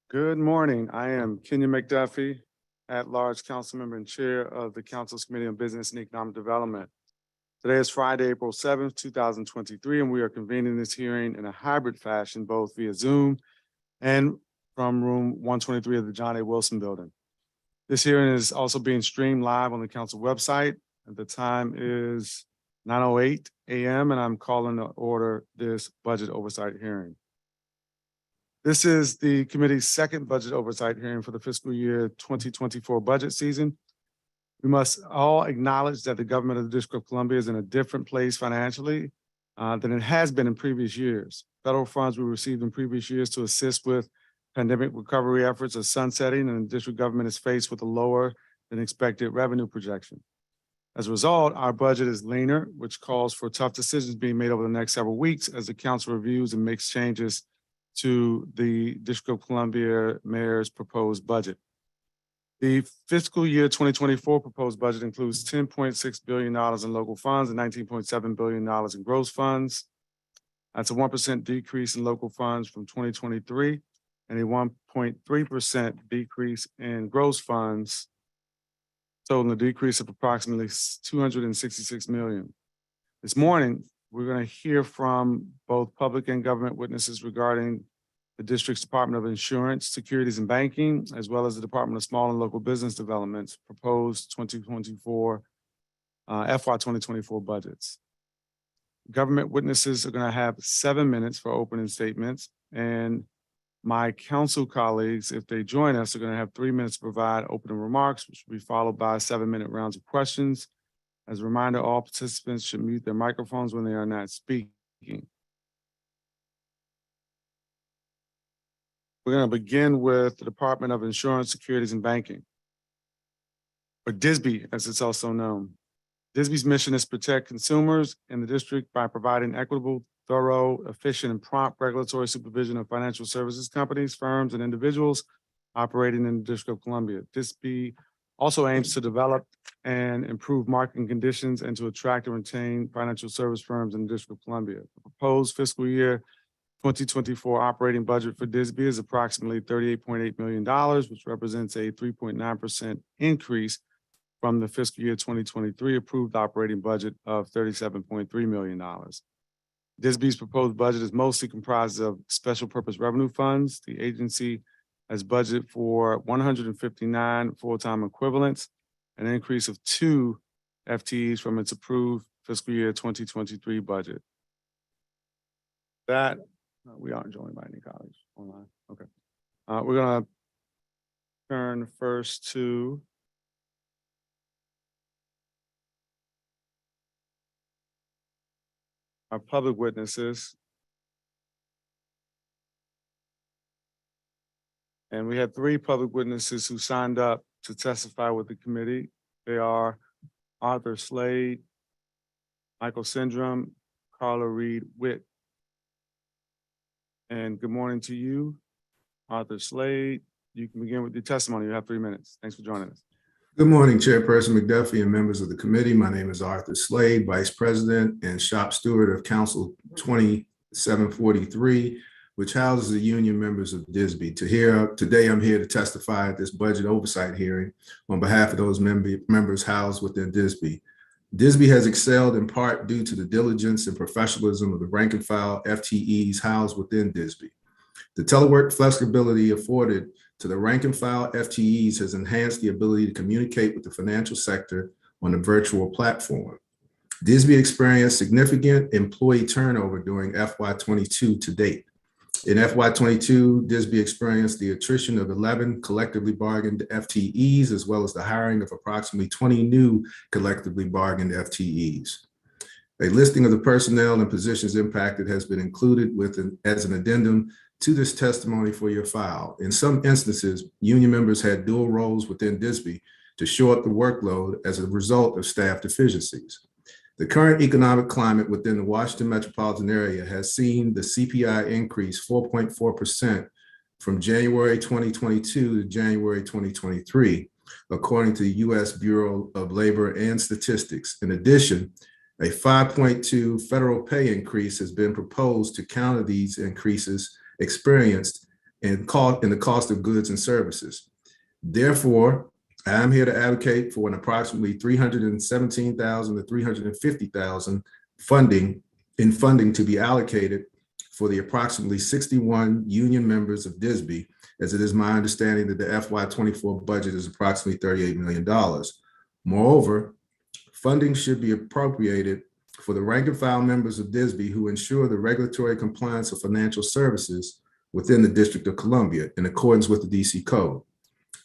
Good morning. I am Kenyon McDuffie, at-large council member and chair of the Council's Committee on Business and Economic Development. Today is Friday, April 7th, 2023, and we are convening this hearing in a hybrid fashion, both via Zoom and from room 123 of the John A. Wilson Building. This hearing is also being streamed live on the council website. The time is 9:08 a.m. and I'm calling to order this budget oversight hearing. This is the committee's second budget oversight hearing for the fiscal year 2024 budget season. We must all acknowledge that the government of the District of Columbia is in a different place financially than it has been in previous years. Federal funds we received in previous years to assist with pandemic recovery efforts are sunsetting, and the district government is faced with a lower than expected revenue projection. As a result, our budget is leaner, which calls for tough decisions being made over the next several weeks as the council reviews and makes changes to the District of Columbia Mayor's proposed budget. The fiscal year 2024 proposed budget includes $10.6 billion in local funds and $19.7 billion in gross funds. That's a 1% decrease in local funds from 2023 and a 1.3% decrease in gross funds, totaling a decrease of approximately $266 million. This morning, we're going to hear from both public and government witnesses regarding the district's Department of Insurance, Securities and Banking, as well as the Department of Small and Local Business Development's proposed 2024, FY 2024 budgets. Government witnesses are going to have 7 minutes for opening statements, and my council colleagues, if they join us, are going to have 3 minutes to provide opening remarks, which will be followed by 7-minute rounds of questions. As a reminder, all participants should mute their microphones when they are not speaking. We're going to begin with the Department of Insurance, Securities and Banking, or Disb, as it's also known. Disb's mission is to protect consumers in the district by providing equitable, thorough, efficient, and prompt regulatory supervision of financial services companies, firms, and individuals operating in the District of Columbia. Disb also aims to develop and improve marketing conditions and to attract and retain financial service firms in the District of Columbia. The proposed fiscal year 2024 operating budget for Disb is approximately $38.8 million, which represents a 3.9% increase from the fiscal year 2023 approved operating budget of $37.3 million. Disb's proposed budget is mostly comprised of special purpose revenue funds. The agency has budgeted for 159 full-time equivalents, an increase of 2 FTEs from its approved fiscal year 2023 budget. That we aren't joined by any colleagues online. Okay. We're going to turn first to our public witnesses. And we had 3 public witnesses who signed up to testify with the committee. They are Arthur Slade, Michael Syndrome, Carla Reed Witt. And good morning to you, Arthur Slade. You can begin with your testimony. You have 3 minutes. Thanks for joining us. Good morning, Chairperson McDuffie and members of the committee. My name is Arthur Slade, Vice President and Shop Steward of Council 2743, which houses the union members of Disb. Today, I'm here to testify at this budget oversight hearing on behalf of those members housed within Disb. Disb has excelled in part due to the diligence and professionalism of the rank and file FTEs housed within Disb. The telework flexibility afforded to the rank and file FTEs has enhanced the ability to communicate with the financial sector on a virtual platform. Disb experienced significant employee turnover during FY22 to date. In FY22, Disb experienced the attrition of 11 collectively bargained FTEs, as well as the hiring of approximately 20 new collectively bargained FTEs. A listing of the personnel and positions impacted has been included as an addendum to this testimony for your file. In some instances, union members had dual roles within Disb to shore up the workload as a result of staff deficiencies. The current economic climate within the Washington metropolitan area has seen the CPI increase 4.4% from January 2022 to January 2023, according to the U.S. Bureau of Labor and Statistics. In addition, a 5.2 federal pay increase has been proposed to counter these increases experienced in the cost of goods and services. Therefore, I am here to advocate for an approximately $317,000 to $350,000 funding to be allocated for the approximately 61 union members of Disb, as it is my understanding that the FY24 budget is approximately $38 million. Moreover, funding should be appropriated for the rank and file members of Disb who ensure the regulatory compliance of financial services within the District of Columbia in accordance with the DC Code.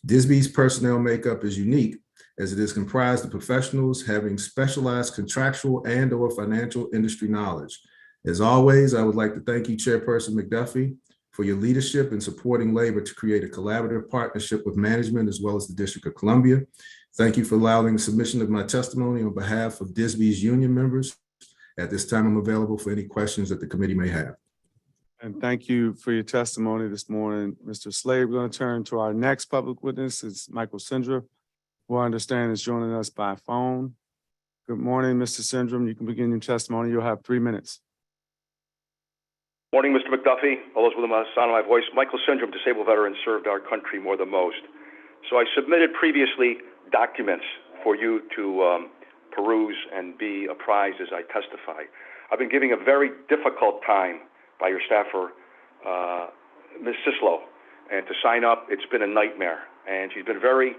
Disb's personnel makeup is unique as it is comprised of professionals having specialized contractual and/or financial industry knowledge. As always, I would like to thank you, Chairperson McDuffie, for your leadership in supporting labor to create a collaborative partnership with management as well as the District of Columbia. Thank you for allowing the submission of my testimony on behalf of Disb's union members. At this time, I'm available for any questions that the committee may have. And thank you for your testimony this morning, Mr. Slade. We're going to turn to our next public witness. It's Michael Syndrome, who I understand is joining us by phone. Good morning, Mr. Syndrome. You can begin your testimony. You'll have 3 minutes. Morning, Mr. McDuffie. All those with the sound of my voice. Michael Syndrome, disabled veteran, served our country more than most. So I submitted previously documents for you to peruse and be apprised as I testify. I've been giving a very difficult time by your staffer, Ms. Sislo, and to sign up, it's been a nightmare. And she's been very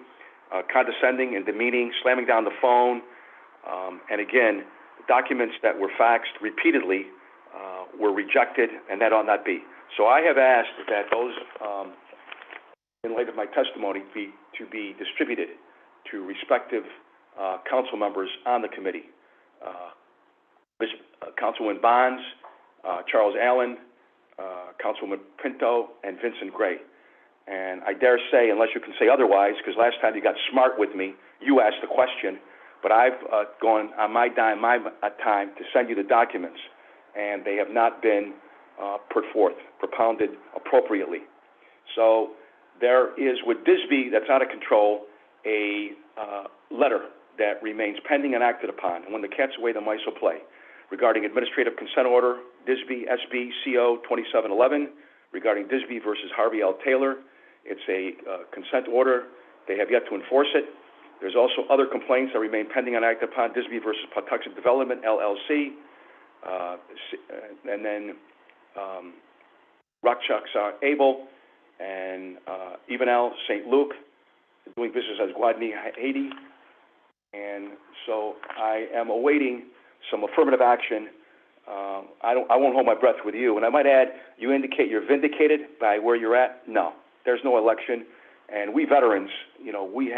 condescending and demeaning, slamming down the phone. And again, documents that were faxed repeatedly were rejected, and that ought not be. So I have asked that those, in light of my testimony, to be distributed to respective council members on the committee. Councilwoman Bonds, Charles Allen, Councilwoman Pinto, and Vincent Gray. And I dare say, unless you can say otherwise, because last time you got smart with me, you asked the question, but I've gone on my dime, my time to send you the documents, and they have not been propounded appropriately. So there is, with Disb, that's out of control, a letter that remains pending and acted upon. And when the cat's away, the mice will play. Regarding administrative consent order, Disb SB CO 2711, regarding Disb versus Harvey L. Taylor. It's a consent order. They have yet to enforce it. There's also other complaints that remain pending and acted upon, Disb versus Patuxent Development, LLC, and then Rockchucks Abel, and Evenel St. Luke, doing business as Guadney, Haiti. And so I am awaiting some affirmative action. I won't hold my breath with you. And I might add, you indicate you're vindicated by where you're at. No, there's no election. And we veterans, you know, we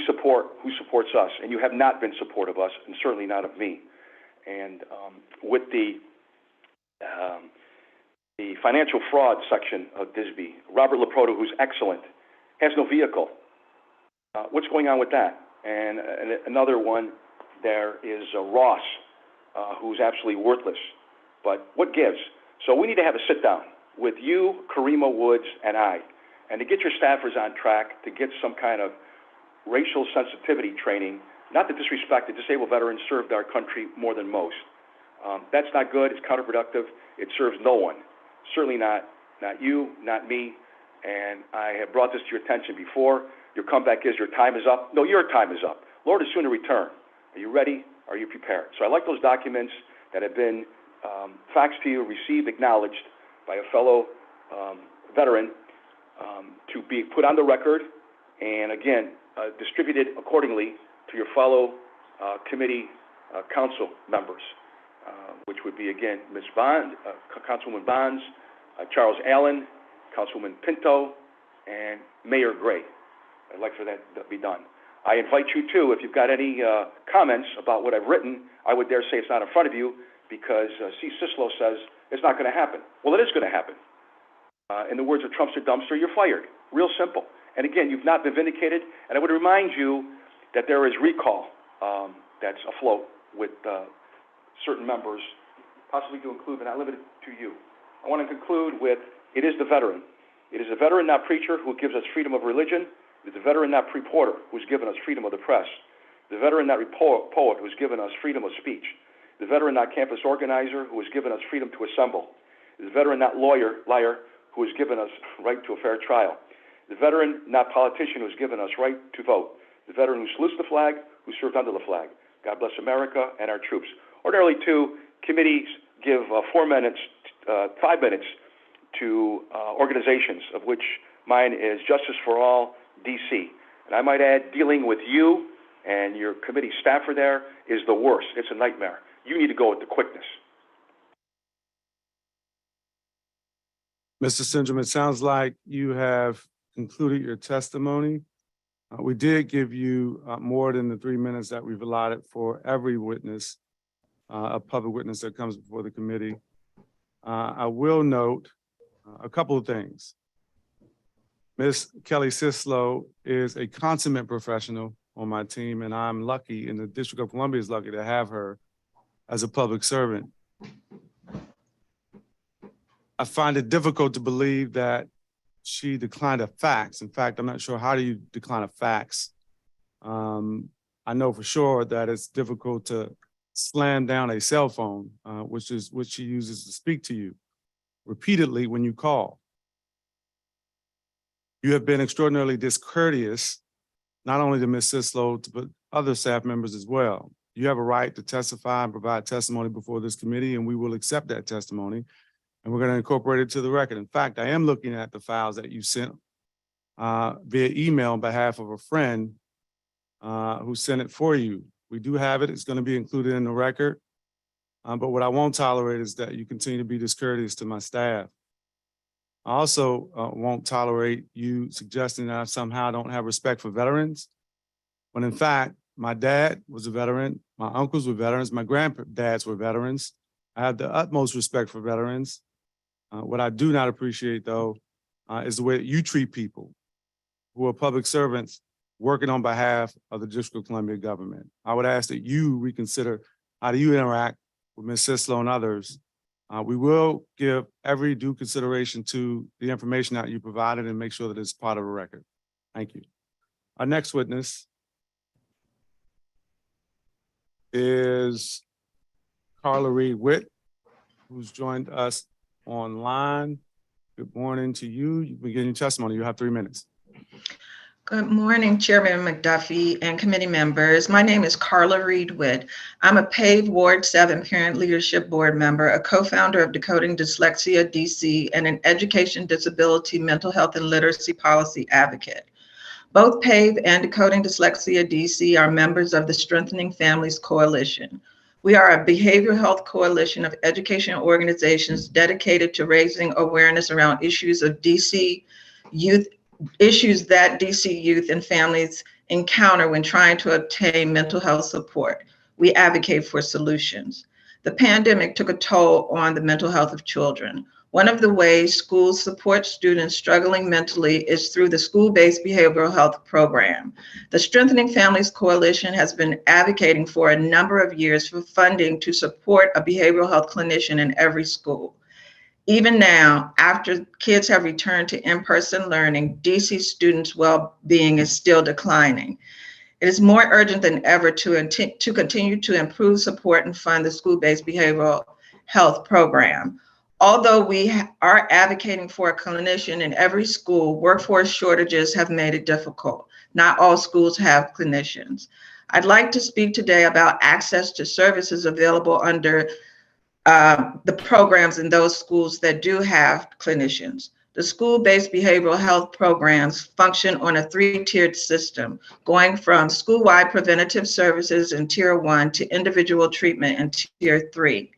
support who supports us. And you have not been supportive of us, and certainly not of me. And with the financial fraud section of Disb, Robert Leproto, who's excellent, has no vehicle. What's going on with that? And another one, there is Ross, who's absolutely worthless. But what gives? So we need to have a sit-down with you, Karima Woods, and I, and to get your staffers on track, to get some kind of racial sensitivity training, not to disrespect the disabled veterans served our country more than most. That's not good. It's counterproductive. It serves no one. Certainly not you, not me. And I have brought this to your attention before. Your comeback is your time is up. No, your time is up. Lord is soon to return. Are you ready? Are you prepared? So I like those documents that have been faxed to you, received, acknowledged by a fellow veteran to be put on the record and, again, distributed accordingly to your fellow committee council members, which would be, again, Ms. Bond, Councilwoman Bonds, Charles Allen, Councilwoman Pinto, and Mayor Gray. I'd like for that to be done. I invite you, too, if you've got any comments about what I've written, I would dare say it's not in front of you because C. Sislo says it's not going to happen. Well, it is going to happen. In the words of Trumpster Dumpster, you're fired. Real simple. And again, you've not been vindicated. And I would remind you that there is recall that's afloat with certain members, possibly to include, but not limited to you. I want to conclude with, it is the veteran. It is the veteran, not preacher, who gives us freedom of religion. It is the veteran, not reporter, who's given us freedom of the press. The veteran, not poet, who's given us freedom of speech. The veteran, not campus organizer, who has given us freedom to assemble. The veteran, not liar, who has given us right to a fair trial. The veteran, not politician, who has given us right to vote. The veteran who salutes the flag, who served under the flag. God bless America and our troops. Ordinarily, too, committees give 5 minutes to organizations, of which mine is Justice for All, DC. And I might add, dealing with you and your committee staffer there is the worst. It's a nightmare. You need to go with the quickness. Mr. Syndrome, it sounds like you have concluded your testimony. We did give you more than the 3 minutes that we've allotted for every witness, a public witness that comes before the committee. I will note a couple of things. Ms. Kelly Sislo is a consummate professional on my team, and I'm lucky, and the District of Columbia is lucky to have her as a public servant. I find it difficult to believe that she declined a fax. In fact, I'm not sure, how do you decline a fax? I know for sure that it's difficult to slam down a cell phone, which is what she uses to speak to you repeatedly when you call. You have been extraordinarily discourteous, not only to Ms. Sislo, but other staff members as well. You have a right to testify and provide testimony before this committee, and we will accept that testimony, and we're going to incorporate it to the record. In fact, I am looking at the files that you sent via email on behalf of a friend who sent it for you. We do have it. It's going to be included in the record. But what I won't tolerate is that you continue to be discourteous to my staff. I also won't tolerate you suggesting that I somehow don't have respect for veterans, when in fact, my dad was a veteran, my uncles were veterans, my granddads were veterans. I have the utmost respect for veterans. What I do not appreciate, though, is the way that you treat people who are public servants working on behalf of the District of Columbia government. I would ask that you reconsider how do you interact with Ms. Sislo and others. We will give every due consideration to the information that you provided and make sure that it's part of a record. Thank you. Our next witness is Carla Reed Witt, who's joined us online. Good morning to you. You begin your testimony. You have 3 minutes. Good morning, Chairman McDuffie and committee members. My name is Carla Reed Witt. I'm a paid Ward 7 Parent Leadership Board member, a co-founder of Decoding Dyslexia DC, and an education, disability, mental health, and literacy policy advocate. Both PAVE and Decoding Dyslexia DC are members of the Strengthening Families Coalition. We are a behavioral health coalition of education organizations dedicated to raising awareness around issues that DC youth and families encounter when trying to obtain mental health support. We advocate for solutions. The pandemic took a toll on the mental health of children. One of the ways schools support students struggling mentally is through the school-based behavioral health program. The Strengthening Families Coalition has been advocating for a number of years for funding to support a behavioral health clinician in every school. Even now, after kids have returned to in-person learning, DC students' well-being is still declining. It is more urgent than ever to continue to improve support and fund the school-based behavioral health program. Although we are advocating for a clinician in every school, workforce shortages have made it difficult. Not all schools have clinicians. I'd like to speak today about access to services available under the programs in those schools that do have clinicians. The school-based behavioral health programs function on a 3-tiered system, going from school-wide preventative services in Tier 1 to individual treatment in Tier 3.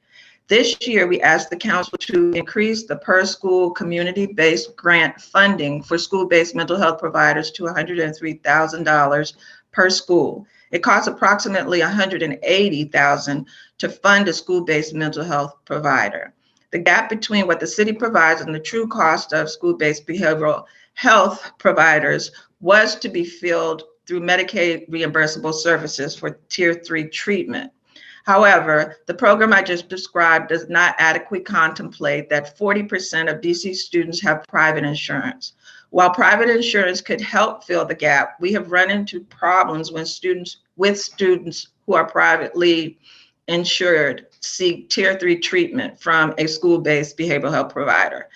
This year, we asked the council to increase the per-school community-based grant funding for school-based mental health providers to $103,000 per school. It costs approximately $180,000 to fund a school-based mental health provider. The gap between what the city provides and the true cost of school-based behavioral health providers was to be filled through Medicaid reimbursable services for Tier 3 treatment. However, the program I just described does not adequately contemplate that 40% of DC students have private insurance. While private insurance could help fill the gap, we have run into problems when students who are privately insured seek Tier 3 treatment from a school-based behavioral health provider.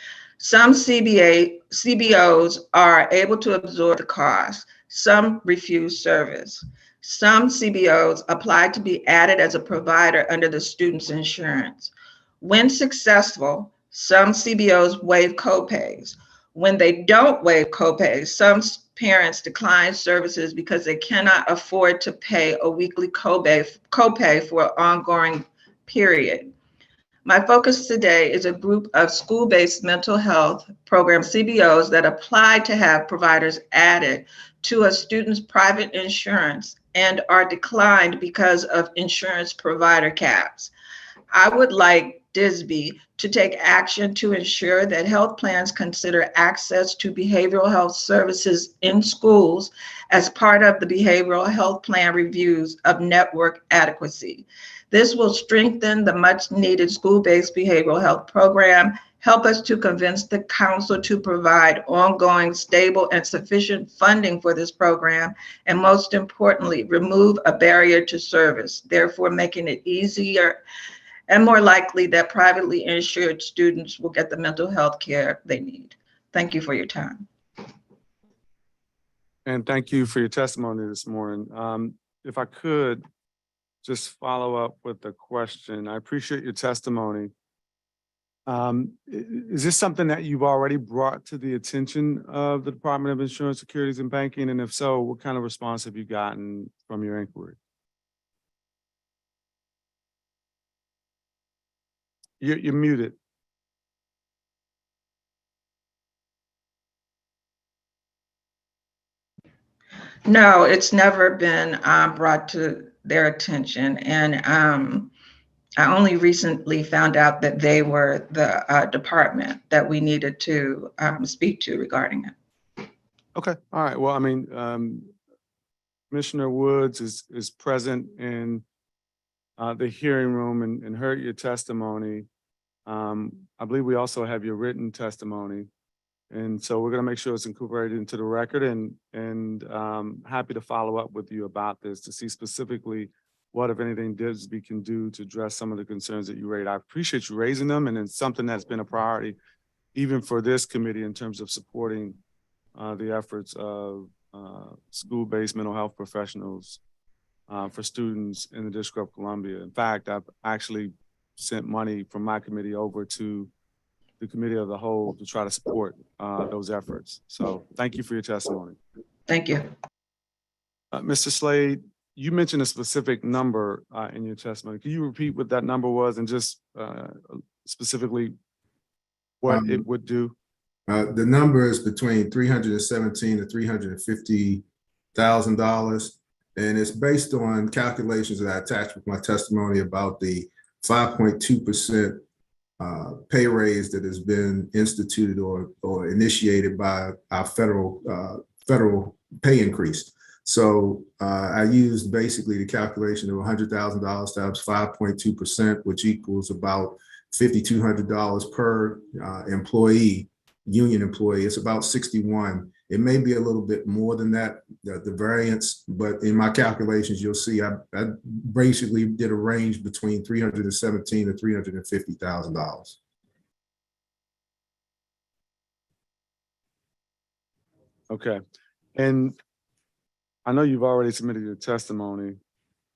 Some CBOs are able to absorb the cost. Some refuse service. Some CBOs apply to be added as a provider under the student's insurance. When successful, some CBOs waive copays. When they don't waive copays, some parents decline services because they cannot afford to pay a weekly copay for an ongoing period. My focus today is a group of school-based mental health program CBOs that apply to have providers added to a student's private insurance and are declined because of insurance provider caps. I would like Disb to take action to ensure that health plans consider access to behavioral health services in schools as part of the behavioral health plan reviews of network adequacy. This will strengthen the much-needed school-based behavioral health program, help us to convince the council to provide ongoing, stable, and sufficient funding for this program, and most importantly, remove a barrier to service, therefore making it easier and more likely that privately insured students will get the mental health care they need. Thank you for your time. And thank you for your testimony this morning. If I could just follow up with a question. I appreciate your testimony. Is this something that you've already brought to the attention of the Department of Insurance, Securities and Banking? And if so, what kind of response have you gotten from your inquiry? You're muted. No, it's never been brought to their attention. And I only recently found out that they were the department that we needed to speak to regarding it. Okay, all right. Well, I mean, Commissioner Woods is present in the hearing room and heard your testimony. I believe we also have your written testimony. And so we're going to make sure it's incorporated into the record, and happy to follow up with you about this to see specifically what, if anything, Disb can do to address some of the concerns that you raised. I appreciate you raising them, and it's something that's been a priority even for this committee in terms of supporting the efforts of school-based mental health professionals for students in the District of Columbia. In fact, I've actually sent money from my committee over to the committee of the whole to try to support those efforts. So thank you for your testimony. Thank you. Mr. Slade, you mentioned a specific number in your testimony. Can you repeat what that number was and just specifically what it would do? The number is between $317,000 to $350,000, and it's based on calculations that I attached with my testimony about the 5.2% pay raise that has been instituted or initiated by our federal pay increase. So I used basically the calculation of $100,000 times 5.2%, which equals about $5,200 per employee, union employee. It's about 61. It may be a little bit more than that, the variance, but in my calculations, you'll see I basically did a range between $317,000 to $350,000. Okay. And I know you've already submitted your testimony,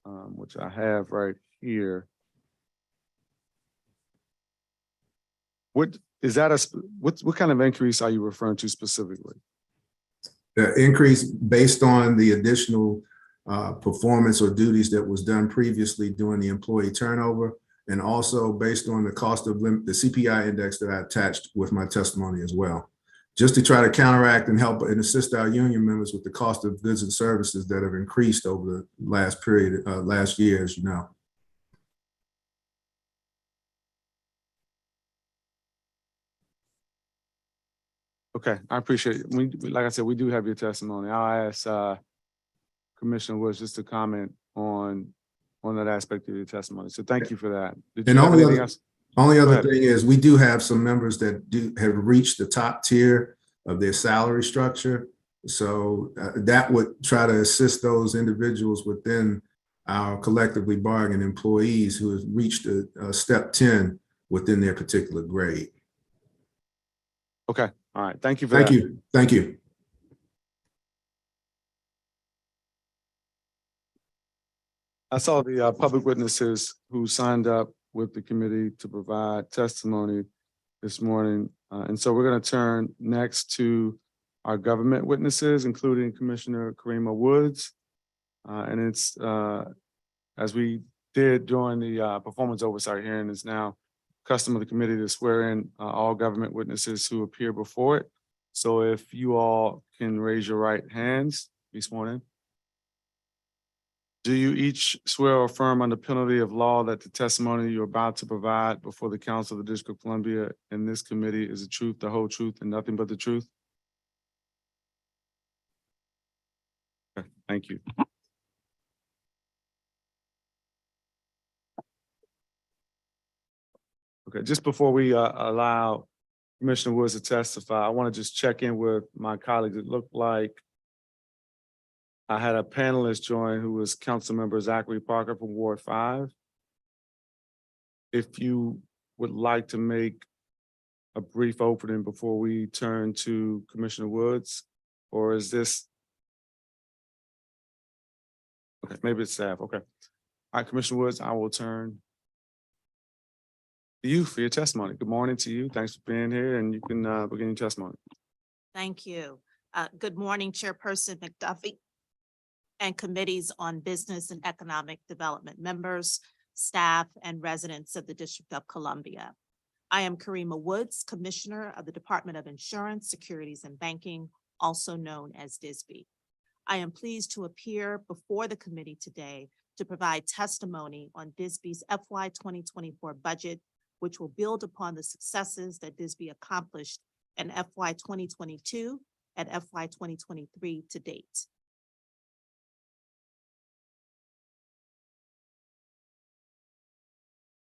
which I have right here. What is that? What kind of increase are you referring to specifically? The increase based on the additional performance or duties that was done previously during the employee turnover, and also based on the cost of the CPI index that I attached with my testimony as well, just to try to counteract and help and assist our union members with the cost of goods and services that have increased over the last period, last year, as you know. Okay, I appreciate it. Like I said, we do have your testimony. I'll ask Commissioner Woods just to comment on that aspect of your testimony. So thank you for that. Did you have anything else? Only other thing is we do have some members that have reached the top tier of their salary structure. So that would try to assist those individuals within our collectively bargained employees who have reached a step 10 within their particular grade. Okay, all right. Thank you for Thank that. you. Thank you. I saw the public witnesses who signed up with the committee to provide testimony this morning. And so we're going to turn next to our government witnesses, including Commissioner Karima Woods. And it's, as we did during the performance oversight hearing, it's now custom of the committee to swear in all government witnesses who appear before it. So if you all can raise your right hands, be sworn in. Do you each swear or affirm under penalty of law that the testimony you're about to provide before the Council of the District of Columbia in this committee is the truth, the whole truth, and nothing but the truth? Okay, thank you. Okay, just before we allow Commissioner Woods to testify, I want to just check in with my colleagues. It looked like I had a panelist join who was Councilmember Zachary Parker from Ward 5. If you would like to make a brief opening before we turn to Commissioner Woods, or is this? Okay, maybe it's staff, okay. All right, Commissioner Woods, I will turn to you for your testimony. Good morning to you. Thanks for being here, and you can begin your testimony. Thank you. Good morning, Chairperson McDuffie and committees on business and economic development members, staff, and residents of the District of Columbia. I am Karima Woods, Commissioner of the Department of Insurance, Securities, and Banking, also known as Disb. I am pleased to appear before the committee today to provide testimony on Disb's FY 2024 budget, which will build upon the successes that Disb accomplished in FY 2022 and FY 2023 to date.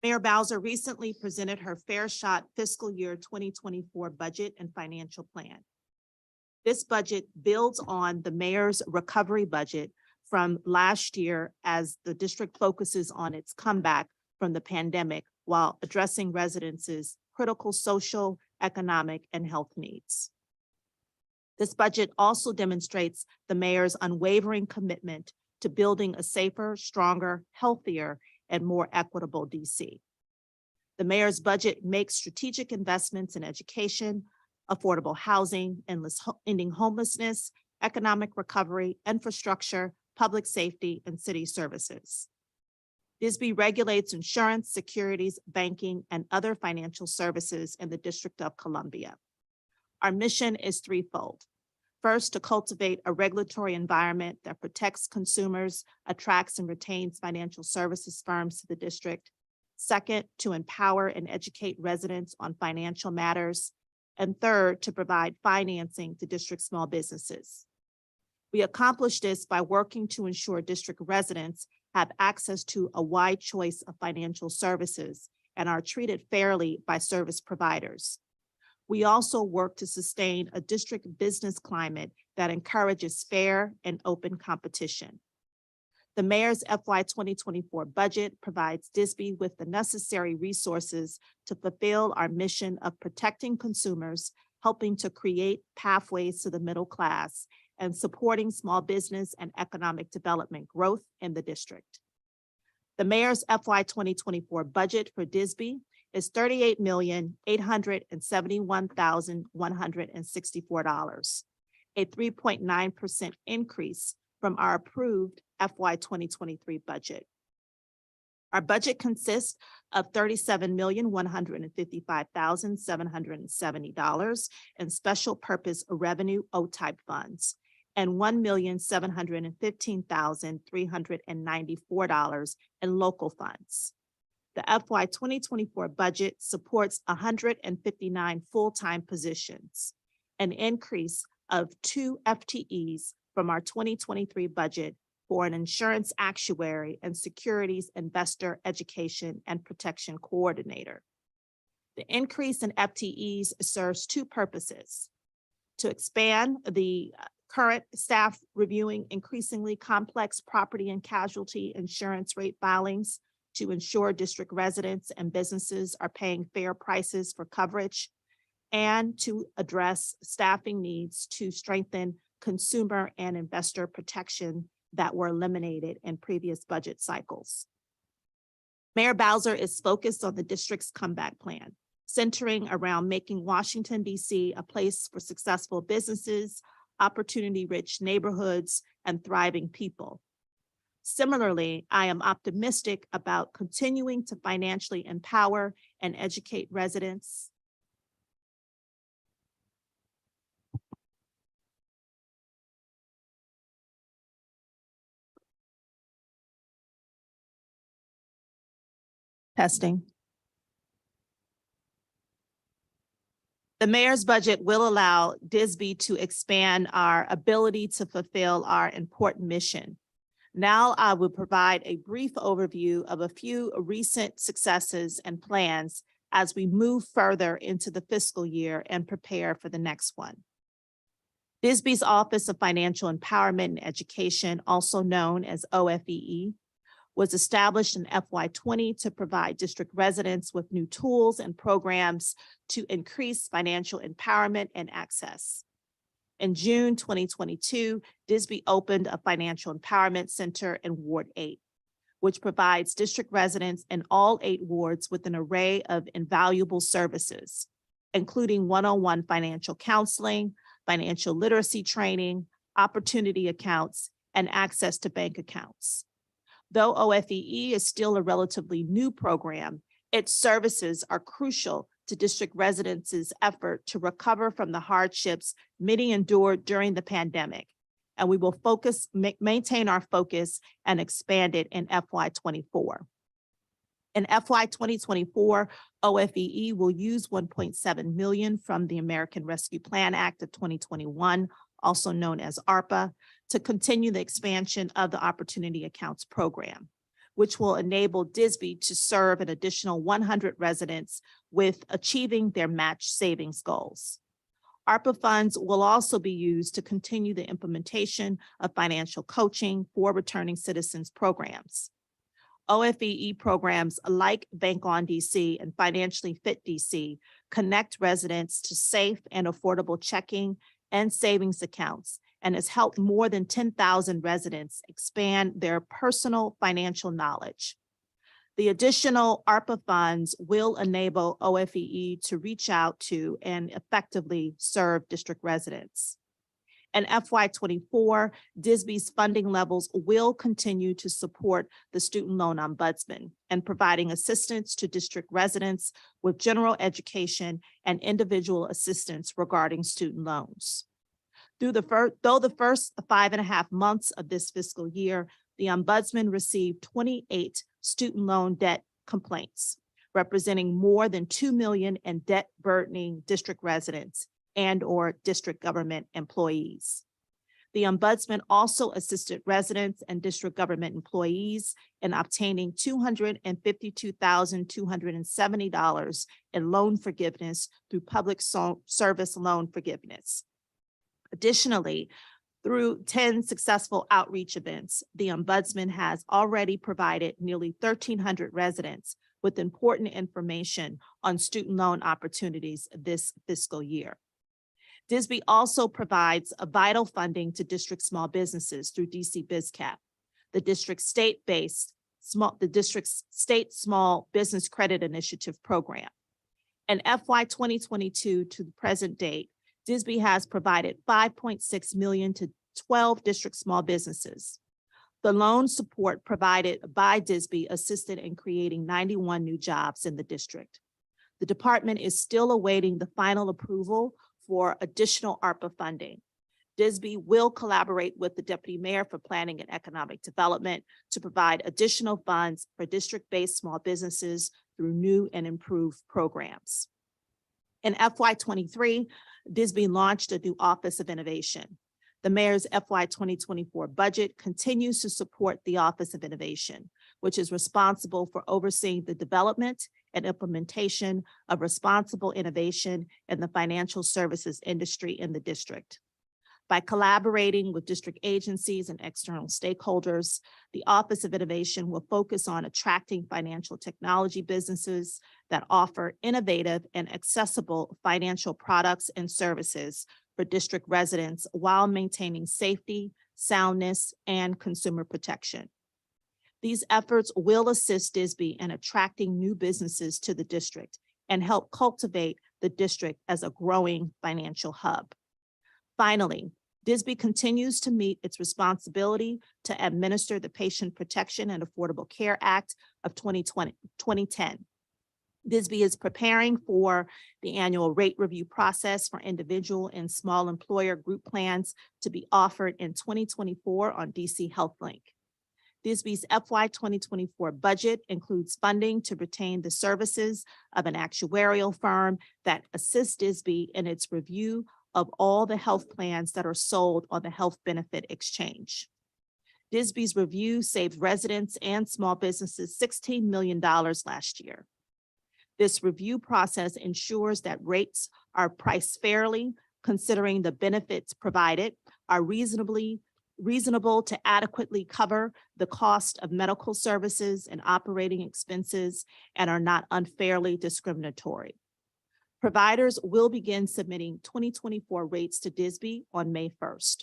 Mayor Bowser recently presented her Fair Shot fiscal year 2024 budget and financial plan. This budget builds on the mayor's recovery budget from last year as the district focuses on its comeback from the pandemic while addressing residents' critical social, economic, and health needs. This budget also demonstrates the mayor's unwavering commitment to building a safer, stronger, healthier, and more equitable DC. The mayor's budget makes strategic investments in education, affordable housing, ending homelessness, economic recovery, infrastructure, public safety, and city services. Disb regulates insurance, securities, banking, and other financial services in the District of Columbia. Our mission is threefold. First, to cultivate a regulatory environment that protects consumers, attracts and retains financial services firms to the district. Second, to empower and educate residents on financial matters. And third, to provide financing to district small businesses. We accomplish this by working to ensure district residents have access to a wide choice of financial services and are treated fairly by service providers. We also work to sustain a district business climate that encourages fair and open competition. The mayor's FY 2024 budget provides Disb with the necessary resources to fulfill our mission of protecting consumers, helping to create pathways to the middle class, and supporting small business and economic development growth in the district. The mayor's FY 2024 budget for Disb is $38,871,164, a 3.9% increase from our approved FY 2023 budget. Our budget consists of $37,155,770 in special purpose revenue O-type funds and $1,715,394 in local funds. The FY 2024 budget supports 159 full-time positions, an increase of 2 FTEs from our 2023 budget for an insurance actuary and securities investor education and protection coordinator. The increase in FTEs serves 2 purposes: to expand the current staff reviewing increasingly complex property and casualty insurance rate filings to ensure district residents and businesses are paying fair prices for coverage, and to address staffing needs to strengthen consumer and investor protection that were eliminated in previous budget cycles. Mayor Bowser is focused on the district's comeback plan, centering around making Washington, D.C. a place for successful businesses, opportunity-rich neighborhoods, and thriving people. Similarly, I am optimistic about continuing to financially empower and educate residents. Testing. The mayor's budget will allow Disb to expand our ability to fulfill our important mission. Now I will provide a brief overview of a few recent successes and plans as we move further into the fiscal year and prepare for the next one. Disb's Office of Financial Empowerment and Education, also known as OFEE, was established in FY20 to provide district residents with new tools and programs to increase financial empowerment and access. In June 2022, Disb opened a financial empowerment center in Ward 8, which provides district residents in all 8 wards with an array of invaluable services, including one-on-one financial counseling, financial literacy training, opportunity accounts, and access to bank accounts. Though OFEE is still a relatively new program, its services are crucial to district residents' effort to recover from the hardships many endured during the pandemic. And we will maintain our focus and expand it in FY24. In FY 2024, OFEE will use $1.7 million from the American Rescue Plan Act of 2021, also known as ARPA, to continue the expansion of the Opportunity Accounts program, which will enable Disb to serve an additional 100 residents with achieving their match savings goals. ARPA funds will also be used to continue the implementation of financial coaching for returning citizens programs. OFEE programs like Bank on DC and Financially Fit DC connect residents to safe and affordable checking and savings accounts, and has helped more than 10,000 residents expand their personal financial knowledge. The additional ARPA funds will enable OFEE to reach out to and effectively serve district residents. In FY24, Disb's funding levels will continue to support the Student Loan Ombudsman and providing assistance to district residents with general education and individual assistance regarding student loans. Though the first 5.5 months of this fiscal year, the Ombudsman received 28 student loan debt complaints, representing more than $2 million in debt burdening district residents and/or district government employees. The Ombudsman also assisted residents and district government employees in obtaining $252,270 in loan forgiveness through public service loan forgiveness. Additionally, through 10 successful outreach events, the Ombudsman has already provided nearly 1,300 residents with important information on student loan opportunities this fiscal year. Disb also provides a vital funding to district small businesses through DC BizCap, the district's state Small Business Credit Initiative program. In FY 2022 to the present date, Disb has provided $5.6 million to 12 district small businesses. The loan support provided by Disb assisted in creating 91 new jobs in the district. The department is still awaiting the final approval for additional ARPA funding. Disb will collaborate with the Deputy Mayor for Planning and Economic Development to provide additional funds for district-based small businesses through new and improved programs. In FY23, Disb launched a new Office of Innovation. The Mayor's FY 2024 budget continues to support the Office of Innovation, which is responsible for overseeing the development and implementation of responsible innovation in the financial services industry in the district. By collaborating with district agencies and external stakeholders, the Office of Innovation will focus on attracting financial technology businesses that offer innovative and accessible financial products and services for district residents while maintaining safety, soundness, and consumer protection. These efforts will assist Disb in attracting new businesses to the district and help cultivate the district as a growing financial hub. Finally, Disb continues to meet its responsibility to administer the Patient Protection and Affordable Care Act of 2010. Disb is preparing for the annual rate review process for individual and small employer group plans to be offered in 2024 on DC HealthLink. Disb's FY 2024 budget includes funding to retain the services of an actuarial firm that assists Disb in its review of all the health plans that are sold on the health benefit exchange. Disb's review saved residents and small businesses $16 million last year. This review process ensures that rates are priced fairly, considering the benefits provided are reasonable to adequately cover the cost of medical services and operating expenses and are not unfairly discriminatory. Providers will begin submitting 2024 rates to Disb on May 1st.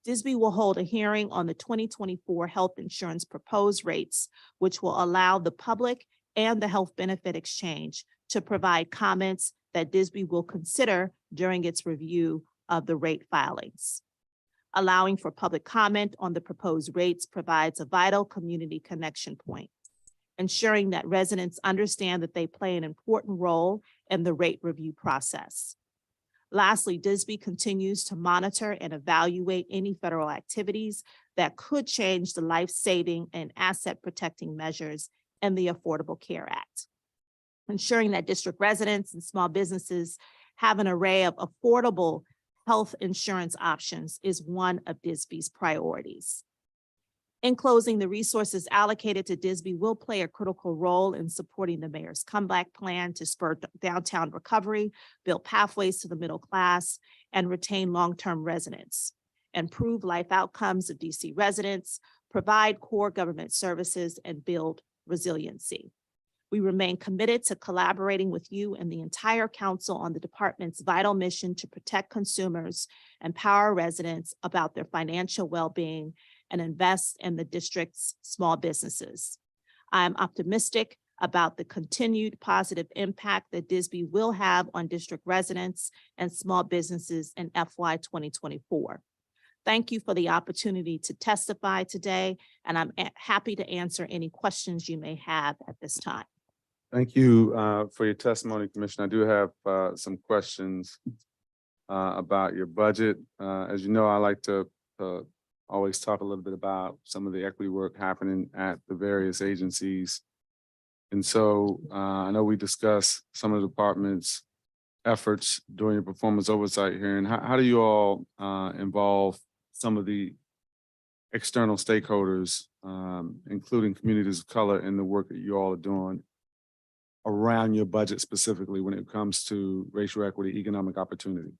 Disb will hold a hearing on the 2024 health insurance proposed rates, which will allow the public and the health benefit exchange to provide comments that Disb will consider during its review of the rate filings. Allowing for public comment on the proposed rates provides a vital community connection point, ensuring that residents understand that they play an important role in the rate review process. Lastly, Disb continues to monitor and evaluate any federal activities that could change the life-saving and asset-protecting measures in the Affordable Care Act. Ensuring that district residents and small businesses have an array of affordable health insurance options is one of Disb's priorities. In closing, the resources allocated to Disb will play a critical role in supporting the mayor's comeback plan to spur downtown recovery, build pathways to the middle class, and retain long-term residents, improve life outcomes of DC residents, provide core government services, and build resiliency. We remain committed to collaborating with you and the entire council on the department's vital mission to protect consumers, empower residents about their financial well-being, and invest in the district's small businesses. I am optimistic about the continued positive impact that Disb will have on district residents and small businesses in FY 2024. Thank you for the opportunity to testify today, and I'm happy to answer any questions you may have at this time. Thank you for your testimony, Commissioner. I do have some questions about your budget. As you know, I like to always talk a little bit about some of the equity work happening at the various agencies. And so I know we discussed some of the department's efforts during your performance oversight hearing. How do you all involve some of the external stakeholders, including communities of color, in the work that you all are doing around your budget, specifically when it comes to racial equity, economic opportunity?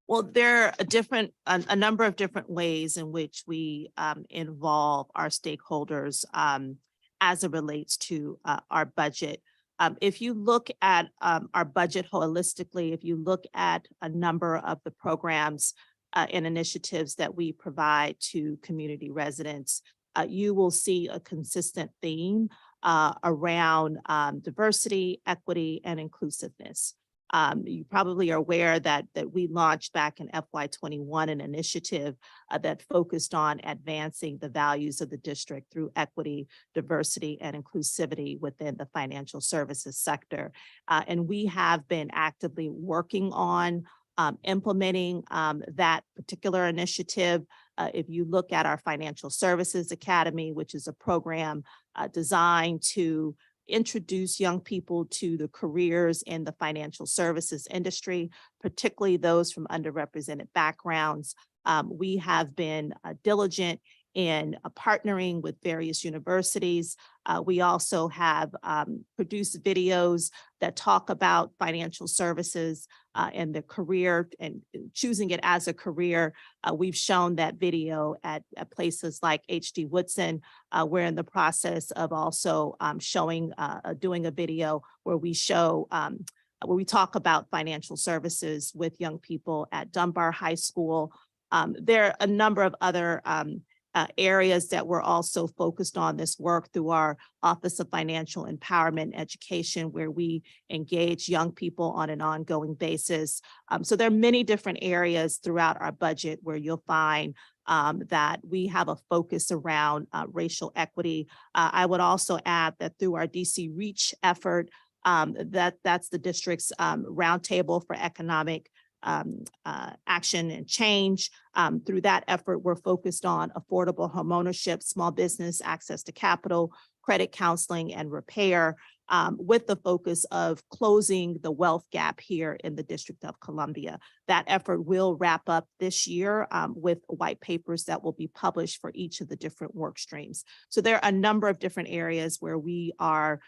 Well, there are a number of different ways in which we involve our stakeholders as it relates to our budget. If you look at our budget holistically, if you look at a number of the programs and initiatives that we provide to community residents, you will see a consistent theme around diversity, equity, and inclusiveness. You probably are aware that we launched back in FY 21 an initiative that focused on advancing the values of the district through equity, diversity, and inclusivity within the financial services sector. And we have been actively working on implementing that particular initiative. If you look at our Financial Services Academy, which is a program designed to introduce young people to the careers in the financial services industry, particularly those from underrepresented backgrounds. We have been diligent in partnering with various universities. We also have produced videos that talk about financial services and the career and choosing it as a career. We've shown that video at places like HD Woodson. We're in the process of also doing a video where we show where we talk about financial services with young people at Dunbar High School. There are a number of other areas that we're also focused on this work through our Office of Financial Empowerment and Education, where we engage young people on an ongoing basis. So there are many different areas throughout our budget where you'll find that we have a focus around racial equity. I would also add that through our DC Reach effort, that's the district's roundtable for economic action and change. Through that effort, we're focused on affordable homeownership, small business access to capital, credit counseling, and repair, with the focus of closing the wealth gap here in the District of Columbia. That effort will wrap up this year with white papers that will be published for each of the different work streams. So there are a number of different areas where we are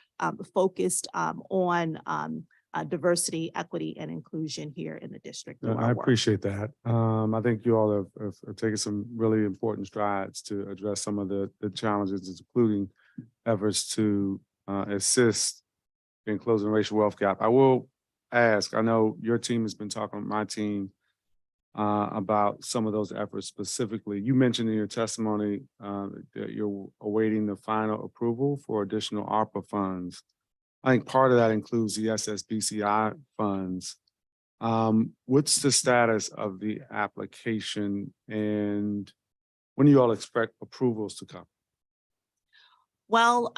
focused on diversity, equity, and inclusion here in the district. I appreciate that. I think you all have taken some really important strides to address some of the challenges, including efforts to assist in closing the racial wealth gap. I will ask, I know your team has been talking with my team about some of those efforts specifically. You mentioned in your testimony that you're awaiting the final approval for additional ARPA funds. I think part of that includes the SSBCI funds. What's the status of the application, and when do you all expect approvals to come? Well,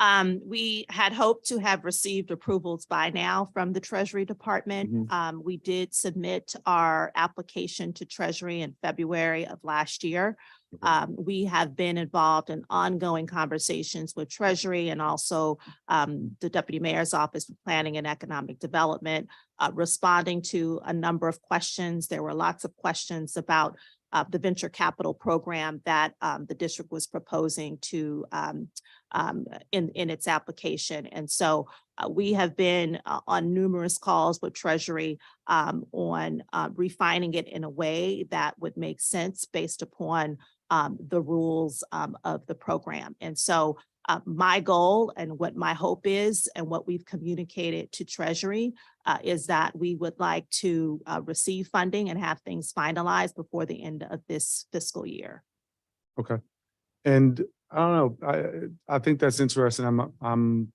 we had hoped to have received approvals by now from the Treasury Department. We did submit our application to Treasury in February of last year. We have been involved in ongoing conversations with Treasury and also the Deputy Mayor's Office of Planning and Economic Development, responding to a number of questions. There were lots of questions about the venture capital program that the district was proposing to in its application. And so we have been on numerous calls with Treasury on refining it in a way that would make sense based upon the rules of the program. And so my goal and what my hope is and what we've communicated to Treasury is that we would like to receive funding and have things finalized before the end of this fiscal year. Okay. And I don't know, I think that's interesting. I'm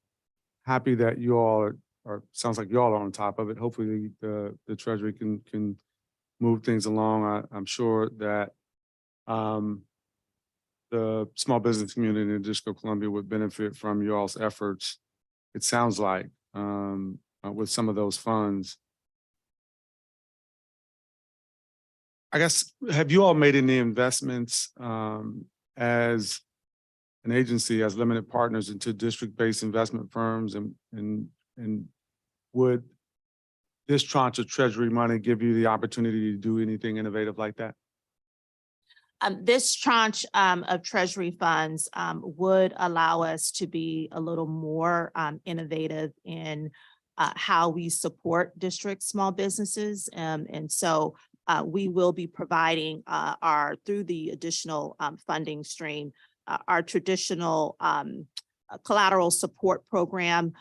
happy that you all are sounds like you all are on top of it. Hopefully the Treasury can move things along. I'm sure that the small business community in the District of Columbia would benefit from you all's efforts, it sounds like, with some of those funds. I guess, have you all made any investments as an agency, as limited partners, into district-based investment firms, and would this tranche of Treasury money give you the opportunity to do anything innovative like that? This tranche of Treasury funds would allow us to be a little more innovative in how we support district small businesses. And so we will be providing through the additional funding stream, our traditional collateral support program,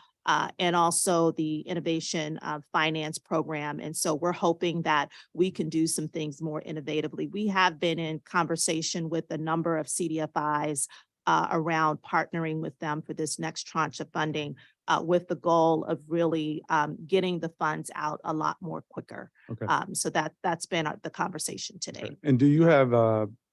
and also the innovation finance program. And so we're hoping that we can do some things more innovatively. We have been in conversation with a number of CDFIs around partnering with them for this next tranche of funding with the goal of really getting the funds out a lot more quicker. Okay. So that's been the conversation today. Okay. And do you have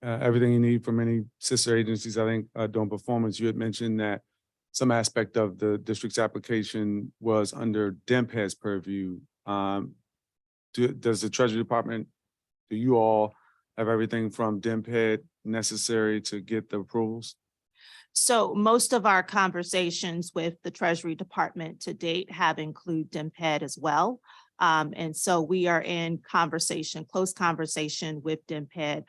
everything you need from any sister agencies? I think during performance, you had mentioned that some aspect of the district's application was under Dslbd's purview. Does the Treasury Department, do you all have everything from Dslbd necessary to get the approvals? So most of our conversations with the Treasury Department to date have included Dslbd as well. And so we are in close conversation with Dslbd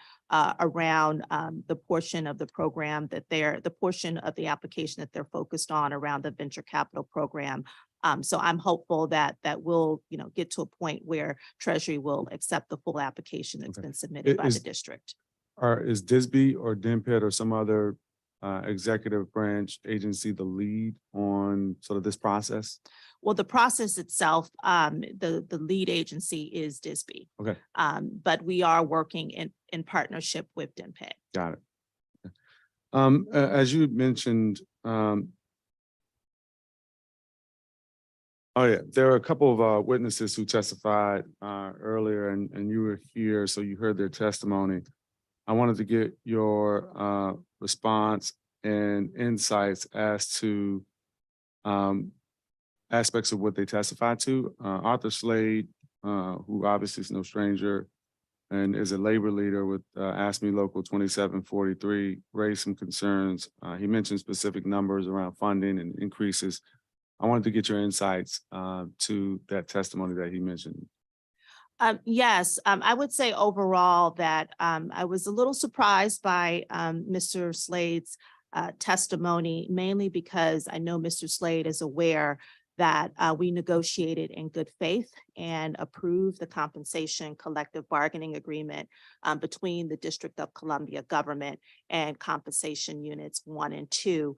around the portion of the program that the portion of the application that they're focused on around the venture capital program. So I'm hopeful that we'll, get to a point where Treasury will accept the full application that's Okay. been submitted by Is- the district. Is Disb or Dslbd or some other executive branch agency the lead on sort of this process? Well, the process itself, the lead agency is Disb. Okay. But we are working in partnership with Dslbd. Got it. As you mentioned, there are a couple of witnesses who testified earlier, and you were here, so you heard their testimony. I wanted to get your response and insights as to aspects of what they testified to. Arthur Slade, who obviously is no stranger and is a labor leader with ASME Local 2743, raised some concerns. He mentioned specific numbers around funding and increases. I wanted to get your insights to that testimony that he mentioned. Yes, I would say overall that I was a little surprised by Mr. Slade's testimony, mainly because I know Mr. Slade is aware that we negotiated in good faith and approved the compensation collective bargaining agreement between the District of Columbia government and compensation units 1 and 2.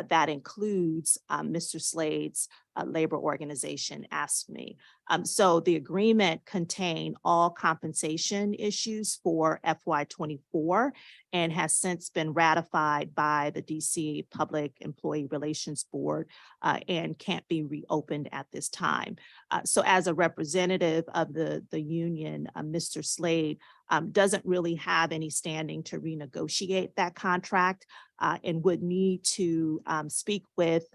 That includes Mr. Slade's labor organization, ASME. So the agreement contained all compensation issues for FY24 and has since been ratified by the DC Public Employee Relations Board and can't be reopened at this time. So as a representative of the union, Mr. Slade doesn't really have any standing to renegotiate that contract and would need to speak with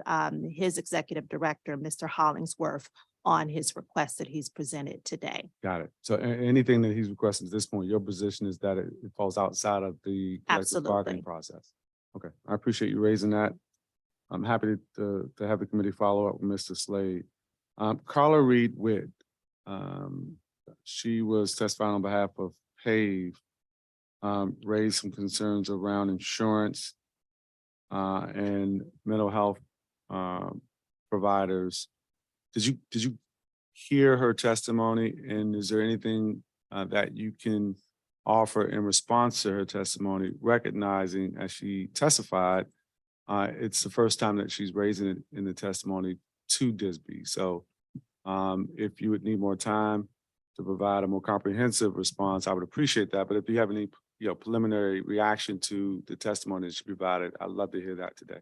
his executive director, Mr. Hollingsworth, on his request that he's presented today. Got it. So anything that he's requesting at this point, your position is that it falls outside of the collective bargaining process. Okay, I appreciate you raising that. I'm happy to have the committee follow up with Mr. Slade. Carla Reed Witt, she was testifying on behalf of PAVE, raised some concerns around insurance and mental health providers. Did you hear her testimony, and is there anything that you can offer in response to her testimony, recognizing as she testified, it's the first time that she's raising it in the testimony to Disb. So if you would need more time to provide a more comprehensive response, I would appreciate that. But if you have any preliminary reaction to the testimony that she provided, I'd love to hear that today.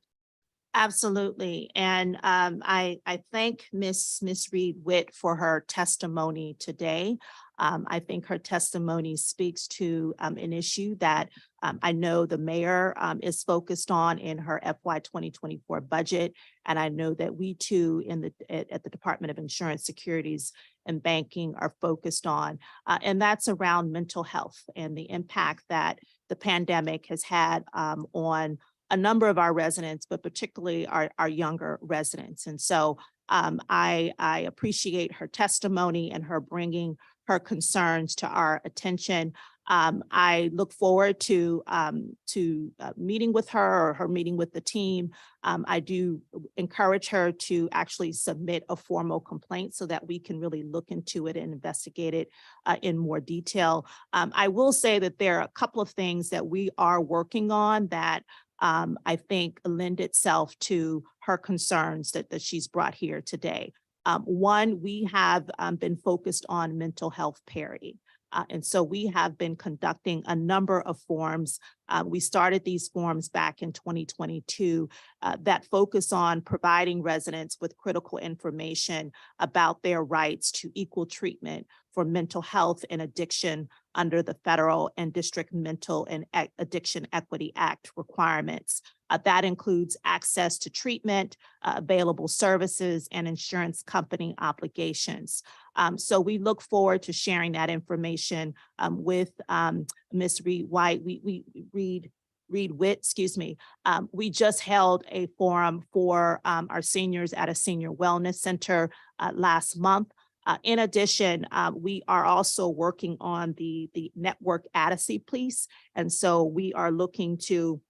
Absolutely. And I thank Miss Reed Witt for her testimony today. I think her testimony speaks to an issue that I know the mayor is focused on in her FY 2024 budget. And I know that we too at the Department of Insurance, Securities and Banking are focused on, and that's around mental health and the impact that the pandemic has had on a number of our residents, but particularly our younger residents. And so I appreciate her testimony and her bringing her concerns to our attention. I look forward to meeting with her or her meeting with the team. I do encourage her to actually submit a formal complaint so that we can really look into it and investigate it in more detail. I will say that there are a couple of things that we are working on that I think lend itself to her concerns that she's brought here today. One, we have been focused on mental health parity. And so we have been conducting a number of forums. We started these forums back in 2022 that focus on providing residents with critical information about their rights to equal treatment for mental health and addiction under the federal and district mental and addiction equity act requirements. That includes access to treatment, available services, and insurance company obligations. So we look forward to sharing that information with Ms. Reed Witt, excuse me. We just held a forum for our seniors at a senior wellness center last month. In addition, we are also working on the network adequacy piece. And so we are looking to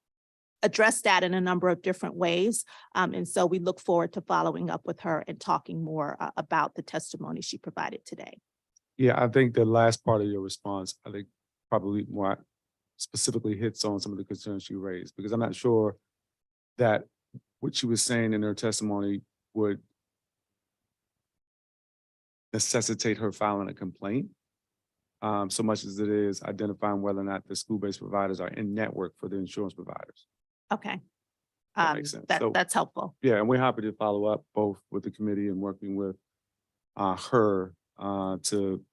address that in a number of different ways. And so we look forward to following up with her and talking more about the testimony she provided today. Yeah, I think the last part of your response, I think probably more specifically hits on some of the concerns you raised, because I'm not sure that what she was saying in her testimony would necessitate her filing a complaint, so much as it is identifying whether or not the school-based providers are in network for the insurance providers. Okay. That makes sense. So- That's helpful. Yeah, and we're happy to follow up both with the committee and working with her to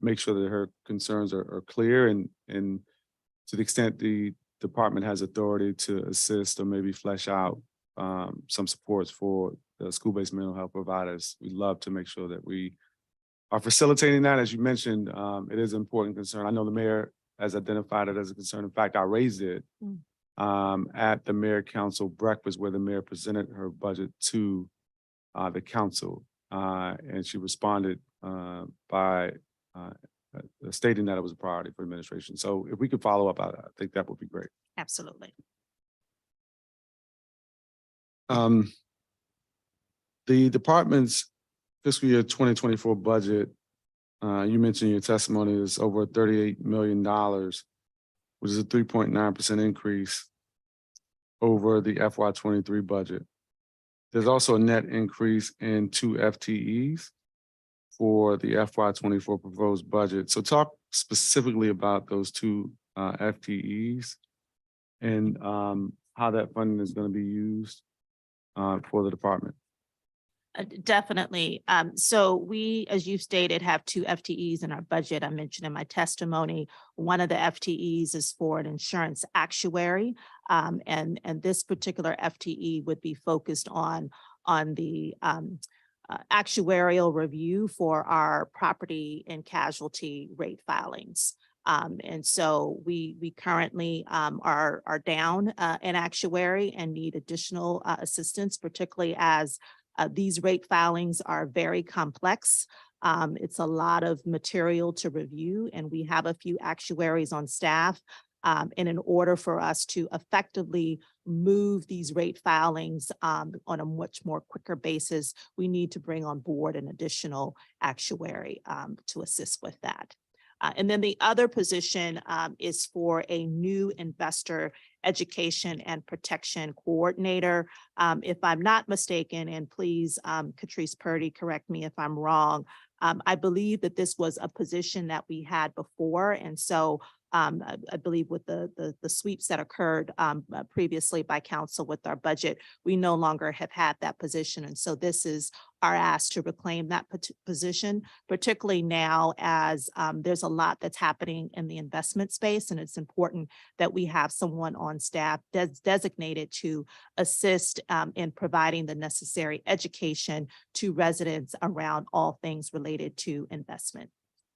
make sure that her concerns are clear, and to the extent the department has authority to assist or maybe flesh out some supports for the school-based mental health providers. We love to make sure that we are facilitating that. As you mentioned, it is an important concern. I know the mayor has identified it as a concern. In fact, I raised it at the mayor council breakfast where the mayor presented her budget to the council, and she responded by stating that it was a priority for administration. So if we could follow up, I think that would be great. Absolutely. The department's fiscal year 2024 budget, you mentioned in your testimony, is over $38 million, which is a 3.9% increase over the FY23 budget. There's also a net increase in 2 FTEs for the FY24 proposed budget. So talk specifically about those 2 FTEs and how that funding is going to be used for the department. Definitely. So we, as you stated, have 2 FTEs in our budget. I mentioned in my testimony, one of the FTEs is for an insurance actuary. And this particular FTE would be focused on the actuarial review for our property and casualty rate filings. And so we currently are down an actuary and need additional assistance, particularly as these rate filings are very complex. It's a lot of material to review, and we have a few actuaries on staff. And in order for us to effectively move these rate filings on a much more quicker basis, we need to bring on board an additional actuary to assist with that. And then the other position is for a new investor education and protection coordinator. If I'm not mistaken, and please, Catrice Purdy, correct me if I'm wrong, I believe that this was a position that we had before. And so I believe with the sweeps that occurred previously by council with our budget, we no longer have had that position. And so this is our ask to reclaim that position, particularly now as there's a lot that's happening in the investment space. And it's important that we have someone on staff designated to assist in providing the necessary education to residents around all things related to investment.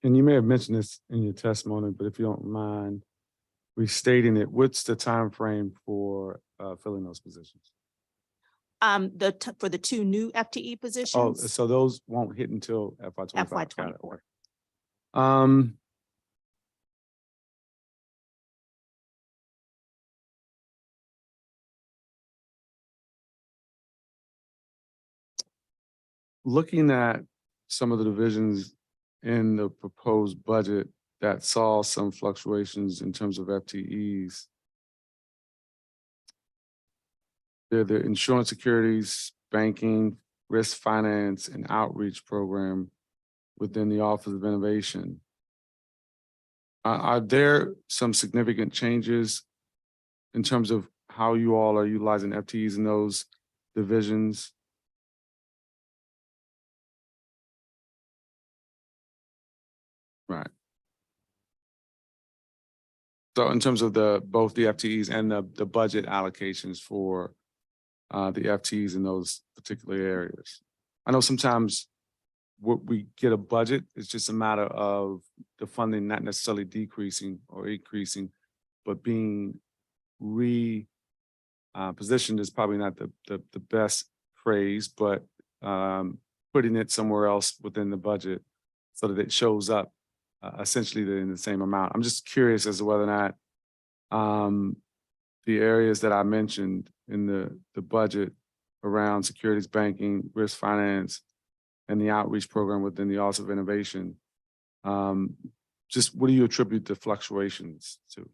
And you may have mentioned this in your testimony, but if you don't mind restating it, what's the time frame for filling those positions? For the 2 new FTE positions. Oh, so those won't hit until FY25. FY24. Looking at some of the divisions in the proposed budget that saw some fluctuations in terms of FTEs, they're the insurance securities, banking, risk finance, and outreach program within the Office of Innovation. Are there some significant changes in terms of how you all are utilizing FTEs in those divisions? Right. So in terms of both the FTEs and the budget allocations for the FTEs in those particular areas. I know sometimes what we get a budget, it's just a matter of the funding not necessarily decreasing or increasing, but being positioned is probably not the best phrase, but putting it somewhere else within the budget so that it shows up essentially in the same amount. I'm just curious as to whether or not the areas that I mentioned in the budget around securities banking, risk finance, and the outreach program within the Office of Innovation, just what do you attribute the fluctuations to?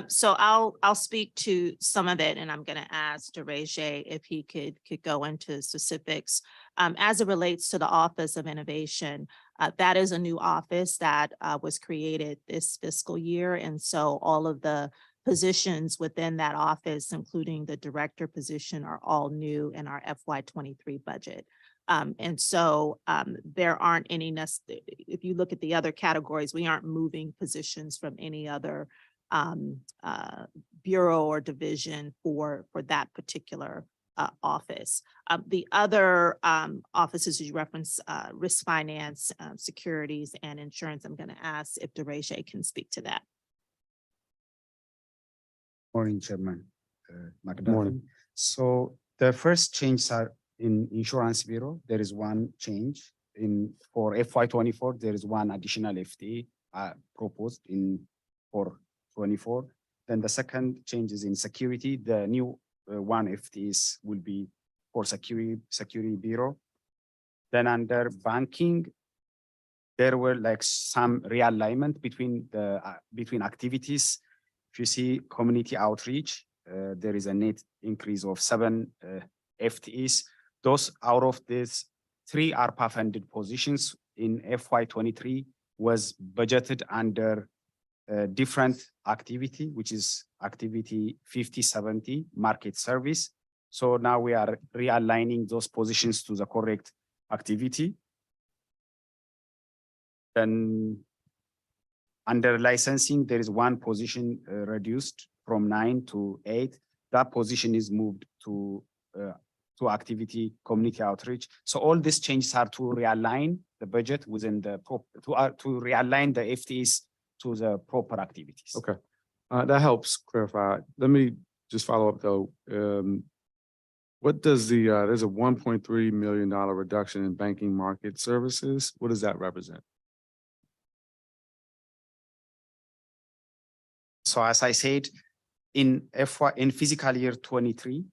So I'll speak to some of it, and I'm going to ask Dslbd if he could go into specifics. As it relates to the Office of Innovation, that is a new office that was created this fiscal year. And so all of the positions within that office, including the director position, are all new in our FY23 budget. And so there aren't any, if you look at the other categories, we aren't moving positions from any other bureau or division for that particular office. The other offices you reference, risk finance, securities, and insurance. I'm going to ask if Dslbd can speak to that. Morning, Chairman. Morning. So the first changes are in Insurance Bureau. There is one change for FY24. There is one additional FTE proposed for 24. Then the second change is in security. The new one FTEs will be for security bureau. Then under banking, there were like some realignment between activities. If you see community outreach, there is a net increase of 7 FTEs. Those out of these 3 ARPA funded positions in FY23 was budgeted under different activity, which is activity 5070 market service. So now we are realigning those positions to the correct activity. Then under licensing, there is one position reduced from 9 to 8. That position is moved to activity community outreach. So all these changes are to realign the budget within the to realign the FTEs to the proper activities. Okay, that helps clarify. Let me just follow up though. What does there's a $1.3 million reduction in banking market services. What does that represent? So as I said, in fiscal year 23,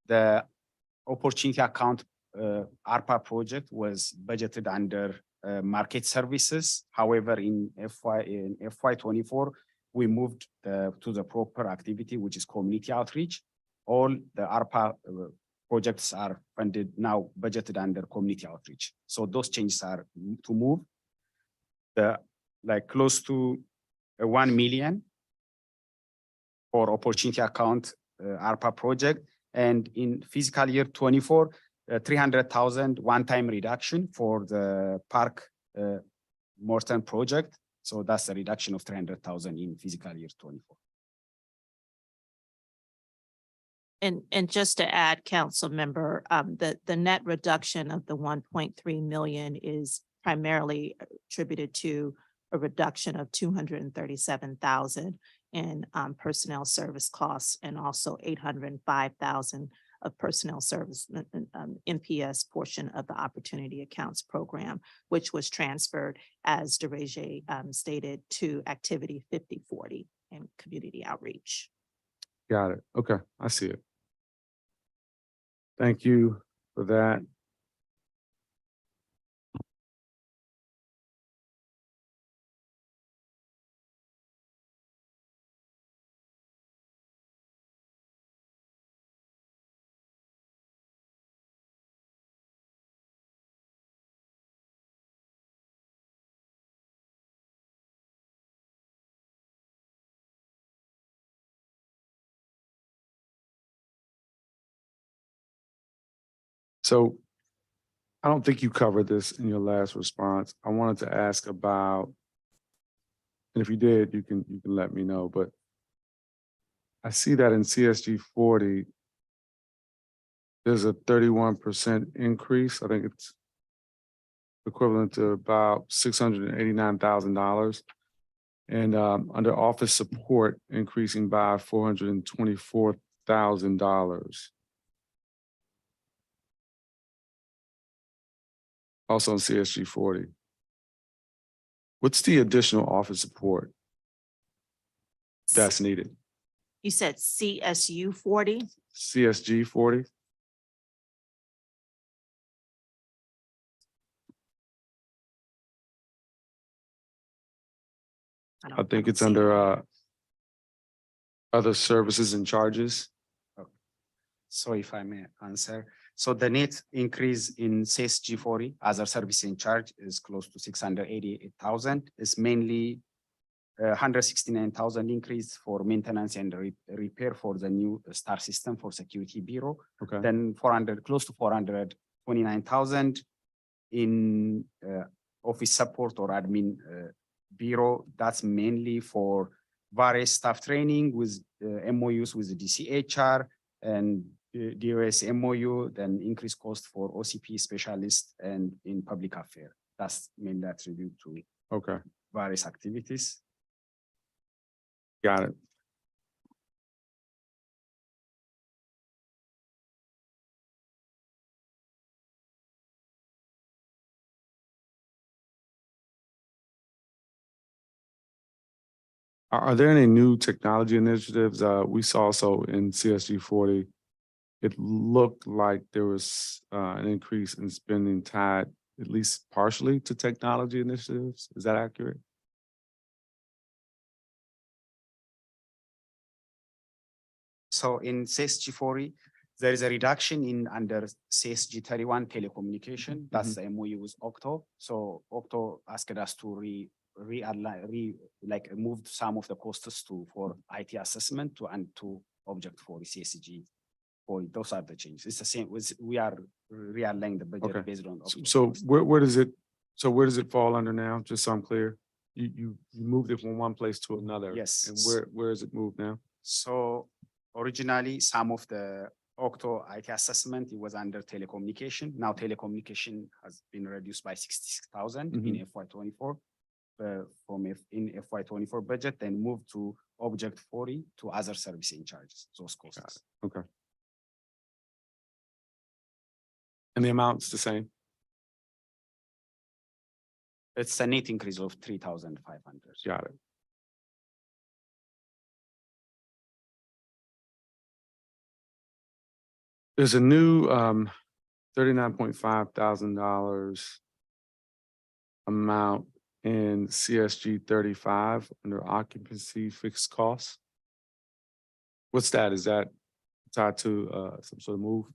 the opportunity account ARPA project was budgeted under market services. However, in FY24, we moved to the proper activity, which is community outreach. All the ARPA projects are funded now, budgeted under community outreach. So those changes are to move like close to 1 million for opportunity account ARPA project. And in fiscal year 24, 300,000 one-time reduction for the Park Morton project. So that's a reduction of 300,000 in fiscal year 24. And just to add, council member, the net reduction of the 1.3 million is primarily attributed to a reduction of 237,000 in personnel service costs, and also 805,000 of personnel service MPS portion of the Opportunity Accounts Program, which was transferred, as Dslbd stated, to Activity 5040 and Community Outreach. Got it. Okay, I see it. Thank you for that. So I don't think you covered this in your last response. I wanted to ask about, and if you did, you can let me know, but I see that in CSG 40, there's a 31% increase. I think it's equivalent to about $689,000. And under office support, increasing by $424,000. also in CSG 40. What's the additional office support that's needed? You said CSU 40? CSG 40? I think it's under other services and charges. So if I may answer, so the net increase in CSG 40 other service in charge is close to 688,000. It's mainly 169,000 increase for maintenance and repair for the new star system for security bureau. Okay. Then close to 429,000 in office support or admin bureau. That's mainly for various staff training with MOUs with the DCHR and DOS MOU, then increased cost for OCP specialist and in public affairs. That's mainly attributed to Okay, various activities. got it. Are there any new technology initiatives? We saw also in CSG 40, it looked like there was an increase in spending tied at least partially to technology initiatives. Is that accurate? So in CSG 40, there is a reduction in under CSG 31 telecommunication. That's the MOU with Octo. So Octo asked us to move some of the costs for IT assessment and to object for the CSG. Those are the changes. It's the same. We are realigning the budget Okay. based on. So where does it fall under now? Just so I'm clear. You moved it from one place to another. Yes. And where is it moved now? So originally, some of the Octo IT assessment, it was under telecommunication. Now telecommunication has been reduced by 66,000 in FY24 in FY24 budget, then moved to object 40 to other service in charges, those costs. Okay. And the amount's the same? It's a net increase of 3,500. Got it. There's a new $39,500 amount in CSG 35 under occupancy fixed costs. What's that? Is that tied to some sort of move?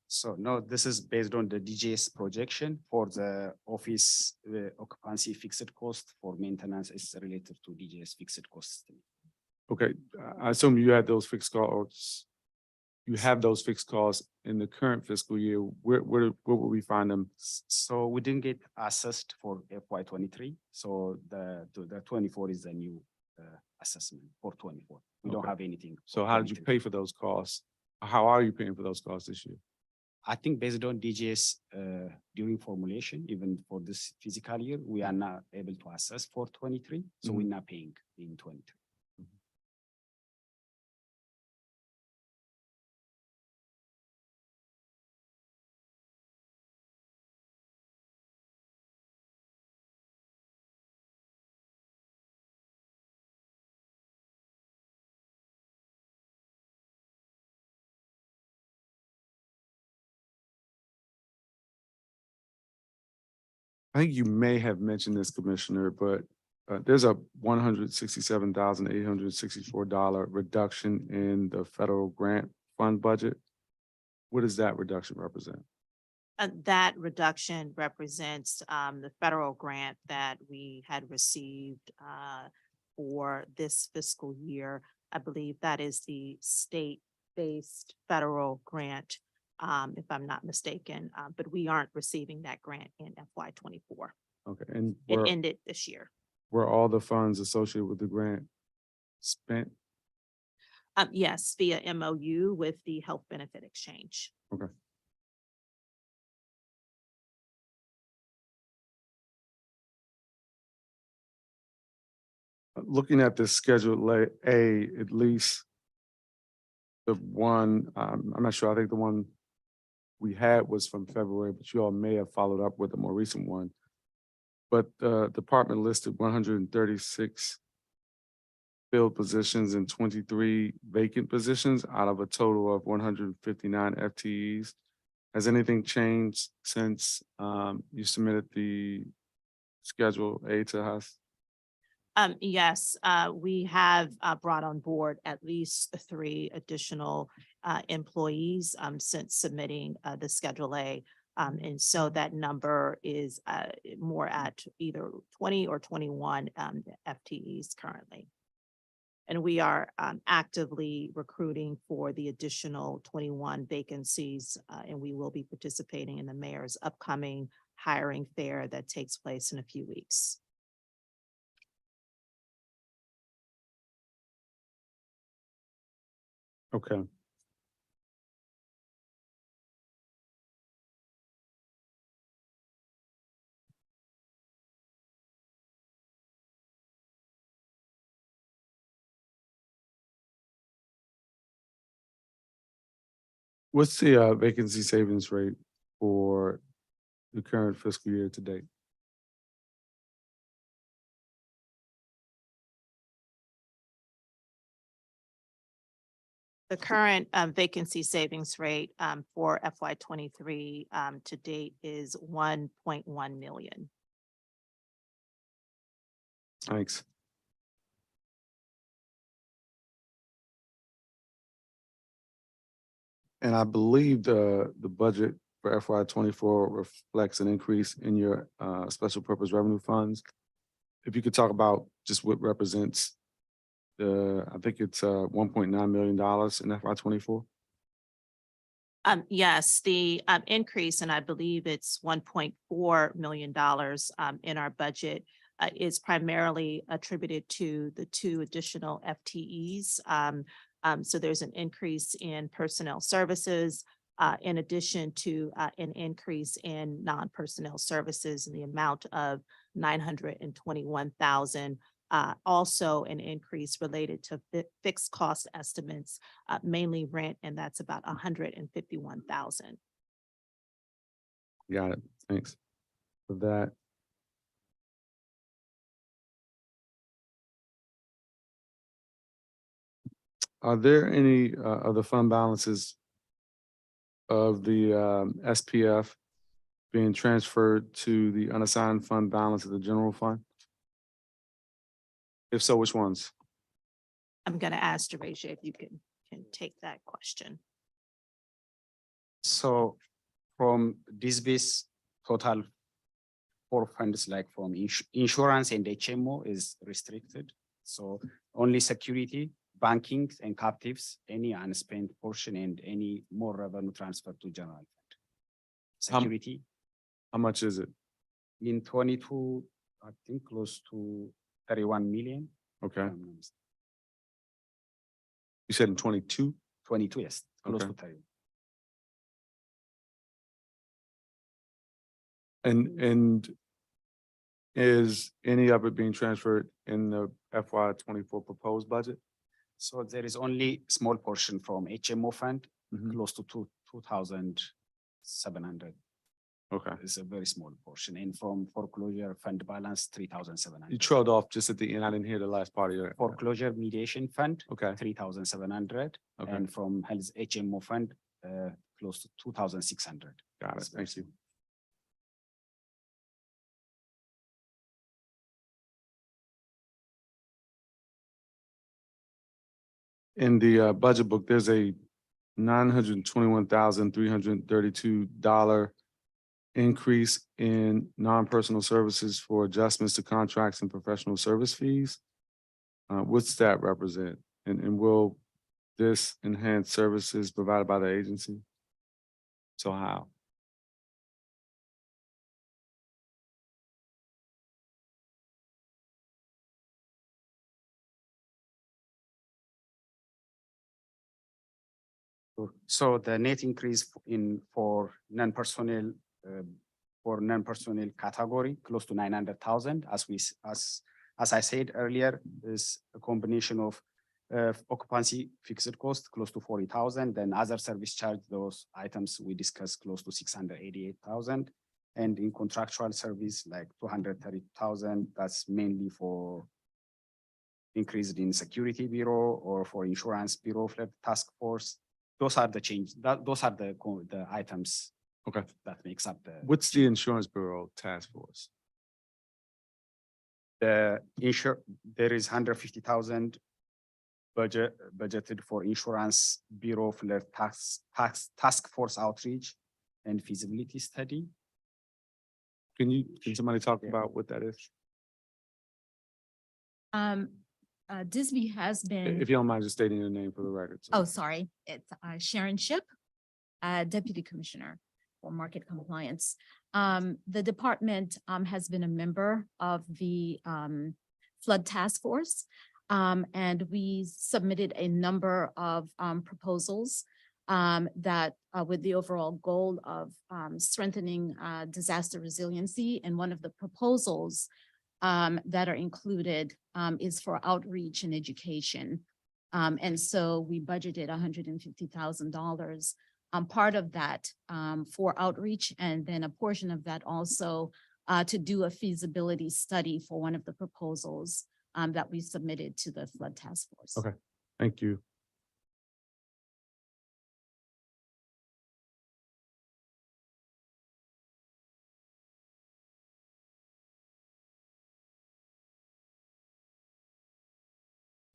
So no, this is based on the DGS projection for the office occupancy fixed cost for maintenance is related to DGS fixed cost. Okay, I assume you had those fixed costs. You have those fixed costs in the current fiscal year. Where would we find them? So we didn't get assessed for FY23. So the 24 is the new assessment for 24. We don't have anything. So how did you pay for those costs? How are you paying for those costs this year? I think based on DGS during formulation, even for this fiscal year, we are not able to assess for 23. So we're not paying in 23. I think you may have mentioned this, Commissioner, but there's a $167,864 reduction in the federal grant fund budget. What does that reduction represent? That reduction represents the federal grant that we had received for this fiscal year. I believe that is the state-based federal grant, if I'm not mistaken, but we aren't receiving that grant in FY24. Okay, and It ended this year. were all the funds associated with the grant spent? Yes, via MOU with the health benefit exchange. Okay. Looking at this Schedule A, at least the one, I'm not sure, I think the one we had was from February, but you all may have followed up with a more recent one. But the department listed 136 filled positions and 23 vacant positions out of a total of 159 FTEs. Has anything changed since you submitted the Schedule A to us? Yes, we have brought on board at least 3 additional employees since submitting the Schedule A. And so that number is more at either 20 or 21 FTEs currently. And we are actively recruiting for the additional 21 vacancies, and we will be participating in the mayor's upcoming hiring fair that takes place in a few weeks. Okay. What's the vacancy savings rate for the current fiscal year to date? The current vacancy savings rate for FY '23 to date is 1.1 million. Thanks. And I believe the budget for FY '24 reflects an increase in your special purpose revenue funds. If you could talk about just what represents I think it's $1.9 million in FY '24. Yes, the increase, and I believe it's $1.4 million in our budget, is primarily attributed to the 2 additional FTEs. So there's an increase in personnel services, in addition to an increase in non-personnel services in the amount of $921,000. Also an increase related to fixed cost estimates, mainly rent, and that's about $151,000. Got it. Thanks for that. Are there any other fund balances of the SPF being transferred to the unassigned fund balance of the general fund? If so, which ones? I'm going to ask Dereja if you can take that question. So from Disb's total 4 funds, like from insurance and HMO is restricted. So only security, banking and captives, any unspent portion and any more revenue transfer to general fund. Security. How much is it? In 22, I think close to 31 million. Okay. You said in 22? 22, yes, close Okay. to 30. And is any of it being transferred in the FY '24 proposed budget? So there is only small portion from HMO fund, Mhm. close to 2,700. Okay. It's a very small portion. And from foreclosure fund balance, 3,700. You trailed off just at the end. I didn't hear the last part of your. Foreclosure mediation fund, Okay. 3,700. Okay. And from health HMO fund, close to 2,600. Got it. Thank you. In the budget book, there's a $921,332 increase in non-personal services for adjustments to contracts and professional service fees. What's that represent? And will this enhance services provided by the agency? So how? So the net increase for non-personnel category, close to 900,000, as I said earlier, is a combination of occupancy fixed cost close to 40,000. Then other service charge, those items we discussed close to 688,000. And in contractual service, like 230,000, that's mainly for increased in security bureau or for insurance bureau flood task force. Those are the change, those are the items. Okay. That makes up the. What's the Insurance Bureau Task Force? There is 150,000 budgeted for insurance bureau flood task force outreach and feasibility study. Can somebody talk Yeah. about what that is? Disb has been, If you don't mind just stating your name for the record. oh, sorry, it's Sharon Ship, Deputy Commissioner for Market Compliance. The department has been a member of the Flood Task Force. And we submitted a number of proposals that with the overall goal of strengthening disaster resiliency. And one of the proposals that are included is for outreach and education. And so we budgeted $150,000, part of that for outreach, and then a portion of that also to do a feasibility study for one of the proposals that we submitted to the Flood Task Force. Okay. Thank you.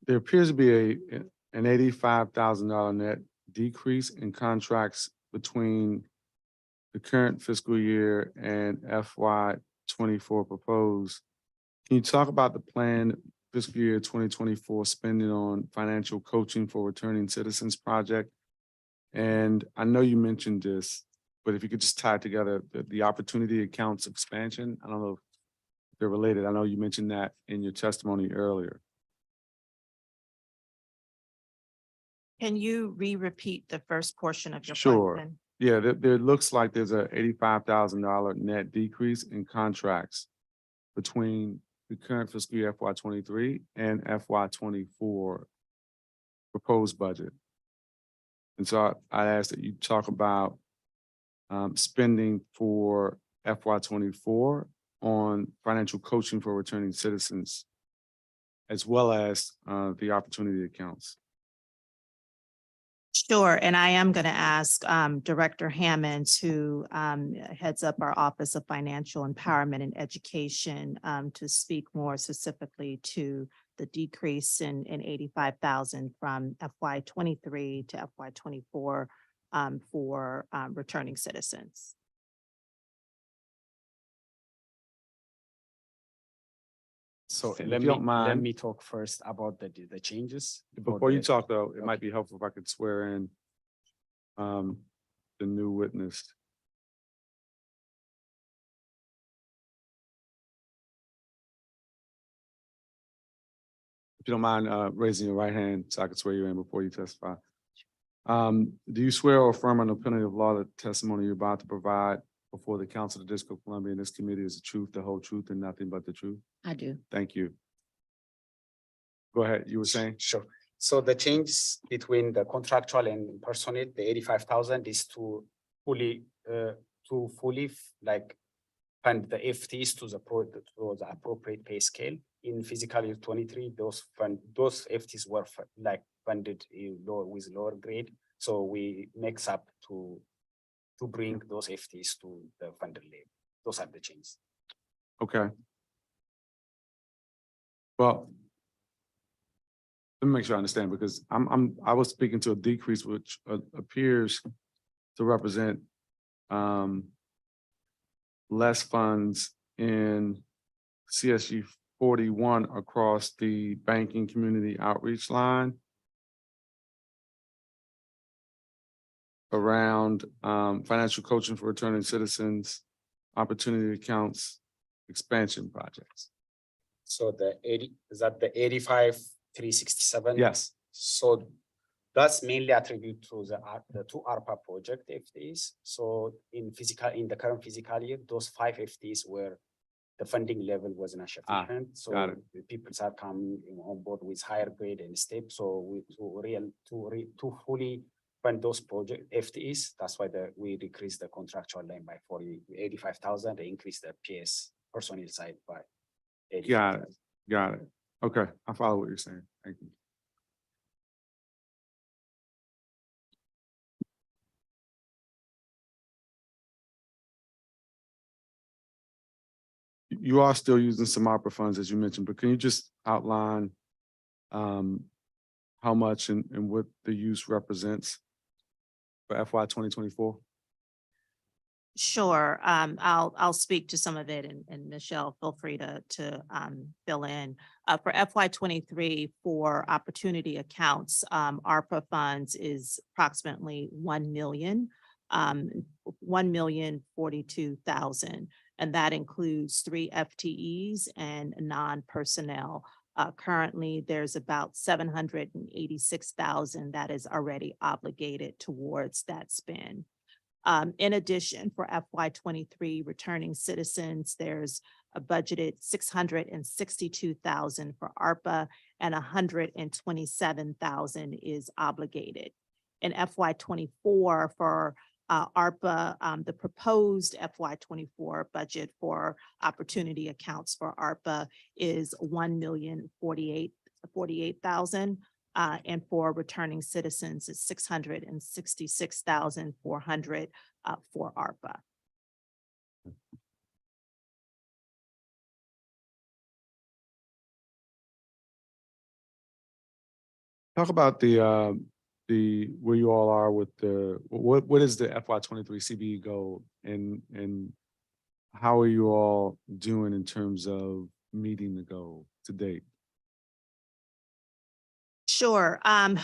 There appears to be an $85,000 net decrease in contracts between the current fiscal year and FY 24 proposed. Can you talk about the planned fiscal year 2024 spending on financial coaching for returning citizens project? And I know you mentioned this, but if you could just tie it together, the opportunity accounts expansion, I don't know if they're related. I know you mentioned that in your testimony earlier. Can you re-repeat the first portion of your Sure. question? Yeah, there looks like there's a $85,000 net decrease in contracts between the current fiscal year FY 23 and FY 24 proposed budget. And so I asked that you talk about spending for FY 24 on financial coaching for returning citizens, as well as the opportunity accounts. Sure, and I am going to ask Director Hammond, who heads up our Office of Financial Empowerment and Education, to speak more specifically to the decrease in 85,000 from FY 23 to FY 24 for returning citizens. So If let you don't let mind. me talk first about the changes. Before you the- talk, though, it might be helpful if I could swear in the new witness. If you don't mind raising your right hand so I can swear you in before you testify. Do you swear or affirm on the opinion of law that the testimony you're about to provide before the Council of the District of Columbia and this committee is the truth, the whole truth, and nothing but the truth? I do. Thank you. Go ahead, you were saying? Sure. So the changes between the contractual and personnel, the 85,000 is to fully like fund the FTs to the appropriate pay scale. In fiscal year 23, those FTs were funded with lower grade. So we mix up to bring those FTs to the funded level. Those are the changes. Okay. Well, let me make sure I understand, because I was speaking to a decrease which appears to represent less funds in CSG 41 across the banking community outreach line around financial coaching for returning citizens, opportunity accounts, expansion projects. So is that the 85,367? Yes. So that's mainly attributed to the two ARPA project FTEs. So in the current fiscal year, those 5 FTEs were the funding level was not sufficient. So got it. the people are coming on board with higher grade and step. So to fully fund those project FTEs, that's why we decreased the contractual line by 85,000. They increased the PS personnel side by 85,000. Got it. Okay, I follow what you're saying. Thank you. You are still using some ARPA funds, as you mentioned, but can you just outline how much and what the use represents for FY 2024? Sure. I'll speak to some of it, and Michelle, feel free to fill in. For FY 23 for opportunity accounts, ARPA funds is approximately 1,042,000, and that includes 3 FTEs and non-personnel. Currently, there's about 786,000 that is already obligated towards that spend. In addition, for FY 23 returning citizens, there's a budgeted 662,000 for ARPA and 127,000 is obligated. In FY 24 for ARPA, the proposed FY 24 budget for opportunity accounts for ARPA is 1,048,000. And for returning citizens, it's 666,400 for ARPA. Talk about the where you all are with what is the FY 23 CBE goal, and how are you all doing in terms of meeting the goal to date? Sure.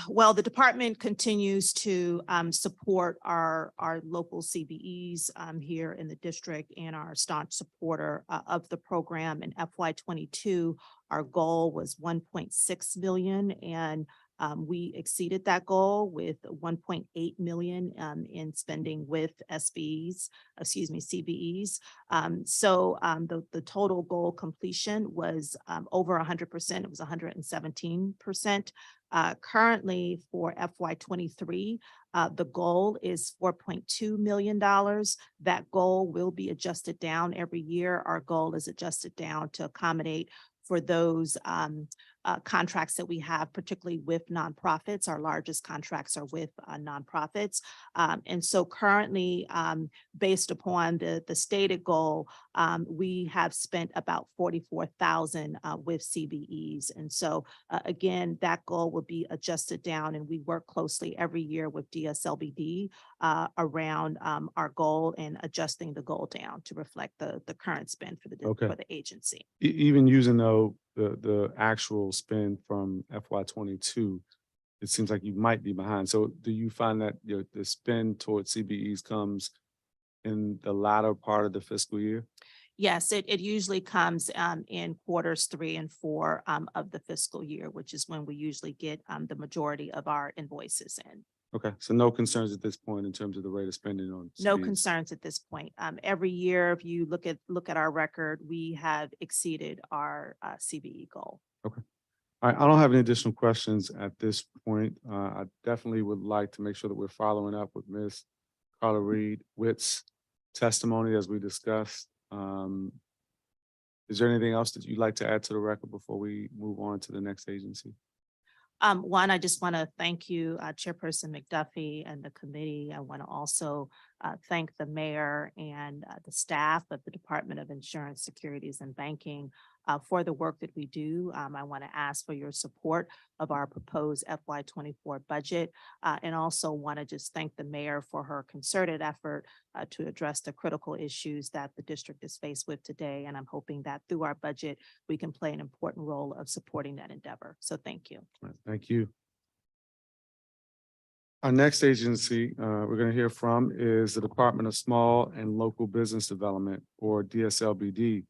Well, the department continues to support our local CBEs here in the district, and our staunch supporter of the program. In FY 22, our goal was 1.6 million, and we exceeded that goal with 1.8 million in spending with CBEs. So the total goal completion was over 100%. It was 117%. Currently for FY 23, the goal is $4.2 million. That goal will be adjusted down every year. Our goal is adjusted down to accommodate for those contracts that we have, particularly with nonprofits. Our largest contracts are with nonprofits. And so currently, based upon the stated goal, we have spent about 44,000 with CBEs. And so again, that goal will be adjusted down, and we work closely every year with Dslbd around our goal and adjusting the goal down to reflect the current spend for the agency. Even using the actual spend from FY 22, it seems like you might be behind. So do you find that the spend towards CBEs comes in the latter part of the fiscal year? Yes, it usually comes in quarters 3 and 4 of the fiscal year, which is when we usually get the majority of our invoices in. Okay, so no concerns at this point in terms of the rate of spending on No CBEs? concerns at this point. Every year, if you look at our record, we have exceeded our CBE goal. Okay. All right, I don't have any additional questions at this point. I definitely would like to make sure that we're following up with Ms. Carla Reed-Witt's testimony as we discussed. Is there anything else that you'd like to add to the record before we move on to the next agency? One, I just want to thank you, Chairperson McDuffie, and the committee. I want to also thank the mayor and the staff of the Department of Insurance, Securities, and Banking for the work that we do. I want to ask for your support of our proposed FY 24 budget, and also want to just thank the mayor for her concerted effort to address the critical issues that the district is faced with today. And I'm hoping that through our budget, we can play an important role of supporting that endeavor. So thank you. All right, thank you. Our next agency we're going to hear from is the Department of Small and Local Business Development, or Dslbd.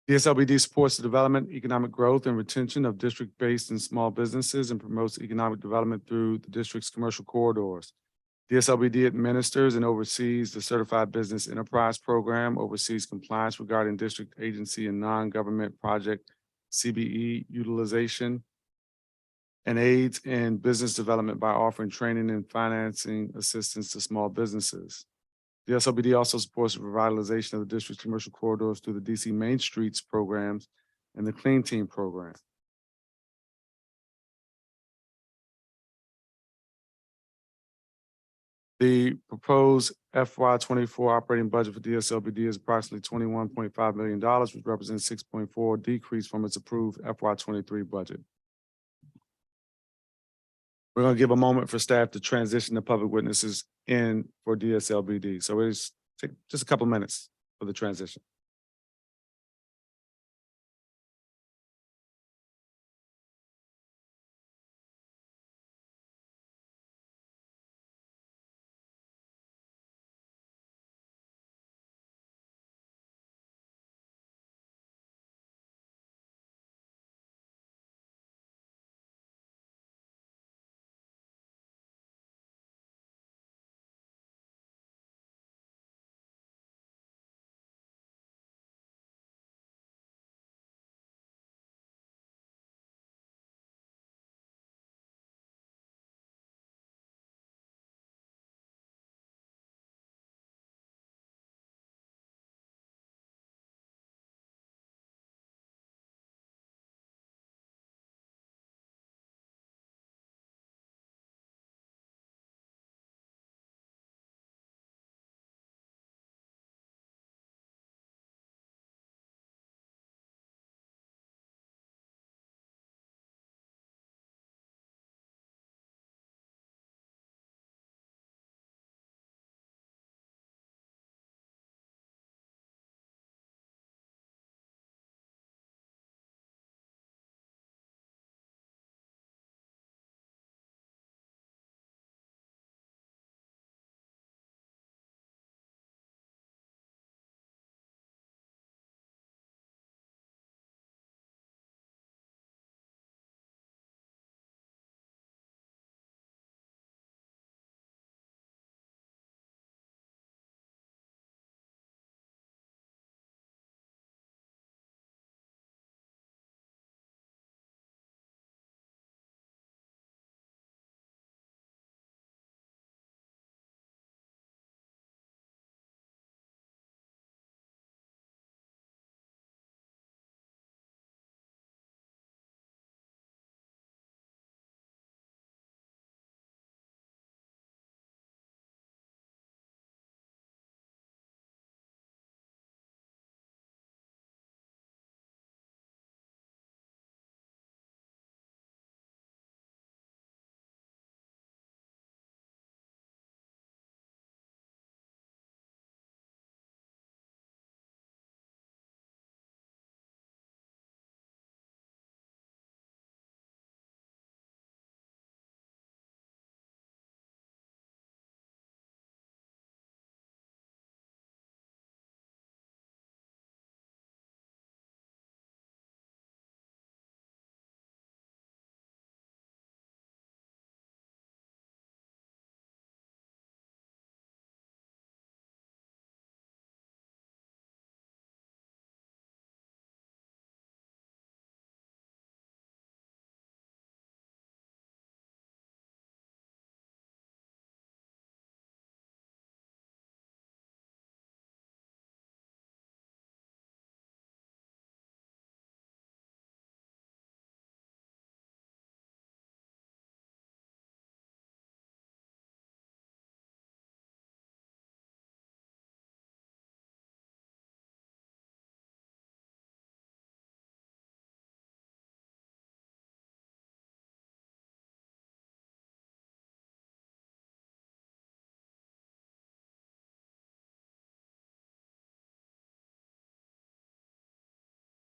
Dslbd supports the development, economic growth, and retention of district-based and small businesses, and promotes economic development through the district's commercial corridors. DSLBD administers and oversees the Certified Business Enterprise Program, oversees compliance regarding district agency and non-government project CBE utilization, and aids in business development by offering training and financing assistance to small businesses. DSLBD also supports the revitalization of the district's commercial corridors through the DC Main Streets programs and the Clean Team program. The proposed FY 24 operating budget for DSLBD is approximately $21.5 million, which represents 6.4% decrease from its approved FY 23 budget. We're going to give a moment for staff to transition the public witnesses in for DSLBD. So it's take just a couple minutes for the transition.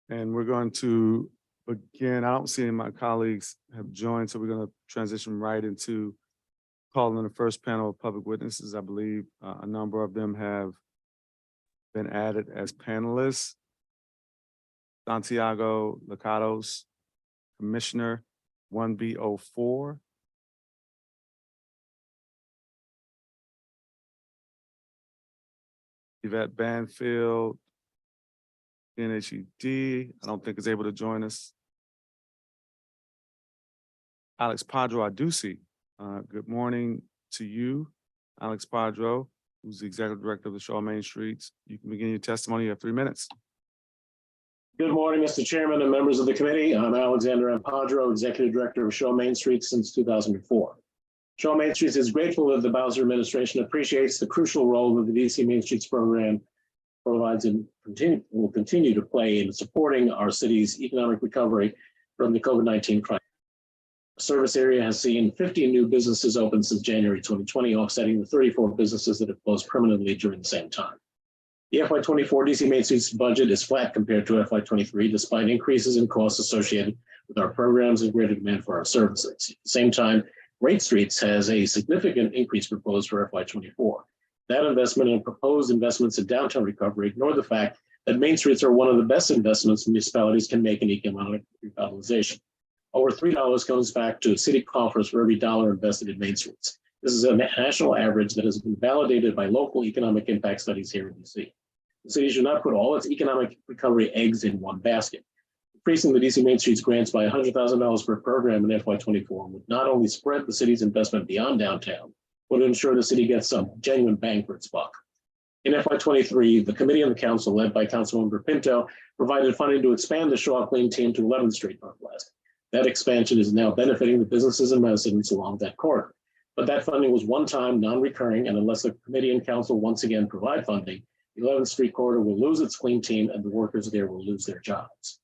And we're going to begin. I don't see any of my colleagues have joined, so we're going to transition right into calling the first panel of public witnesses. I believe a number of them have been added as panelists. Santiago Lacados, Commissioner 1B04. Yvette Banfield, NHED, I don't think is able to join us. Alex Padro, I do see. Good morning to you, Alex Padro, who's the Executive Director of the Shaw Main Streets. You can begin your testimony. You have 3 minutes. Good morning, Mr. Chairman and members of the committee. I'm Alexander M. Padro, Executive Director of Shaw Main Street since 2004. Shaw Main Street is grateful that the Bowser administration appreciates the crucial role that the DC Main Streets program provides and will continue to play in supporting our city's economic recovery from the COVID-19 crisis. The service area has seen 50 new businesses open since January 2020, offsetting the 34 businesses that have closed permanently during the same time. The FY24 DC Main Street's budget is flat compared to FY23, despite increases in costs associated with our programs and greater demand for our services. At the same time, Rate Streets has a significant increase proposed for FY24. That investment and proposed investments in downtown recovery ignore the fact that Main Streets are one of the best investments municipalities can make in economic revitalization. Over $3 comes back to city coffers for every dollar invested in Main Streets. This is a national average that has been validated by local economic impact studies here in DC. The city should not put all its economic recovery eggs in one basket. Increasing the DC Main Streets grants by $100,000 per program in FY24 would not only spread the city's investment beyond downtown, but ensure the city gets some genuine bang for its buck. In FY23, the committee and the council, led by Councilmember Pinto, provided funding to expand the Shaw Clean Team to 11th Street Northwest. That expansion is now benefiting the businesses and residents along that corridor. But that funding was one-time, non-recurring, and unless the committee and council once again provide funding, the 11th Street corridor will lose its clean team and the workers there will lose their jobs.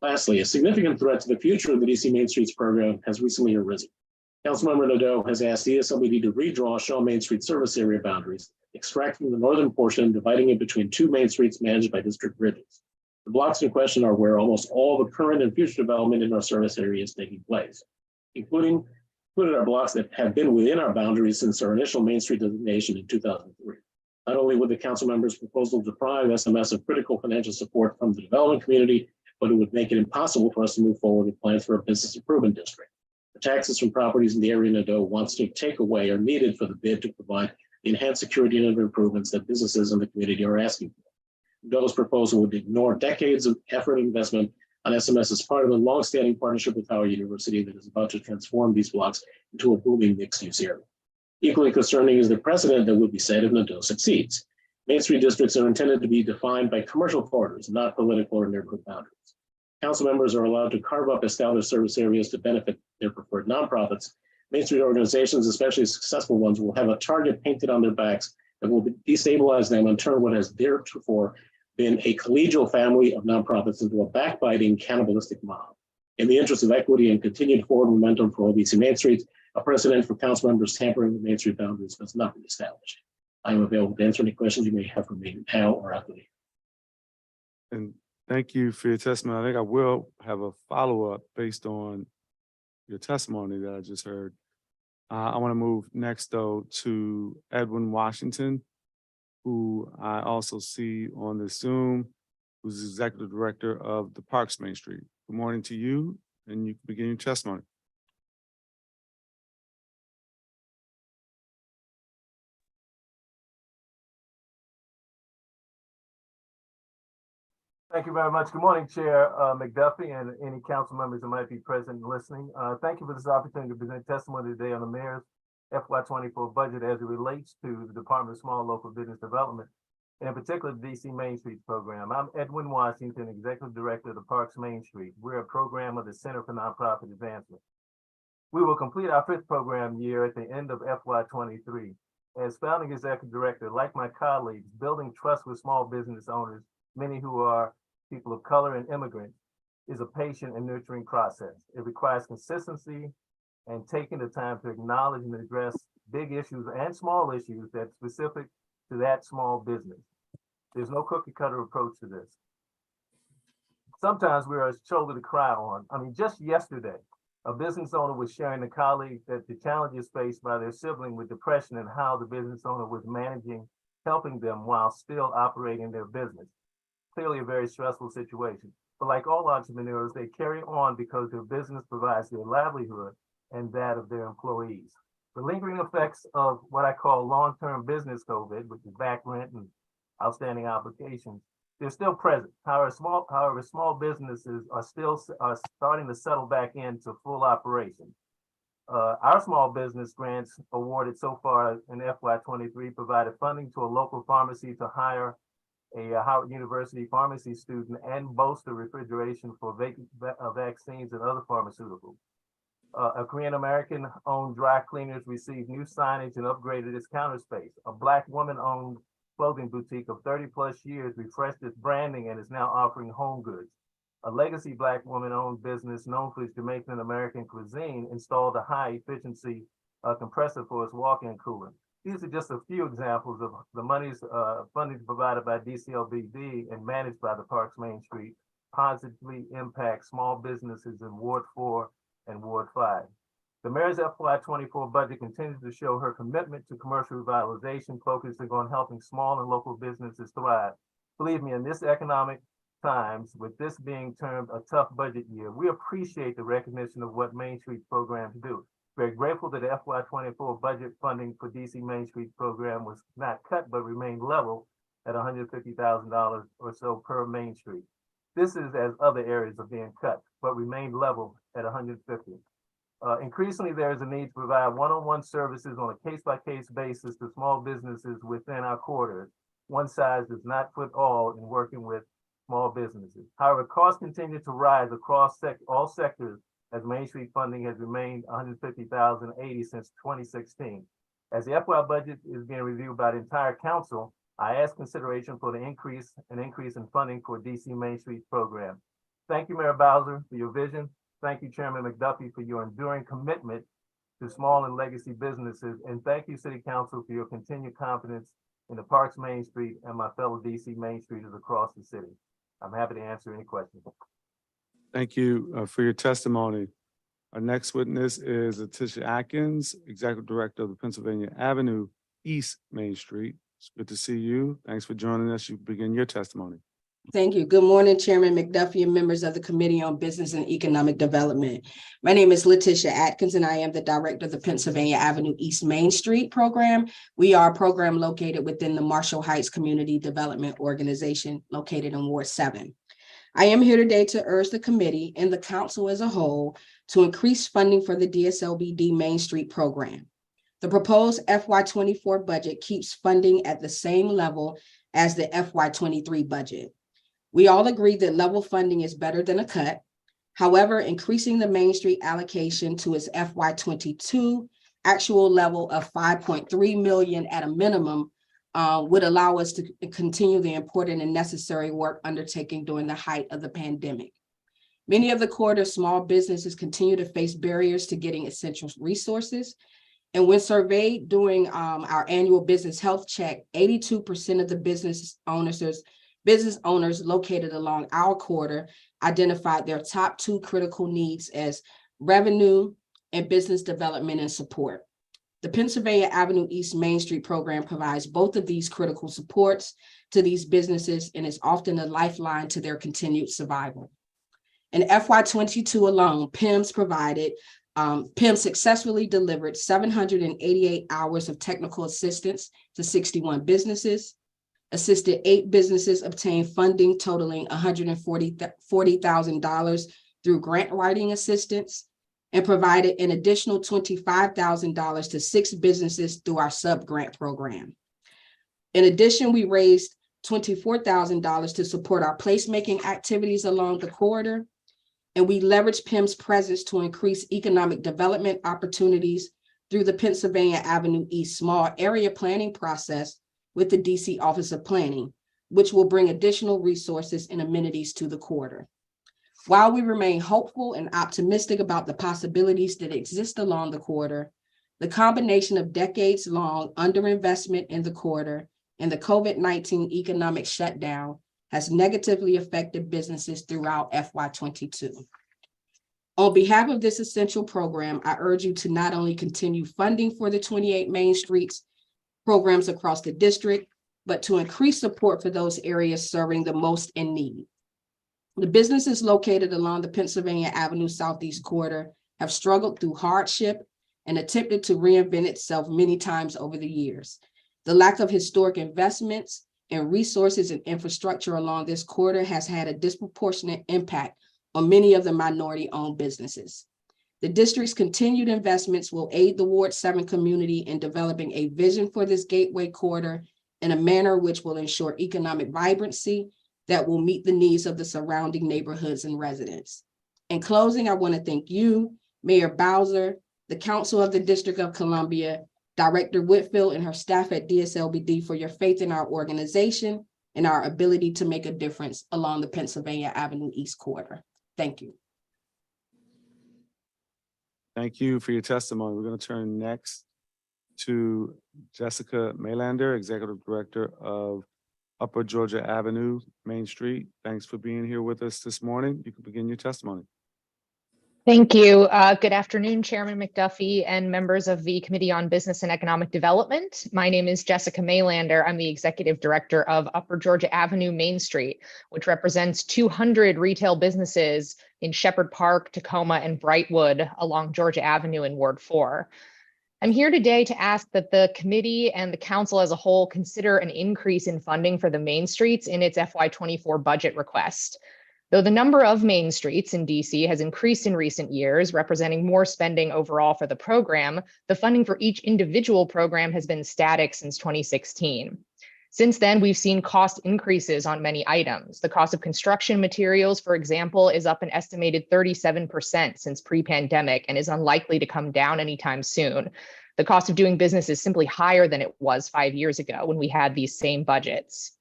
Lastly, a significant threat to the future of the DC Main Streets program has recently arisen. Councilmember Nadeau has asked Dslbd to redraw Shaw Main Street service area boundaries, extracting the northern portion and dividing it between 2 main streets managed by district bridges. The blocks in question are where almost all the current and future development in our service area is taking place, including our blocks that have been within our boundaries since our initial Main Street designation in 2003. Not only would the council members' proposal deprive SMS of critical financial support from the development community, but it would make it impossible for us to move forward with plans for a business improvement district. The taxes from properties in the area Nadeau wants to take away are needed for the bid to provide the enhanced security and other improvements that businesses in the community are asking for. Nadeau's proposal would ignore decades of effort and investment on SMS as part of a long-standing partnership with Howard University that is about to transform these blocks into a booming mixed-use area. Equally concerning is the precedent that would be set if Nadeau succeeds. Main Street districts are intended to be defined by commercial corridors, not political or neighborhood boundaries. Council members are allowed to carve up established service areas to benefit their preferred nonprofits. Main Street organizations, especially successful ones, will have a target painted on their backs that will destabilize them and turn what has theretofore been a collegial family of nonprofits into a backbiting, cannibalistic mob. In the interest of equity and continued forward momentum for OBC Main Street, a precedent for council members tampering with Main Street boundaries must not be established. I am available to answer any questions you may have for me now or after the. And thank you for your testimony. I think I will have a follow-up based on your testimony that I just heard. I want to move next, though, to Edwin Washington, who I also see on the Zoom, who's the Executive Director of the Parks Main Street. Good morning to you, and you can begin your testimony. Thank you very much. Good morning, Chair McDuffie, and any council members that might be present and listening. Thank you for this opportunity to present testimony today on the mayor's FY24 budget as it relates to the Department of Small Local Business Development, and in particular, the DC Main Street program. I'm Edwin Washington, Executive Director of the Parks Main Street. We're a program of the Center for Nonprofit Advancement. We will complete our 5th program year at the end of FY23. As founding executive director, like my colleagues, building trust with small business owners, many who are people of color and immigrants, is a patient and nurturing process. It requires consistency and taking the time to acknowledge and address big issues and small issues that's specific to that small business. There's no cookie cutter approach to this. Sometimes we're a shoulder to cry on. I mean, just yesterday, a business owner was sharing a colleague that the challenges faced by their sibling with depression and how the business owner was managing, helping them while still operating their business. Clearly a very stressful situation. But like all entrepreneurs, they carry on because their business provides their livelihood and that of their employees. The lingering effects of what I call long-term business COVID, which is back rent and outstanding obligations, they're still present. However, small businesses are still starting to settle back into full operation. Our small business grants awarded so far in FY23 provided funding to a local pharmacy to hire a Howard University pharmacy student and bolster refrigeration for vaccines and other pharmaceuticals. A Korean American owned dry cleaners received new signage and upgraded its counter space. A Black woman owned clothing boutique of 30 plus years refreshed its branding and is now offering home goods. A legacy Black woman owned business known for its Jamaican American cuisine installed a high efficiency compressor for its walk-in cooler. These are just a few examples of the monies funding provided by Dslbd and managed by the Parks Main Street positively impact small businesses in Ward 4 and Ward 5. The mayor's FY24 budget continues to show her commitment to commercial revitalization, focusing on helping small and local businesses thrive. Believe me, in this economic times, with this being termed a tough budget year, we appreciate the recognition of what Main Street programs do. We're grateful that the FY24 budget funding for DC Main Street program was not cut, but remained level at $150,000 or so per Main Street. This is as other areas are being cut, but remained level at $150,000. Increasingly, there is a need to provide one-on-one services on a case-by-case basis to small businesses within our quarters. One size does not fit all in working with small businesses. However, costs continue to rise across all sectors as Main Street funding has remained $150,080 since 2016. As the FY budget is being reviewed by the entire council, I ask consideration for an increase in funding for DC Main Street program. Thank you, Mayor Bowser, for your vision. Thank you, Chairman McDuffie, for your enduring commitment to small and legacy businesses. And thank you, City Council, for your continued confidence in the Parks Main Street and my fellow DC Main Streeters across the city. I'm happy to answer any questions. Thank you for your testimony. Our next witness is Letitia Atkins, Executive Director of the Pennsylvania Avenue East Main Street. It's good to see you. Thanks for joining us. You begin your testimony. Thank you. Good morning, Chairman McDuffie and members of the Committee on Business and Economic Development. My name is Letitia Atkins, and I am the Director of the Pennsylvania Avenue East Main Street program. We are a program located within the Marshall Heights Community Development Organization located in Ward 7. I am here today to urge the committee and the council as a whole to increase funding for the Dslbd Main Street program. The proposed FY24 budget keeps funding at the same level as the FY23 budget. We all agree that level funding is better than a cut. However, increasing the Main Street allocation to its FY22 actual level of $5.3 million at a minimum would allow us to continue the important and necessary work undertaken during the height of the pandemic. Many of the corridor's small businesses continue to face barriers to getting essential resources. And when surveyed during our annual business health check, 82% of the business owners located along our corridor identified their top 2 critical needs as revenue and business development and support. The Pennsylvania Avenue East Main Street program provides both of these critical supports to these businesses and is often a lifeline to their continued survival. In FY22 alone, PIMS successfully delivered 788 hours of technical assistance to 61 businesses, assisted 8 businesses obtain funding totaling $140,000 through grant writing assistance, and provided an additional $25,000 to 6 businesses through our sub-grant program. In addition, we raised $24,000 to support our placemaking activities along the corridor, and we leveraged PIM's presence to increase economic development opportunities through the Pennsylvania Avenue East Small Area Planning process with the DC Office of Planning, which will bring additional resources and amenities to the corridor. While we remain hopeful and optimistic about the possibilities that exist along the corridor, the combination of decades-long underinvestment in the corridor and the COVID-19 economic shutdown has negatively affected businesses throughout FY22. On behalf of this essential program, I urge you to not only continue funding for the 28 Main Streets programs across the district, but to increase support for those areas serving the most in need. The businesses located along the Pennsylvania Avenue Southeast corridor have struggled through hardship and attempted to reinvent itself many times over the years. The lack of historic investments and resources and infrastructure along this corridor has had a disproportionate impact on many of the minority-owned businesses. The district's continued investments will aid the Ward 7 community in developing a vision for this gateway corridor in a manner which will ensure economic vibrancy that will meet the needs of the surrounding neighborhoods and residents. In closing, I want to thank you, Mayor Bowser, the Council of the District of Columbia, Director Whitfield and her staff at Dslbd for your faith in our organization and our ability to make a difference along the Pennsylvania Avenue East Corridor. Thank you. Thank you for your testimony. We're going to turn next to Jessica Maylander, Executive Director of Upper Georgia Avenue, Main Street. Thanks for being here with us this morning. You can begin your testimony. Thank you. Good afternoon, Chairman McDuffie and members of the Committee on Business and Economic Development. My name is Jessica Maylander. I'm the Executive Director of Upper Georgia Avenue, Main Street, which represents 200 retail businesses in Shepherd Park, Tacoma, and Brightwood along Georgia Avenue in Ward 4. I'm here today to ask that the committee and the council as a whole consider an increase in funding for the Main Streets in its FY24 budget request. Though the number of Main Streets in DC has increased in recent years, representing more spending overall for the program, the funding for each individual program has been static since 2016. Since then, we've seen cost increases on many items. The cost of construction materials, for example, is up an estimated 37% since pre-pandemic and is unlikely to come down anytime soon. The cost of doing business is simply higher than it was 5 years ago when we had these same budgets.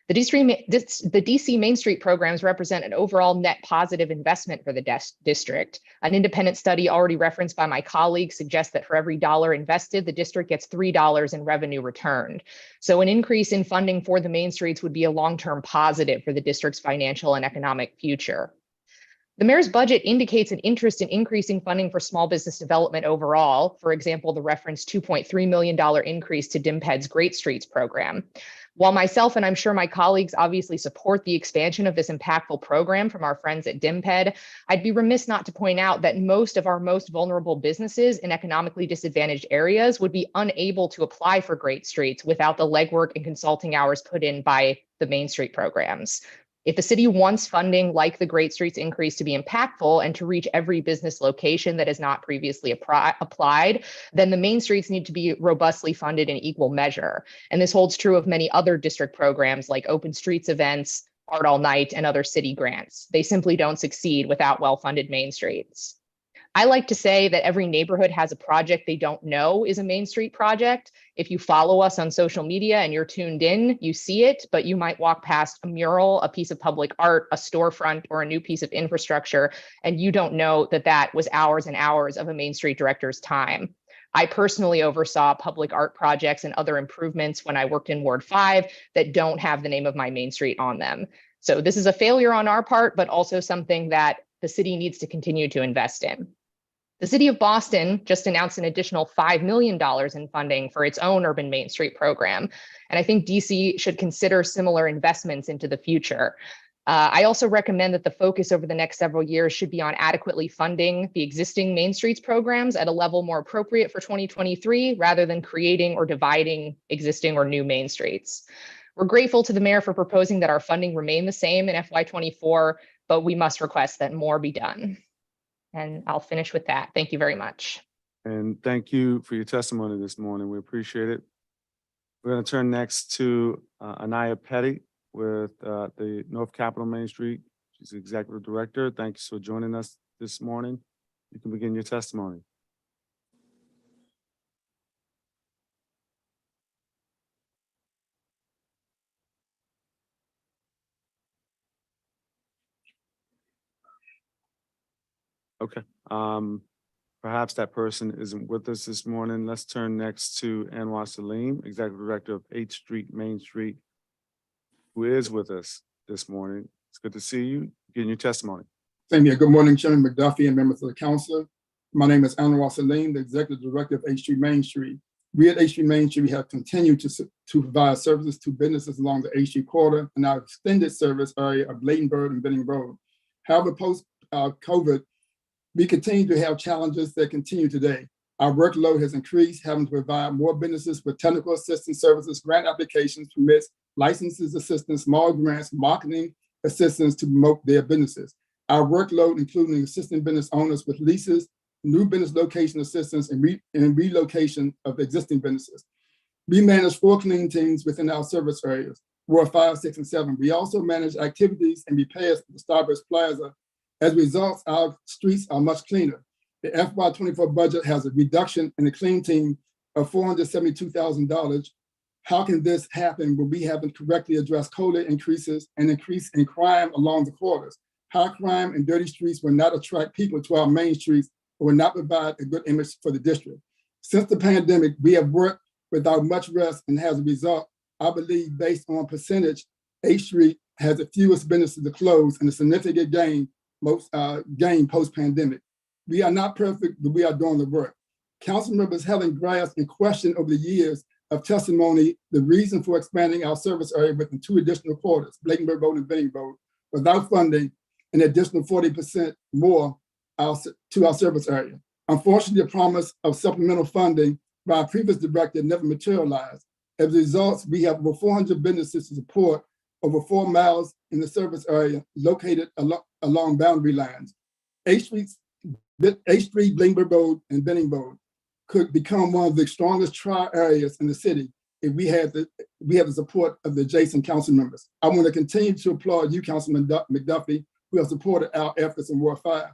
The DC Main Street programs represent an overall net positive investment for the district. An independent study already referenced by my colleagues suggests that for every dollar invested, the district gets $3 in revenue returned. So an increase in funding for the Main Streets would be a long-term positive for the district's financial and economic future. The mayor's budget indicates an interest in increasing funding for small business development overall. For example, the referenced $2.3 million increase to Dslbd's Great Streets program. While myself and I'm sure my colleagues obviously support the expansion of this impactful program from our friends at Dslbd, I'd be remiss not to point out that most of our most vulnerable businesses in economically disadvantaged areas would be unable to apply for Great Streets without the legwork and consulting hours put in by the Main Street programs. If the city wants funding like the Great Streets increase to be impactful and to reach every business location that is not previously applied, then the Main Streets need to be robustly funded in equal measure. And this holds true of many other district programs like Open Streets events, Art All Night, and other city grants. They simply don't succeed without well-funded Main Streets. I like to say that every neighborhood has a project they don't know is a Main Street project. If you follow us on social media and you're tuned in, you see it, but you might walk past a mural, a piece of public art, a storefront, or a new piece of infrastructure, and you don't know that that was hours and hours of a Main Street director's time. I personally oversaw public art projects and other improvements when I worked in Ward 5 that don't have the name of my Main Street on them. So this is a failure on our part, but also something that the city needs to continue to invest in. The city of Boston just announced an additional $5 million in funding for its own urban Main Street program. And I think DC should consider similar investments into the future. I also recommend that the focus over the next several years should be on adequately funding the existing Main Streets programs at a level more appropriate for 2023, rather than creating or dividing existing or new Main Streets. We're grateful to the mayor for proposing that our funding remain the same in FY24, but we must request that more be done. And I'll finish with that. Thank you very much. And thank you for your testimony this morning. We appreciate it. We're going to turn next to Anaya Petty with the North Capitol Main Street. She's the Executive Director. Thank you for joining us this morning. You can begin your testimony. Okay. Perhaps that person isn't with us this morning. Let's turn next to Anwar Salim, Executive Director of 8th Street Main Street, who is with us this morning. It's good to see you. Begin your testimony. Same here. Good morning, Chairman McDuffie and members of the council. My name is Anwar Salim, the Executive Director of 8th Street Main Street. We at 8th Street Main Street, we have continued to provide services to businesses along the 8th Street corridor and our extended service area of Bladenburg and Benning Road. However, post-COVID, we continue to have challenges that continue today. Our workload has increased, having to provide more businesses with technical assistance services, grant applications, permits, licenses assistance, small grants, marketing assistance to promote their businesses. Our workload, including assisting business owners with leases, new business location assistance, and relocation of existing businesses. We manage 4 clean teams within our service areas, Ward 5, 6, and 7. We also manage activities and repairs at the Starburst Plaza. As a result, our streets are much cleaner. The FY24 budget has a reduction in the clean team of $472,000. How can this happen when we haven't correctly addressed COLA increases and increase in crime along the corridors? High crime and dirty streets will not attract people to our main streets or will not provide a good image for the district. Since the pandemic, we have worked without much rest, and as a result, I believe based on percentage, H Street has the fewest businesses to close and a significant gain post-pandemic. We are not perfect, but we are doing the work. Council members haven't grasped and questioned over the years of testimony the reason for expanding our service area within 2 additional quarters, Blakenburg Road and Benning Road, without funding an additional 40% more to our service area. Unfortunately, the promise of supplemental funding by a previous director never materialized. As a result, we have over 400 businesses to support over 4 miles in the service area located along boundary lines. H Street, Blakenburg Road, and Benning Road could become one of the strongest tri areas in the city if we had the support of the adjacent council members. I want to continue to applaud you, Councilman McDuffie, who have supported our efforts in Ward 5.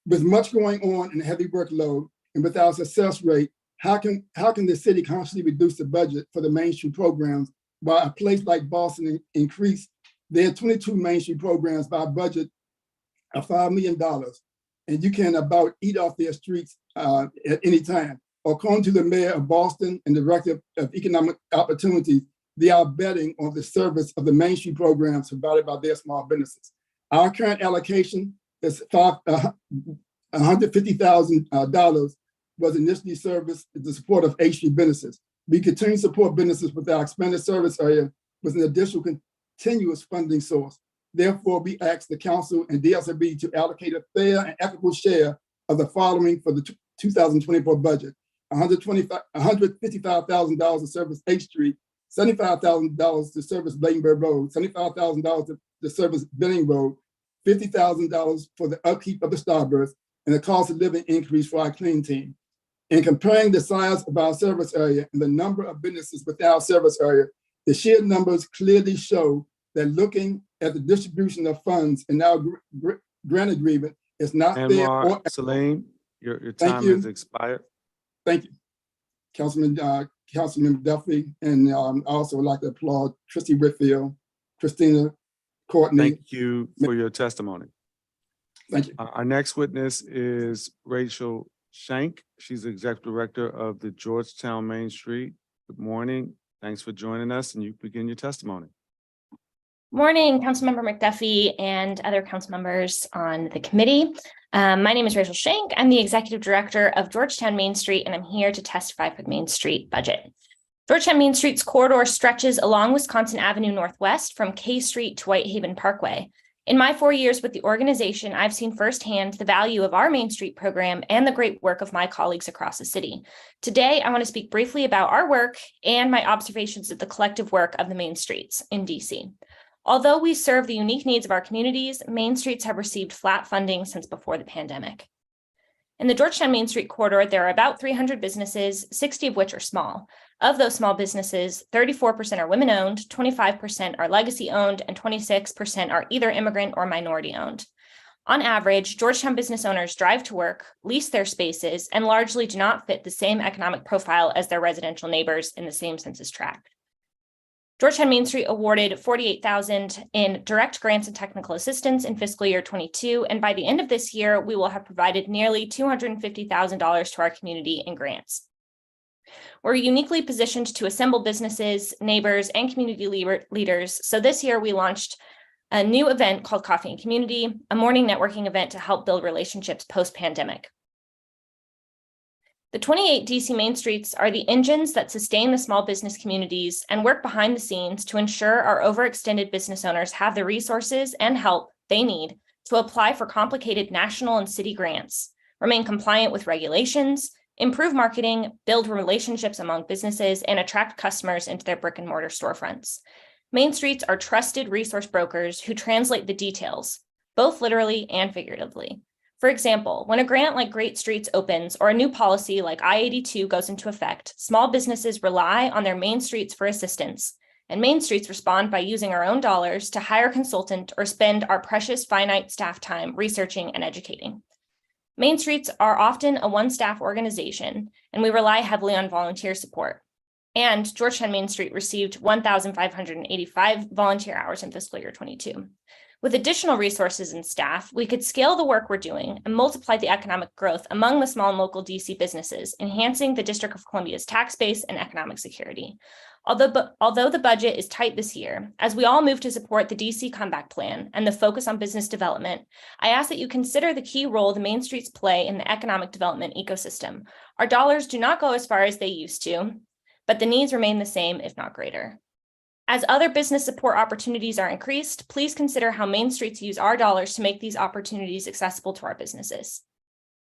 With much going on and heavy workload, and with our success rate, how can the city constantly reduce the budget for the Main Street programs while a place like Boston increased their 22 Main Street programs by a budget of $5 million, and you can about eat off their streets at any time? According to the mayor of Boston and the director of economic opportunities, they are betting on the service of the Main Street programs provided by their small businesses. Our current allocation is $150,000 was initially serviced in the support of H Street businesses. We continue to support businesses with our expanded service area with an additional continuous funding source. Therefore, we ask the council and Dslbd to allocate a fair and equitable share of the following for the 2024 budget: $155,000 to service H Street, $75,000 to service Blakenburg Road, $75,000 to service Benning Road, $50,000 for the upkeep of the Starburst, and the cost of living increase for our clean team. In comparing the size of our service area and the number of businesses within our service area, the sheer numbers clearly show that looking at the distribution of funds in our grant agreement is not fair. Anwar Salim, your time has expired. Thank you, Councilman Duffy, and I also would like to applaud Trustee Whitfield, Christina Courtney. Thank you for your testimony. Thank you. Our next witness is Rachel Shank. She's the Executive Director of the Georgetown Main Street. Good morning. Thanks for joining us, and you begin your testimony. Morning, Councilmember McDuffie and other council members on the committee. My name is Rachel Shank. I'm the Executive Director of Georgetown Main Street, and I'm here to testify for the Main Street budget. Georgetown Main Street's corridor stretches along Wisconsin Avenue Northwest from K Street to Whitehaven Parkway. In my 4 years with the organization, I've seen firsthand the value of our Main Street program and the great work of my colleagues across the city. Today, I want to speak briefly about our work and my observations of the collective work of the Main Streets in DC. Although we serve the unique needs of our communities, Main Streets have received flat funding since before the pandemic. In the Georgetown Main Street corridor, there are about 300 businesses, 60 of which are small. Of those small businesses, 34% are women-owned, 25% are legacy-owned, and 26% are either immigrant or minority-owned. On average, Georgetown business owners drive to work, lease their spaces, and largely do not fit the same economic profile as their residential neighbors in the same census tract. Georgetown Main Street awarded $48,000 in direct grants and technical assistance in fiscal year 22, and by the end of this year, we will have provided nearly $250,000 to our community in grants. We're uniquely positioned to assemble businesses, neighbors, and community leaders, so this year we launched a new event called Coffee and Community, a morning networking event to help build relationships post-pandemic. The 28 DC Main Streets are the engines that sustain the small business communities and work behind the scenes to ensure our overextended business owners have the resources and help they need to apply for complicated national and city grants, remain compliant with regulations, improve marketing, build relationships among businesses, and attract customers into their brick and mortar storefronts. Main Streets are trusted resource brokers who translate the details, both literally and figuratively. For example, when a grant like Great Streets opens or a new policy like I-82 goes into effect, small businesses rely on their Main Streets for assistance, and Main Streets respond by using our own dollars to hire a consultant or spend our precious finite staff time researching and educating. Main Streets are often a one-staff organization, and we rely heavily on volunteer support. And Georgetown Main Street received 1,585 volunteer hours in fiscal year 22. With additional resources and staff, we could scale the work we're doing and multiply the economic growth among the small and local DC businesses, enhancing the District of Columbia's tax base and economic security. Although the budget is tight this year, as we all move to support the DC Comeback Plan and the focus on business development, I ask that you consider the key role the Main Streets play in the economic development ecosystem. Our dollars do not go as far as they used to, but the needs remain the same, if not greater. As other business support opportunities are increased, please consider how Main Streets use our dollars to make these opportunities accessible to our businesses.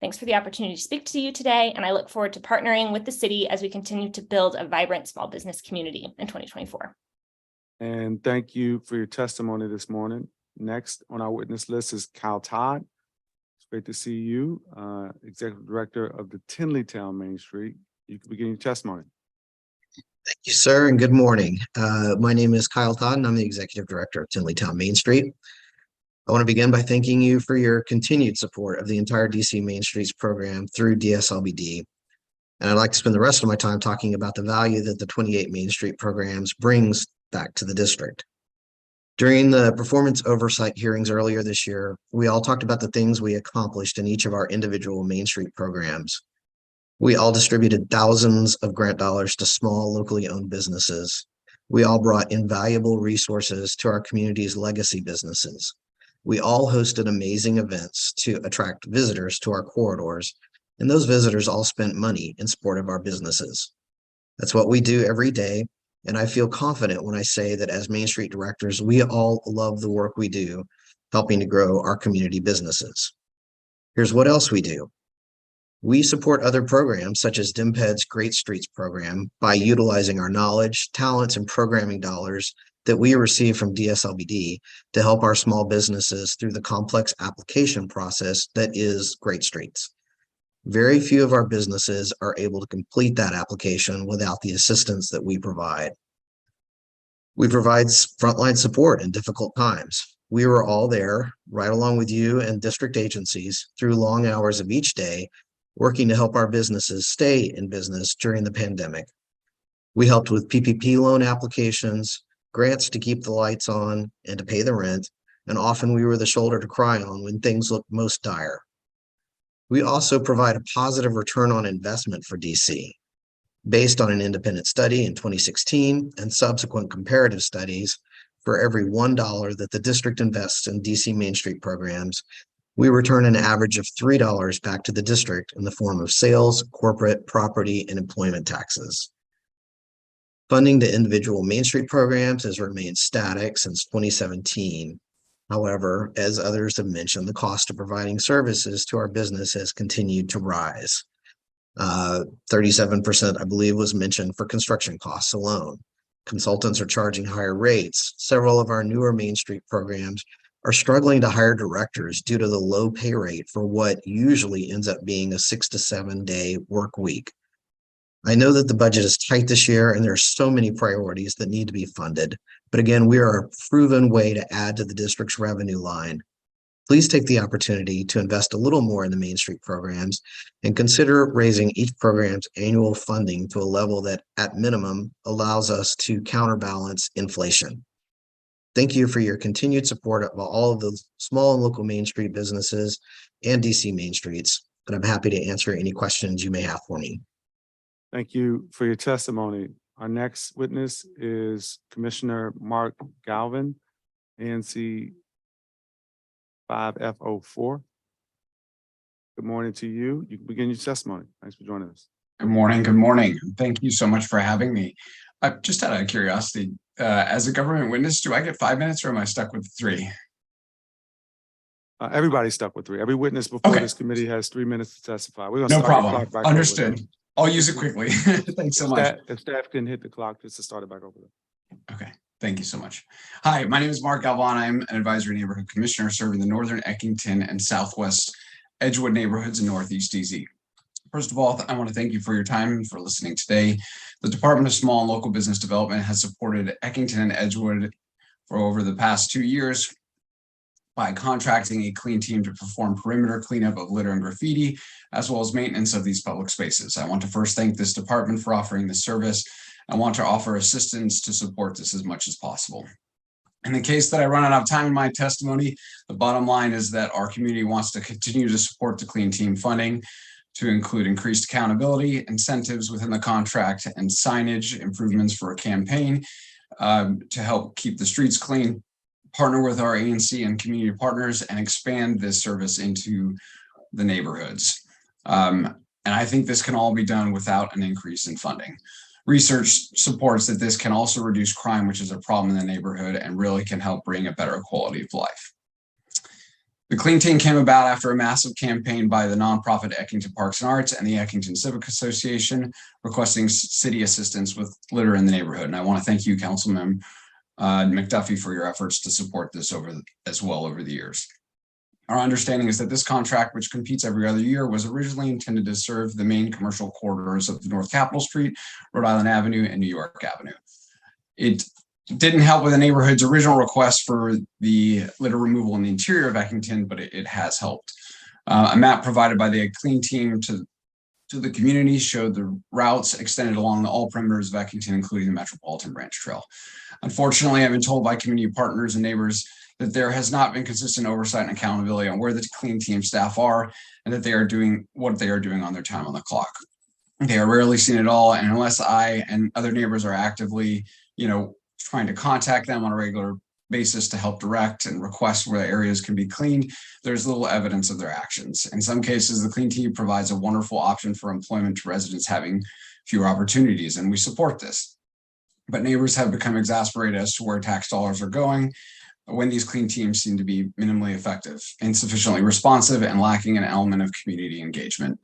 Thanks for the opportunity to speak to you today, and I look forward to partnering with the city as we continue to build a vibrant small business community in 2024. And thank you for your testimony this morning. Next on our witness list is Kyle Todd. It's great to see you, Executive Director of the Tinleytown Main Street. You can begin your testimony. Thank you, sir, and good morning. My name is Kyle Todd, and I'm the Executive Director of Tinleytown Main Street. I want to begin by thanking you for your continued support of the entire DC Main Streets program through Dslbd. And I'd like to spend the rest of my time talking about the value that the 28 Main Street programs brings back to the district. During the performance oversight hearings earlier this year, we all talked about the things we accomplished in each of our individual Main Street programs. We all distributed thousands of grant dollars to small, locally owned businesses. We all brought invaluable resources to our community's legacy businesses. We all hosted amazing events to attract visitors to our corridors, and those visitors all spent money in support of our businesses. That's what we do every day, and I feel confident when I say that as Main Street directors, we all love the work we do, helping to grow our community businesses. Here's what else we do. We support other programs such as Dslbd's Great Streets program by utilizing our knowledge, talents, and programming dollars that we receive from Dslbd to help our small businesses through the complex application process that is Great Streets. Very few of our businesses are able to complete that application without the assistance that we provide. We provide frontline support in difficult times. We were all there, right along with you and district agencies, through long hours of each day, working to help our businesses stay in business during the pandemic. We helped with PPP loan applications, grants to keep the lights on and to pay the rent, and often we were the shoulder to cry on when things looked most dire. We also provide a positive return on investment for DC. Based on an independent study in 2016 and subsequent comparative studies, for every $1 that the district invests in DC Main Street programs, we return an average of $3 back to the district in the form of sales, corporate, property, and employment taxes. Funding to individual Main Street programs has remained static since 2017. However, as others have mentioned, the cost of providing services to our business has continued to rise. 37%, I believe, was mentioned for construction costs alone. Consultants are charging higher rates. Several of our newer Main Street programs are struggling to hire directors due to the low pay rate for what usually ends up being a 6 to 7 day work week. I know that the budget is tight this year and there are so many priorities that need to be funded. But again, we are a proven way to add to the district's revenue line. Please take the opportunity to invest a little more in the Main Street programs and consider raising each program's annual funding to a level that at minimum allows us to counterbalance inflation. Thank you for your continued support of all of the small and local Main Street businesses and DC Main Streets. And I'm happy to answer any questions you may have for me. Thank you for your testimony. Our next witness is Commissioner Mark Galvin, ANC 5F04. Good morning to you. You can begin your testimony. Thanks for joining us. Good morning. Good morning. Thank you so much for having me. Just out of curiosity, as a government witness, do I get 5 minutes or am I stuck with 3? Everybody's stuck with 3. Every witness before this committee has 3 minutes to testify. We're gonna no start problem. the clock back Understood. over there. I'll use it quickly. Thanks so much. If staff can hit the clock just to start it back over there. Okay. Thank you so much. Hi, my name is Mark Galvan. I'm an advisory neighborhood commissioner serving the Northern Eckington and Southwest Edgewood neighborhoods in Northeast DC. First of all, I want to thank you for your time and for listening today. The Department of Small and Local Business Development has supported Eckington and Edgewood for over the past 2 years by contracting a clean team to perform perimeter cleanup of litter and graffiti, as well as maintenance of these public spaces. I want to first thank this department for offering this service. I want to offer assistance to support this as much as possible. In the case that I run out of time in my testimony, the bottom line is that our community wants to continue to support the clean team funding to include increased accountability, incentives within the contract, and signage improvements for a campaign to help keep the streets clean, partner with our ANC and community partners, and expand this service into the neighborhoods. And I think this can all be done without an increase in funding. Research supports that this can also reduce crime, which is a problem in the neighborhood, and really can help bring a better quality of life. The Clean Team came about after a massive campaign by the nonprofit Eckington Parks and Arts and the Eckington Civic Association requesting city assistance with litter in the neighborhood. And I want to thank you, Councilman McDuffie, for your efforts to support this as well over the years. Our understanding is that this contract, which competes every other year, was originally intended to serve the main commercial corridors of North Capitol Street, Rhode Island Avenue, and New York Avenue. It didn't help with the neighborhood's original request for the litter removal in the interior of Eckington, but it has helped. A map provided by the Clean Team to the community showed the routes extended along all perimeters of Eckington, including the Metropolitan Branch Trail. Unfortunately, I've been told by community partners and neighbors that there has not been consistent oversight and accountability on where the Clean Team staff are and that they are doing what they are doing on their time on the clock. They are rarely seen at all, and unless I and other neighbors are actively, trying to contact them on a regular basis to help direct and request where areas can be cleaned, there's little evidence of their actions. In some cases, the Clean Team provides a wonderful option for employment to residents having fewer opportunities, and we support this. But neighbors have become exasperated as to where tax dollars are going when these clean teams seem to be minimally effective, insufficiently responsive, and lacking an element of community engagement.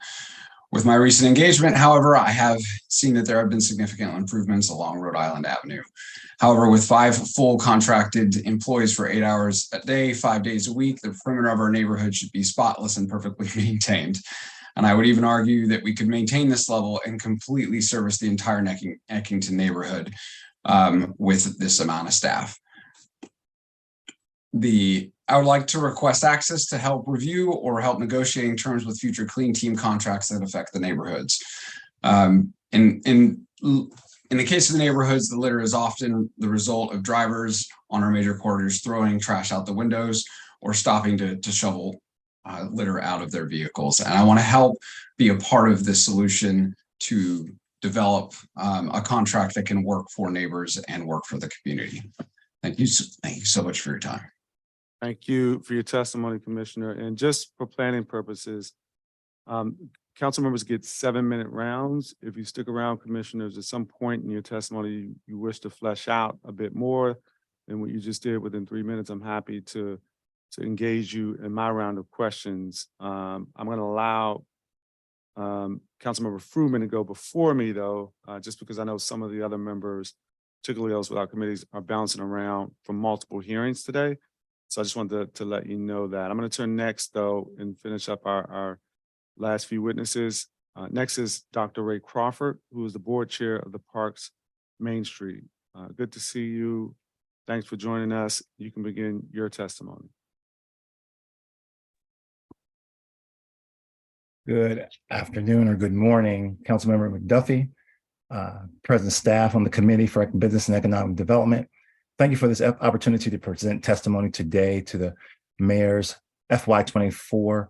With my recent engagement, however, I have seen that there have been significant improvements along Rhode Island Avenue. However, with 5 full contracted employees for 8 hours a day, 5 days a week, the perimeter of our neighborhood should be spotless and perfectly maintained. And I would even argue that we could maintain this level and completely service the entire Eckington neighborhood with this amount of staff. I would like to request access to help review or help negotiating terms with future Clean Team contracts that affect the neighborhoods. In the case of the neighborhoods, the litter is often the result of drivers on our major corridors throwing trash out the windows or stopping to shovel litter out of their vehicles. And I want to help be a part of this solution to develop a contract that can work for neighbors and work for the community. Thank you so much for your time. Thank you for your testimony, Commissioner. And just for planning purposes, council members get 7-minute rounds. If you stick around, commissioners, at some point in your testimony, you wish to flesh out a bit more than what you just did within 3 minutes, I'm happy to engage you in my round of questions. I'm going to allow Councilmember Fruman to go before me, though, just because I know some of the other members, particularly those without committees, are bouncing around from multiple hearings today. So I just wanted to let you know that. I'm going to turn next, though, and finish up our last few witnesses. Next is Dr. Ray Crawford, who is the board chair of the Parks Main Street. Good to see you. Thanks for joining us. You can begin your testimony. Good afternoon or good morning, Councilmember McDuffie, present staff on the Committee for Business and Economic Development. Thank you for this opportunity to present testimony today to the Mayor's FY24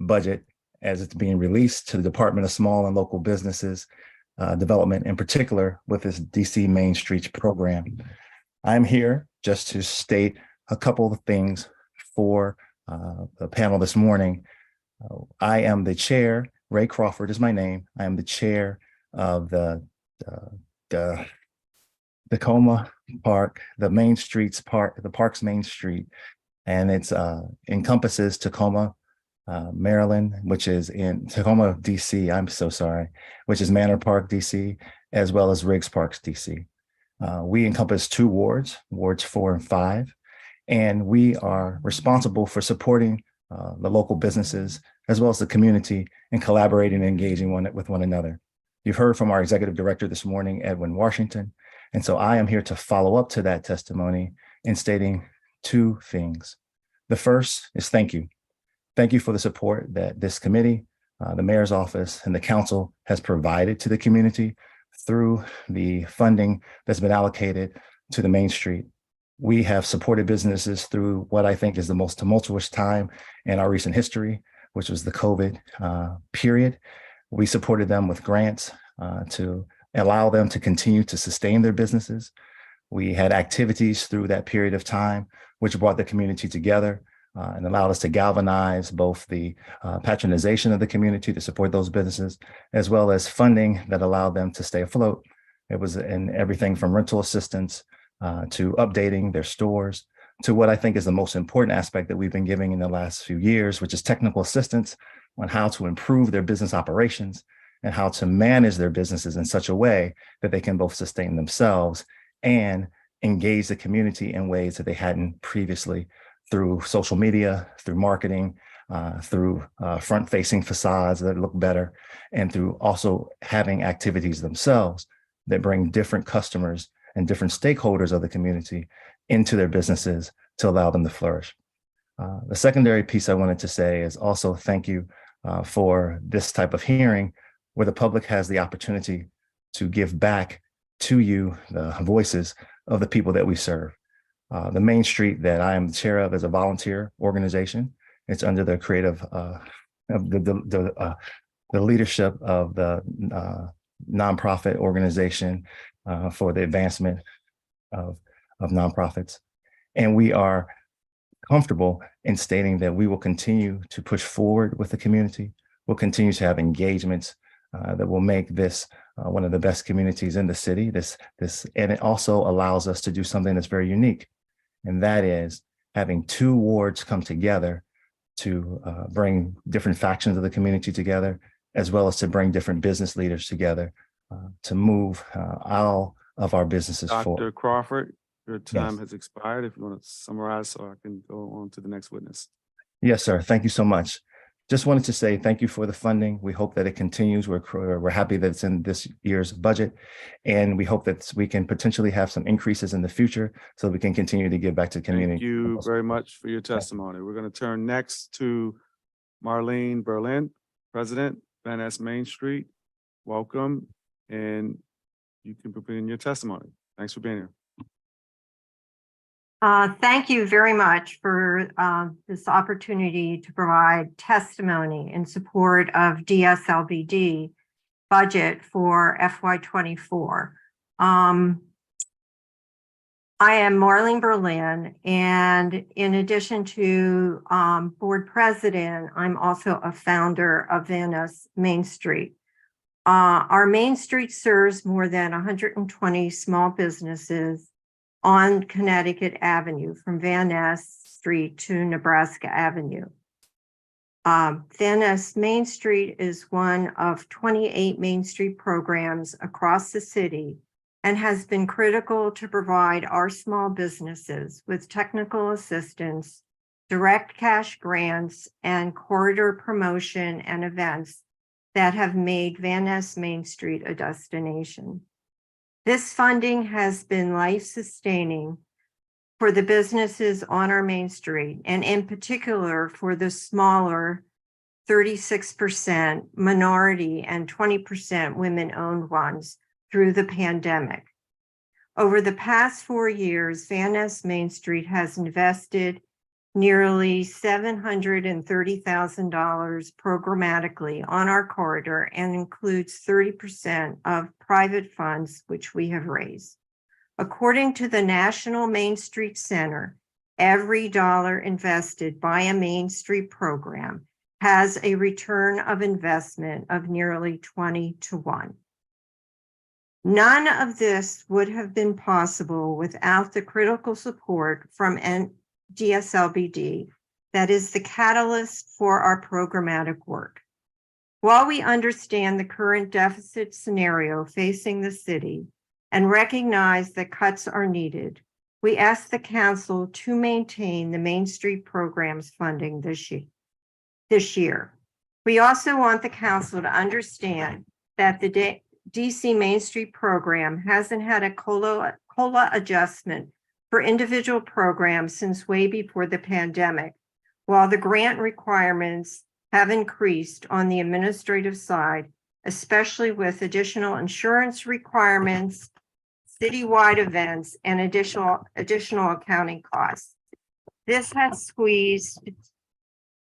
budget as it's being released to the Department of Small and Local Businesses Development, in particular with this DC Main Streets program. I'm here just to state a couple of things for the panel this morning. I am the chair, Ray Crawford is my name. I am the chair of the Tacoma Park, the Main Streets Park, the Parks Main Street, and it's encompasses Tacoma, Maryland, which is in Tacoma, DC, I'm so sorry, which is Manor Park, DC, as well as Riggs Parks, DC. We encompass 2 wards, wards 4 and 5, and we are responsible for supporting the local businesses as well as the community and collaborating and engaging with one another. You've heard from our executive director this morning, Edwin Washington, and so I am here to follow up to that testimony in stating 2 things. The first is thank you. Thank you for the support that this committee, the mayor's office, and the council has provided to the community through the funding that's been allocated to the Main Street. We have supported businesses through what I think is the most tumultuous time in our recent history, which was the COVID period. We supported them with grants to allow them to continue to sustain their businesses. We had activities through that period of time, which brought the community together and allowed us to galvanize both the patronization of the community to support those businesses, as well as funding that allowed them to stay afloat. It was in everything from rental assistance to updating their stores, to what I think is the most important aspect that we've been giving in the last few years, which is technical assistance on how to improve their business operations and how to manage their businesses in such a way that they can both sustain themselves and engage the community in ways that they hadn't previously, through social media, through marketing, through front-facing facades that look better, and through also having activities themselves that bring different customers and different stakeholders of the community into their businesses to allow them to flourish. The secondary piece I wanted to say is also thank you for this type of hearing where the public has the opportunity to give back to you the voices of the people that we serve. The Main Street that I am the chair of is a volunteer organization. It's under the creative, of the leadership of the nonprofit organization for the advancement of nonprofits. And we are comfortable in stating that we will continue to push forward with the community. We'll continue to have engagements that will make this one of the best communities in the city. And it also allows us to do something that's very unique. And that is having 2 wards come together to bring different factions of the community together, as well as to bring different business leaders together to move all of our businesses forward. Dr. Crawford, your time Yes. has expired. If you want to summarize so I can go on to the next witness. Yes, sir. Thank you so much. Just wanted to say thank you for the funding. We hope that it continues. We're happy that it's in this year's budget, and we hope that we can potentially have some increases in the future so we can continue to give back to the community. Thank you very much for your testimony. We're going to turn next to Marlene Berlin, President, Van Ness Main Street. Welcome, and you can begin your testimony. Thanks for being here. Thank you very much for this opportunity to provide testimony in support of Dslbd budget for FY24. I am Marlene Berlin, and in addition to board president, I'm also a founder of Van Ness Main Street. Our Main Street serves more than 120 small businesses on Connecticut Avenue from Van Ness Street to Nebraska Avenue. Van Ness Main Street is one of 28 Main Street programs across the city and has been critical to provide our small businesses with technical assistance, direct cash grants, and corridor promotion and events that have made Van Ness Main Street a destination. This funding has been life-sustaining for the businesses on our Main Street, and in particular for the smaller 36% minority and 20% women-owned ones through the pandemic. Over the past 4 years, Van Ness Main Street has invested nearly $730,000 programmatically on our corridor and includes 30% of private funds which we have raised. According to the National Main Street Center, every dollar invested by a Main Street program has a return of investment of nearly 20 to 1. None of this would have been possible without the critical support from Dslbd, that is the catalyst for our programmatic work. While we understand the current deficit scenario facing the city and recognize that cuts are needed, we ask the council to maintain the Main Street program's funding this year. We also want the council to understand that the DC Main Street program hasn't had a COLA adjustment for individual programs since way before the pandemic, while the grant requirements have increased on the administrative side, especially with additional insurance requirements, citywide events, and additional accounting costs. This has squeezed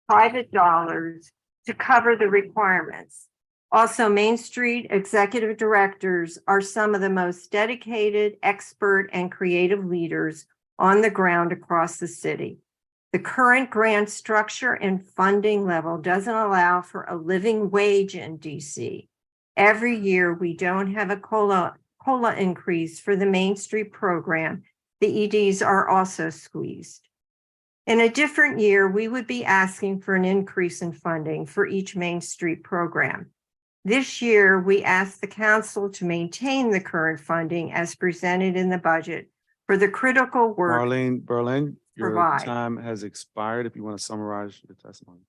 private dollars to cover the requirements. Also, Main Street executive directors are some of the most dedicated, expert, and creative leaders on the ground across the city. The current grant structure and funding level doesn't allow for a living wage in DC. Every year, we don't have a COLA increase for the Main Street program. The EDs are also squeezed. In a different year, we would be asking for an increase in funding for each Main Street program. This year, we ask the council to maintain the current funding as presented in the budget for the critical work. Marlene Berlin, your Provide. time has expired. If you want to summarize your testimony.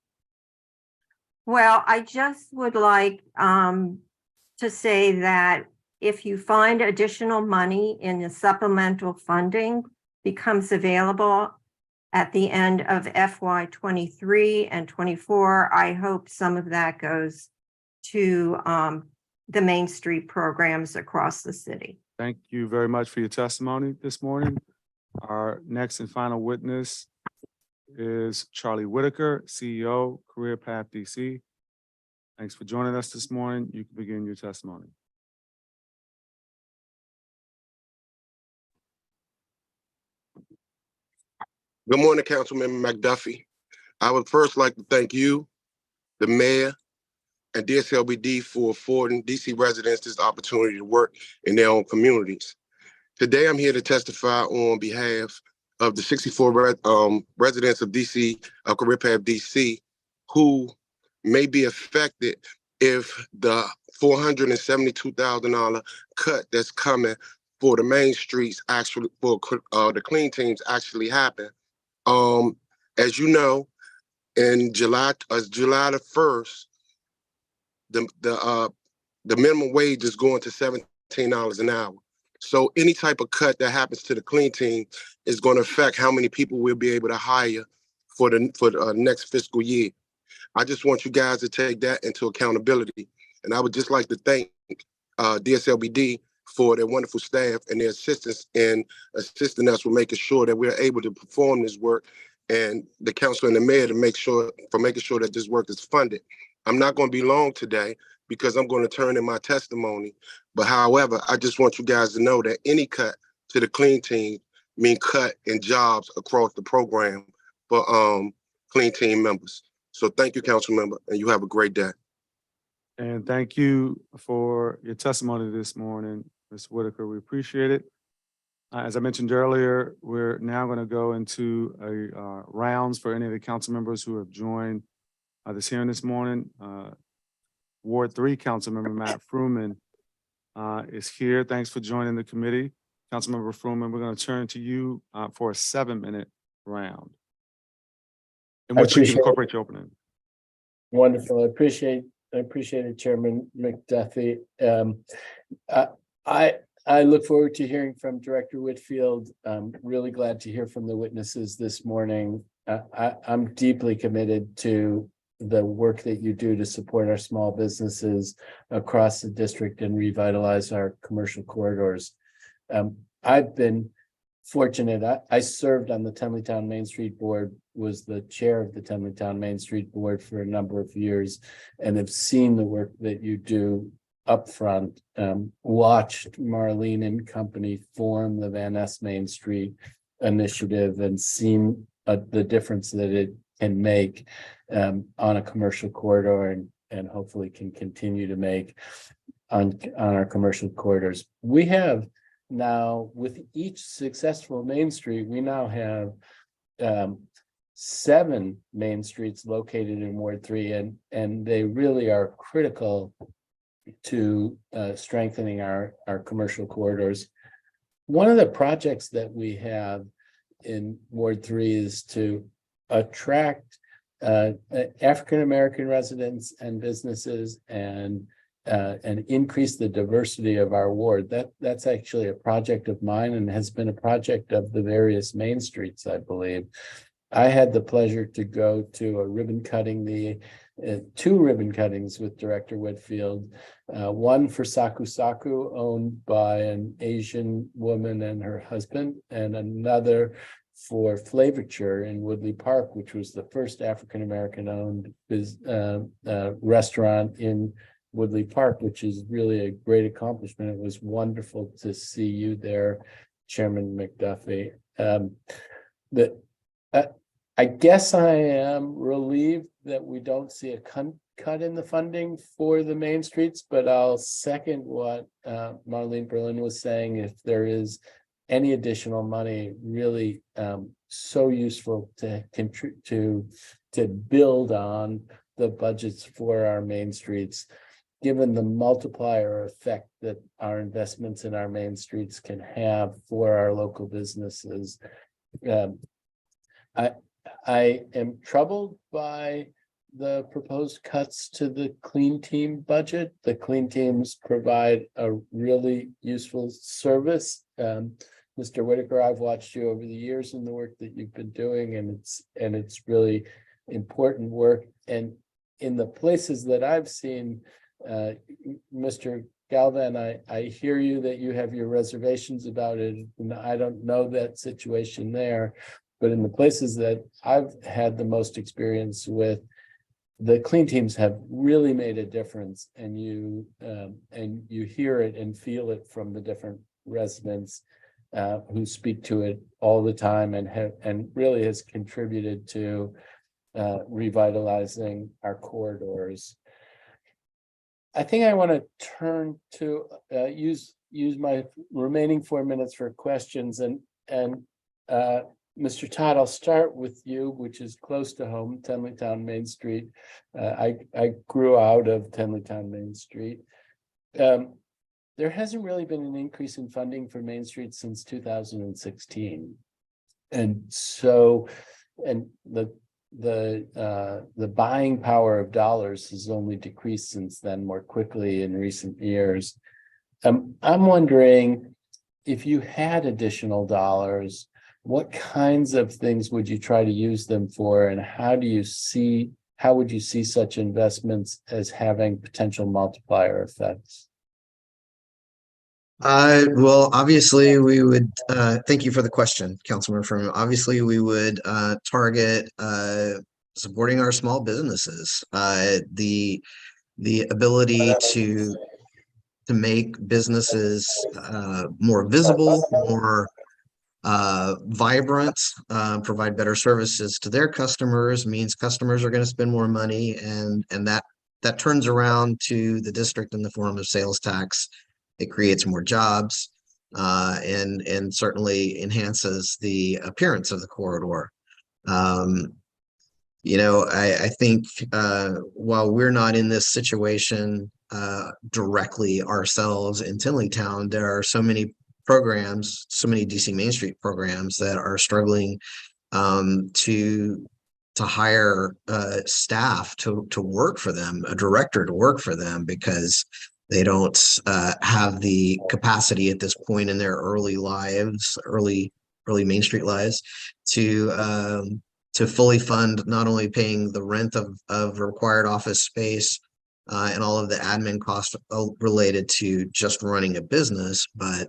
Well, I just would like to say that if you find additional money in the supplemental funding becomes available at the end of FY 23 and 24, I hope some of that goes to the Main Street programs across the city. Thank you very much for your testimony this morning. Our next and final witness is Charlie Whitaker, CEO, Career Path DC. Thanks for joining us this morning. You can begin your testimony. Good morning, Councilmember McDuffie. I would first like to thank you, the mayor, and Dslbd for affording DC residents this opportunity to work in their own communities. Today, I'm here to testify on behalf of the 64 residents of DC, of Career Path DC, who may be affected if the $472,000 cut that's coming for the main streets actually, for the clean teams actually happen. As you know, in July the 1st, the minimum wage is going to $17 an hour. So any type of cut that happens to the clean team is going to affect how many people we'll be able to hire for the next fiscal year. I just want you guys to take that into accountability. And I would just like to thank Dslbd for their wonderful staff and their assistance in assisting us with making sure that we're able to perform this work, and the council and the mayor to making sure that this work is funded. I'm not going to be long today because I'm going to turn in my testimony. But however, I just want you guys to know that any cut to the clean team mean cut in jobs across the program for clean team members. So thank you, council member, and you have a great day. And thank you for your testimony this morning, Ms. Whitaker. We appreciate it. As I mentioned earlier, we're now going to go into rounds for any of the council members who have joined this hearing this morning. Ward 3 Councilmember Matt Fruman is here. Thanks for joining the committee. Councilmember Fruman, we're going to turn to you for a 7-minute round in which we can incorporate your opening. Wonderful. I appreciate it, Chairman McDuffie. I look forward to hearing from Director Whitfield. I'm really glad to hear from the witnesses this morning. I'm deeply committed to the work that you do to support our small businesses across the district and revitalize our commercial corridors. I've been fortunate. I served on the Tenleytown Main Street Board, was the chair of the Tenleytown Main Street Board for a number of years, and have seen the work that you do up front, watched Marlene and company form the Van Ness Main Street initiative and seen the difference that it can make on a commercial corridor, and hopefully can continue to make on our commercial corridors. We have now, with each successful Main Street, we now have 7 main streets located in Ward 3, and they really are critical strengthening our commercial corridors. One of the projects that we have in Ward 3 is to attract African-American residents and businesses and increase the diversity of our ward. That's actually a project of mine and has been a project of the various main streets, I believe. I had the pleasure to go to a ribbon cutting, two ribbon cuttings with Director Whitfield, one for Saku Saku, owned by an Asian woman and her husband, and another for Flavature in Woodley Park, which was the first African-American owned restaurant in Woodley Park, which is really a great accomplishment. It was wonderful to see you there, Chairman McDuffie. I guess I am relieved that we don't see a cut in the funding for the main streets, but I'll second what Marlene Berlin was saying. If there is any additional money, really so useful to build on the budgets for our main streets, given the multiplier effect that our investments in our main streets can have for our local businesses. I am troubled by the proposed cuts to the Clean Team budget. The Clean Teams provide a really useful service. Mr. Whitaker, I've watched you over the years in the work that you've been doing, and it's really important work. And in the places that I've seen, Mr. Galvin, I hear you that you have your reservations about it, and I don't know that situation there. But in the places that I've had the most experience with, the Clean Teams have really made a difference, and you hear it and feel it from the different residents who speak to it all the time, and really has contributed to revitalizing our corridors. I think I want to turn to use my remaining 4 minutes for questions, and Mr. Todd, I'll start with you, which is close to home, Tenleytown Main Street. I grew out of Tenleytown Main Street. There hasn't really been an increase in funding for Main Street since 2016. And so, and the buying power of dollars has only decreased since then more quickly in recent years. I'm wondering, if you had additional dollars, what kinds of things would you try to use them for, and how would you see such investments as having potential multiplier effects? Well, obviously we would, thank you for the question, Councilmember Furman. Obviously we would target supporting our small businesses, the ability to make businesses more visible, more vibrant, provide better services to their customers means customers are going to spend more money, and that turns around to the district in the form of sales tax. It creates more jobs and certainly enhances the appearance of the corridor. You know, I think while we're not in this situation directly ourselves in Tenleytown, there are so many programs, so many DC Main Street programs that are struggling to hire staff to work for them, a director to work for them, because they don't have the capacity at this point in their early Main Street lives to fully fund not only paying the rent of required office space and all of the admin costs related to just running a business, but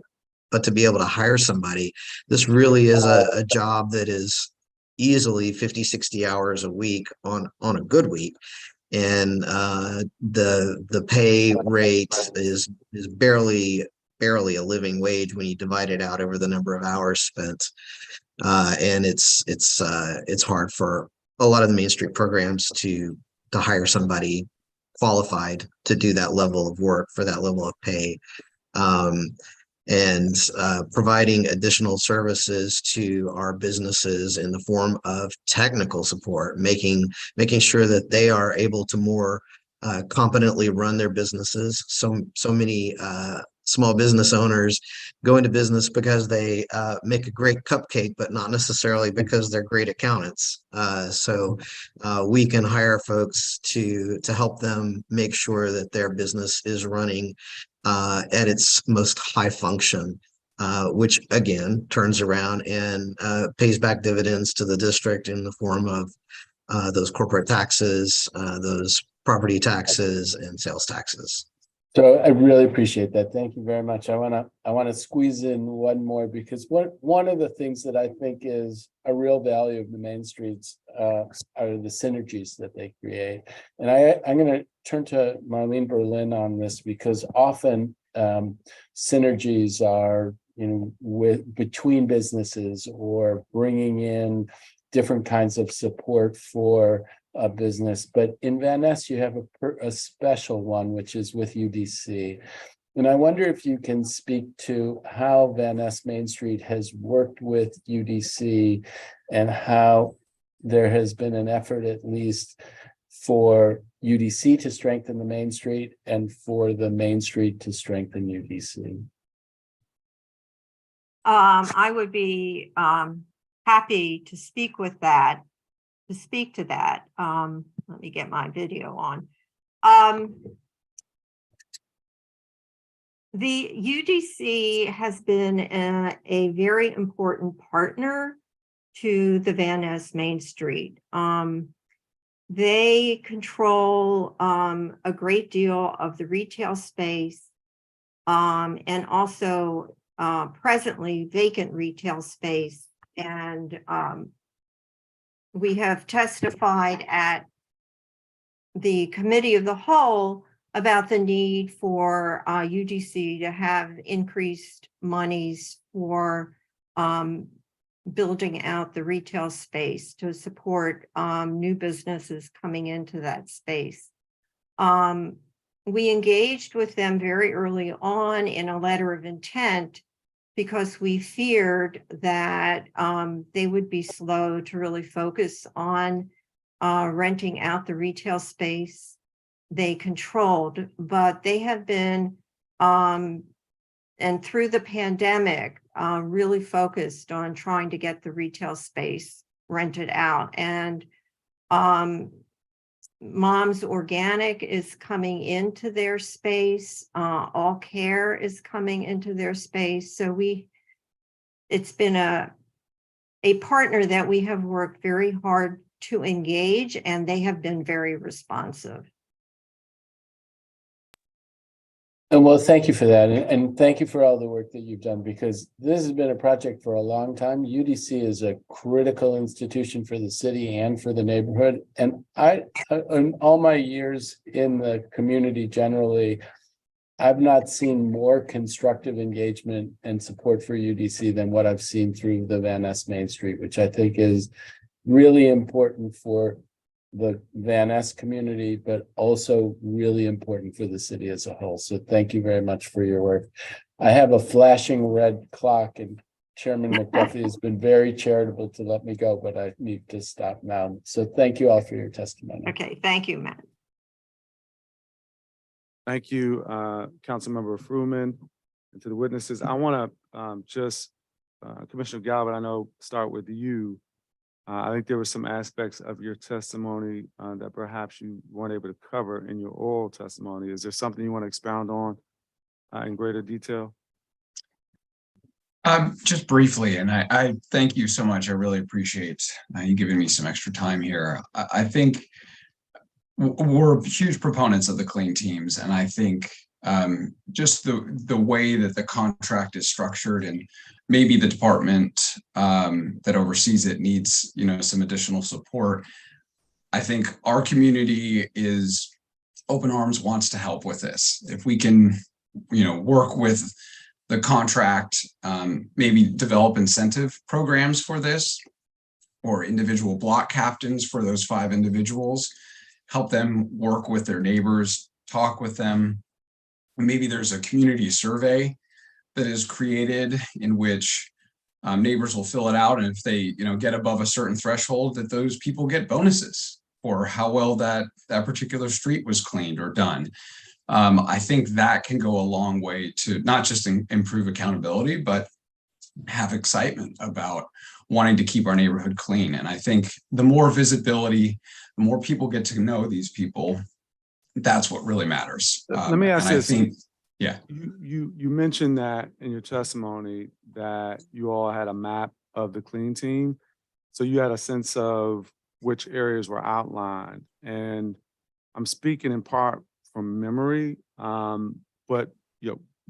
to be able to hire somebody. This really is a job that is easily 50, 60 hours a week on a good week. And the pay rate is barely a living wage when you divide it out over the number of hours spent. And it's hard for a lot of the Main Street programs to hire somebody qualified to do that level of work for that level of pay. And providing additional services to our businesses in the form of technical support, making sure that they are able to more competently run their businesses. So many small business owners go into business because they make a great cupcake, but not necessarily because they're great accountants. So we can hire folks to help them make sure that their business is running at its most high function, which again turns around and pays back dividends to the district in the form of those corporate taxes, those property taxes, and sales taxes. So I really appreciate that. Thank you very much. I wanna squeeze in one more, because one of the things that I think is a real value of the Main Streets are the synergies that they create. And I'm gonna turn to Marlene Berlin on this, because often synergies are, between businesses or bringing in different kinds of support for a business. But in Van Ness, you have a special one, which is with UDC. And I wonder if you can speak to how Van Ness Main Street has worked with UDC, and how there has been an effort, at least, for UDC to strengthen the Main Street and for the Main Street to strengthen UDC. I would be happy to speak to that. Let me get my video on. The UDC has been a very important partner to the Van Ness Main Street. They control a great deal of the retail space, and also presently vacant retail space. And we have testified at the committee of the whole about the need for UDC to have increased monies for building out the retail space to support new businesses coming into that space. We engaged with them very early on in a letter of intent, because we feared that they would be slow to really focus on renting out the retail space they controlled. But they have been, and through the pandemic, really focused on trying to get the retail space rented out. And Mom's Organic is coming into their space. All Care is coming into their space. So it's been a partner that we have worked very hard to engage, and they have been very responsive. And well, thank you for that. And thank you for all the work that you've done, because this has been a project for a long time. UDC is a critical institution for the city and for the neighborhood. And in all my years in the community generally, I've not seen more constructive engagement and support for UDC than what I've seen through the Van Ness Main Street, which I think is really important for the Van Ness community, but also really important for the city as a whole. So thank you very much for your work. I have a flashing red clock, and Chairman McDuffie has been very charitable to let me go, but I need to stop now. So thank you all for your testimony. Okay, thank you, Matt. Thank you, Councilmember Fruman. And to the witnesses, I want to Commissioner Galvin, I know, start with you. I think there were some aspects of your testimony that perhaps you weren't able to cover in your oral testimony. Is there something you want to expound on in greater detail? Just briefly, and I thank you so much. I really appreciate you giving me some extra time here. I think we're huge proponents of the clean teams, and I think just the way that the contract is structured, and maybe the department that oversees it needs, some additional support. I think our community is open arms, wants to help with this. If we can, work with the contract, maybe develop incentive programs for this, or individual block captains for those 5 individuals, help them work with their neighbors, talk with them. Maybe there's a community survey that is created in which neighbors will fill it out, and if they get above a certain threshold, that those people get bonuses or how well that particular street was cleaned or done. I think that can go a long way to not just improve accountability, but have excitement about wanting to keep our neighborhood clean. And I think the more visibility, the more people get to know these people, that's what really matters. Let me ask and this. I think, yeah. You mentioned that in your testimony that you all had a map of the clean team. So you had a sense of which areas were outlined. And I'm speaking in part from memory, but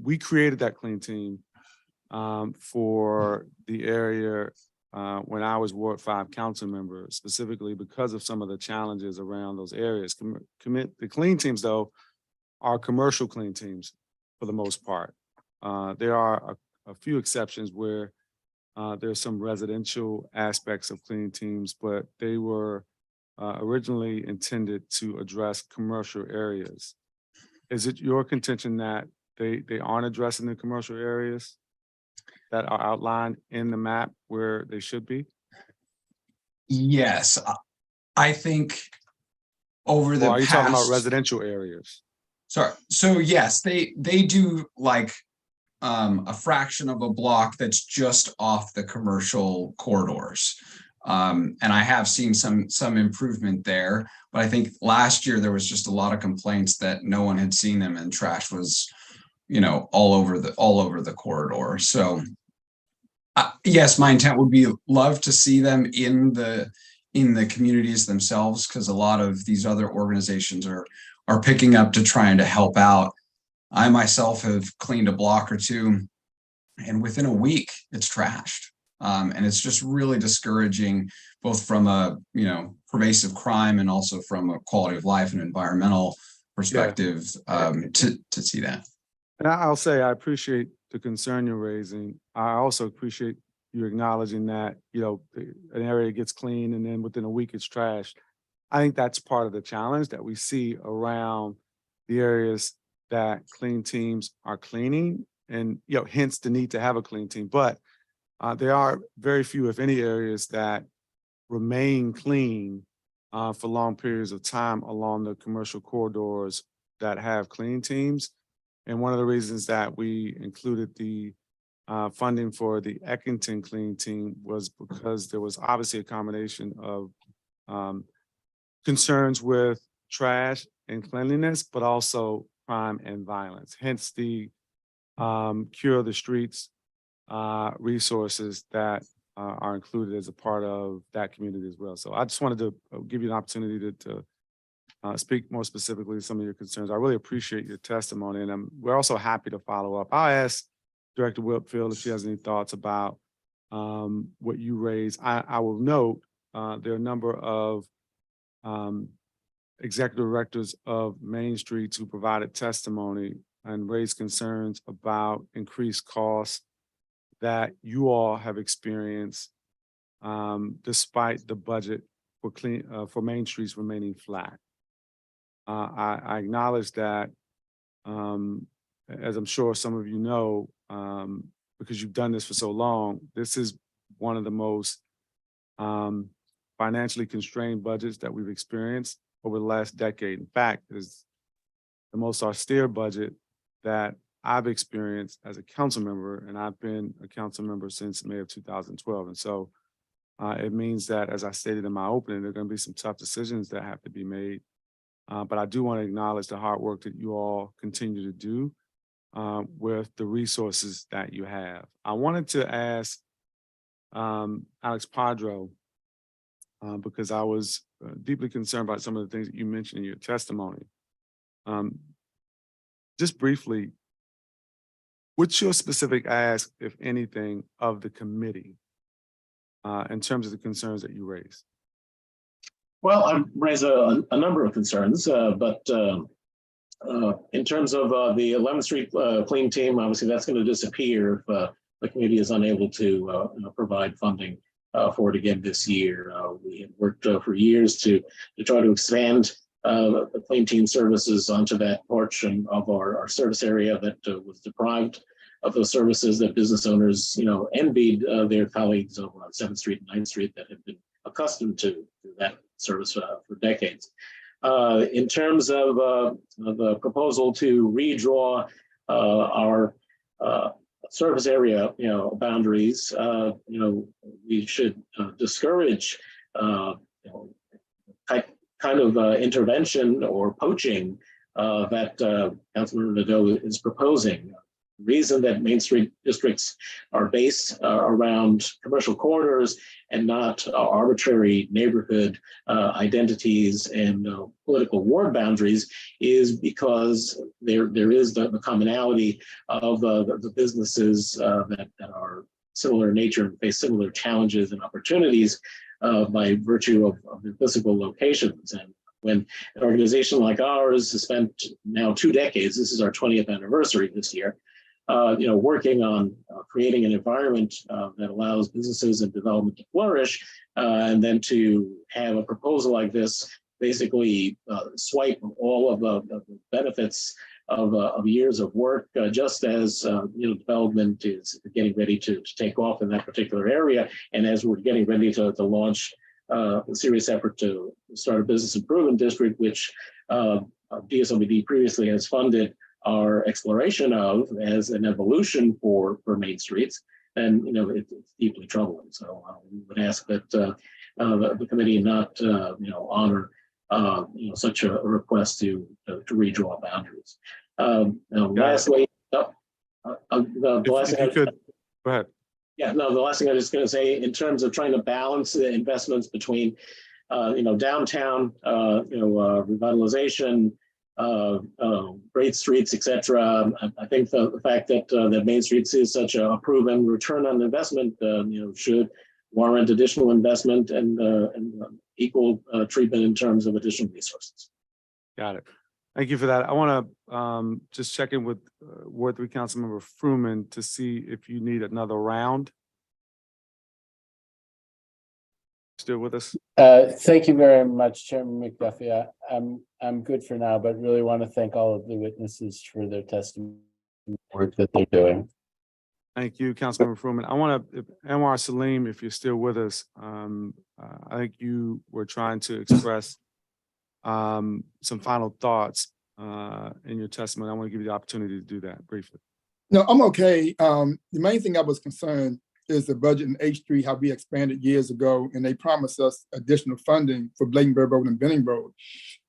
we created that clean team for the area when I was Ward 5 council member, specifically because of some of the challenges around those areas. The clean teams, though, are commercial clean teams for the most part. There are a few exceptions where there's some residential aspects of clean teams, but they were originally intended to address commercial areas. Is it your contention that they aren't addressing the commercial areas that are outlined in the map where they should be? Yes, I think over the Or are you talking about past- residential areas? Sorry. So yes, they do like a fraction of a block that's just off the commercial corridors. And I have seen some improvement there, but I think last year there was just a lot of complaints that no one had seen them and trash was, all over the corridor. So yes, my intent would be love to see them in the communities themselves, because a lot of these other organizations are picking up to trying to help out. I myself have cleaned a block or two, and within a week it's trashed. And it's just really discouraging, both from a pervasive crime and also from a quality of life and environmental perspective, to see that. And I'll say I appreciate the concern you're raising. I also appreciate you acknowledging that an area gets clean and then within a week it's trashed. I think that's part of the challenge that we see around the areas that clean teams are cleaning, and hence the need to have a clean team. But there are very few, if any, areas that remain clean for long periods of time along the commercial corridors that have clean teams. And one of the reasons that we included the funding for the Eckington Clean Team was because there was obviously a combination of concerns with trash and cleanliness, but also crime and violence. Hence the Cure the Streets resources that are included as a part of that community as well. So I just wanted to give you an opportunity to speak more specifically to some of your concerns. I really appreciate your testimony, and we're also happy to follow up. I'll ask Director Whitfield if she has any thoughts about what you raised. I will note there are a number of executive directors of Main Streets who provided testimony and raised concerns about increased costs that you all have experienced despite the budget for Main Streets remaining flat. I acknowledge that, as I'm sure some of you know, because you've done this for so long, this is one of the most financially constrained budgets that we've experienced over the last decade. In fact, it's the most austere budget that I've experienced as a council member, and I've been a council member since May of 2012. And so it means that, as I stated in my opening, there are going to be some tough decisions that have to be made. But I do want to acknowledge the hard work that you all continue to do with the resources that you have. I wanted to ask Alex Padro, because I was deeply concerned about some of the things that you mentioned in your testimony. Just briefly, what's your specific ask, if anything, of the committee in terms of the concerns that you raised? Well, I raise a number of concerns, but in terms of the 11th Street Clean Team, obviously that's going to disappear if the committee is unable to provide funding for it again this year. We have worked for years to try to expand the Clean Team services onto that portion of our service area that was deprived of those services, that business owners, envied their colleagues over on 7th Street and 9th Street that have been accustomed to that service for decades. In terms of the proposal to redraw our service area, boundaries, we should discourage, kind of intervention or poaching that Councilmember Nadeau is proposing. The reason that Main Street districts are based around commercial corridors and not arbitrary neighborhood identities and political ward boundaries is because there is the commonality of the businesses that are similar in nature and face similar challenges and opportunities by virtue of their physical locations. And when an organization like ours has spent now 2 decades, this is our 20th anniversary this year, working on creating an environment that allows businesses and development to flourish, and then to have a proposal like this basically swipe all of the benefits of years of work, just as development is getting ready to take off in that particular area, and as we're getting ready to launch a serious effort to start a business improvement district, which Dslbd previously has funded our exploration of as an evolution for Main Streets, and it's deeply troubling. So we would ask that the committee not honor such a request to redraw boundaries. Lastly, Go ahead. Yeah, no, the last thing I was going to say in terms of trying to balance the investments between downtown revitalization, great streets, etc. I think the fact that that Main Streets is such a proven return on investment, should warrant additional investment and equal treatment in terms of additional resources. Got it. Thank you for that. I want to just check in with Ward 3 Councilmember Fruman to see if you need another round. Still with us? Thank you very much, Chairman McDuffie. I'm good for now, but really want to thank all of the witnesses for their testimony work that they're doing. Thank you, Councilmember Fruman. I want to, Anwar Salim, if you're still with us, I think you were trying to express some final thoughts in your testimony. I want to give you the opportunity to do that briefly. No, I'm okay. The main thing I was concerned is the budget in H3, how we expanded years ago, and they promised us additional funding for Blakenburg Road and Benning Road.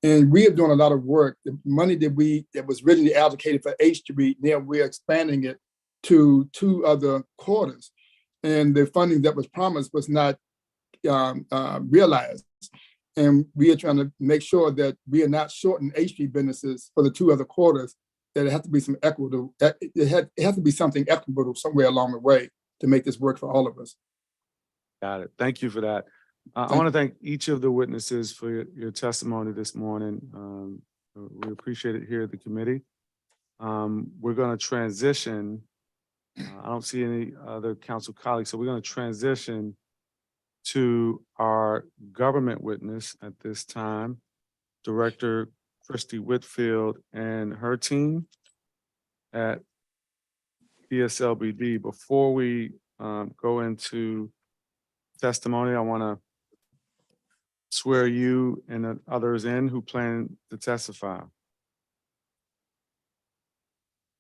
And we are doing a lot of work. The money that was originally allocated for H3, now we're expanding it to 2 other quarters. And the funding that was promised was not realized. And we are trying to make sure that we are not shorting H3 businesses for the 2 other quarters, that it has to be some equitable, it has to be something equitable somewhere along the way to make this work for all of us. Got it. Thank you for that. I want to thank each of the witnesses for your testimony this morning. We appreciate it here at the committee. We're going to transition. I don't see any other council colleagues, so we're going to transition to our government witness at this time, Director Christy Whitfield and her team at Dslbd. Before we go into testimony, I want to swear you and the others in who plan to testify.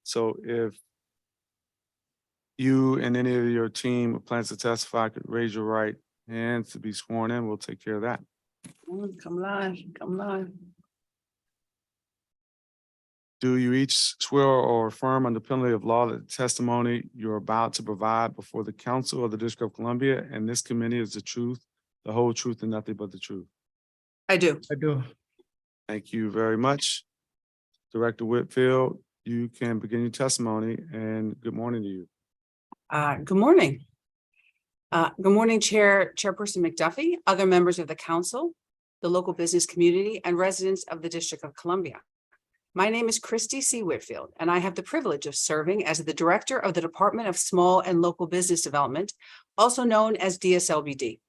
So if you and any of your team plans to testify could raise your right hand to be sworn in, we'll take care of that. Come live, come live. Do you each swear or affirm under penalty of law that the testimony you're about to provide before the Council of the District of Columbia and this committee is the truth, the whole truth, and nothing but the truth? I do. I do. Thank you very much. Director Whitfield, you can begin your testimony, and good morning to you. Good morning. Good morning, Chairperson McDuffie, other members of the council, the local business community, and residents of the District of Columbia. My name is Christy C. Whitfield, and I have the privilege of serving as the Director of the Department of Small and Local Business Development, also known as Dslbd.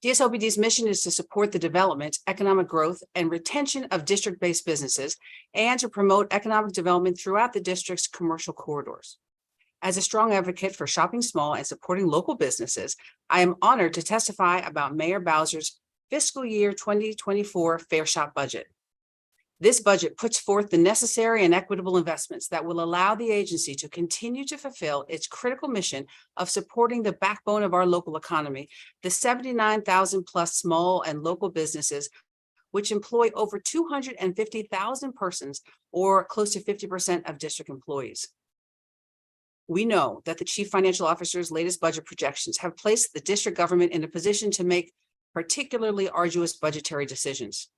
Dslbd's mission is to support the development, economic growth, and retention of district-based businesses, and to promote economic development throughout the district's commercial corridors. As a strong advocate for shopping small and supporting local businesses, I am honored to testify about Mayor Bowser's fiscal year 2024 Fair Shot budget. This budget puts forth the necessary and equitable investments that will allow the agency to continue to fulfill its critical mission of supporting the backbone of our local economy, the 79,000 plus small and local businesses, which employ over 250,000 persons, or close to 50% of district employees. We know that the Chief Financial Officer's latest budget projections have placed the district government in a position to make particularly arduous budgetary decisions.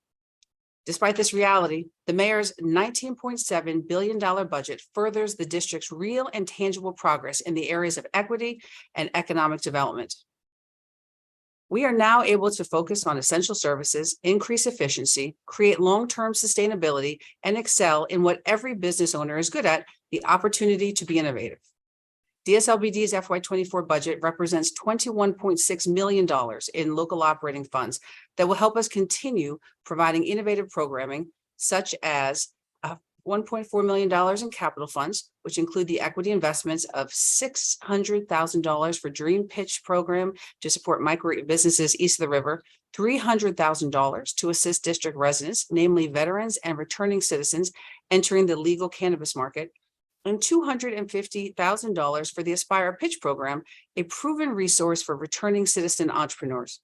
Despite this reality, the mayor's $19.7 billion budget furthers the district's real and tangible progress in the areas of equity and economic development. We are now able to focus on essential services, increase efficiency, create long-term sustainability, and excel in what every business owner is good at, the opportunity to be innovative. DSLBD's FY24 budget represents $21.6 million in local operating funds that will help us continue providing innovative programming, such as $1.4 million in capital funds, which include the equity investments of $600,000 for Dream Pitch program to support micro businesses east of the river, $300,000 to assist district residents, namely veterans and returning citizens entering the legal cannabis market, and $250,000 for the Aspire Pitch program, a proven resource for returning citizen entrepreneurs.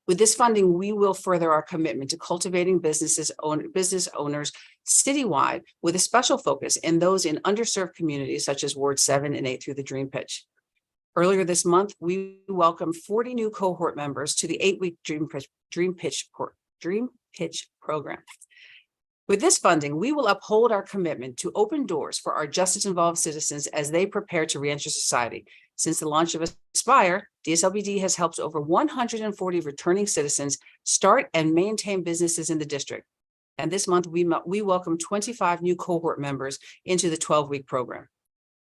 With this funding, we will further our commitment to cultivating business owners citywide, with a special focus in those in underserved communities such as Ward 7 and 8 through the Dream Pitch. Earlier this month, we welcomed 40 new cohort members to the 8-week Dream Pitch program. With this funding, we will uphold our commitment to open doors for our justice-involved citizens as they prepare to reenter society. Since the launch of Aspire, DSLBD has helped over 140 returning citizens start and maintain businesses in the district. And this month, we welcome 25 new cohort members into the 12-week program.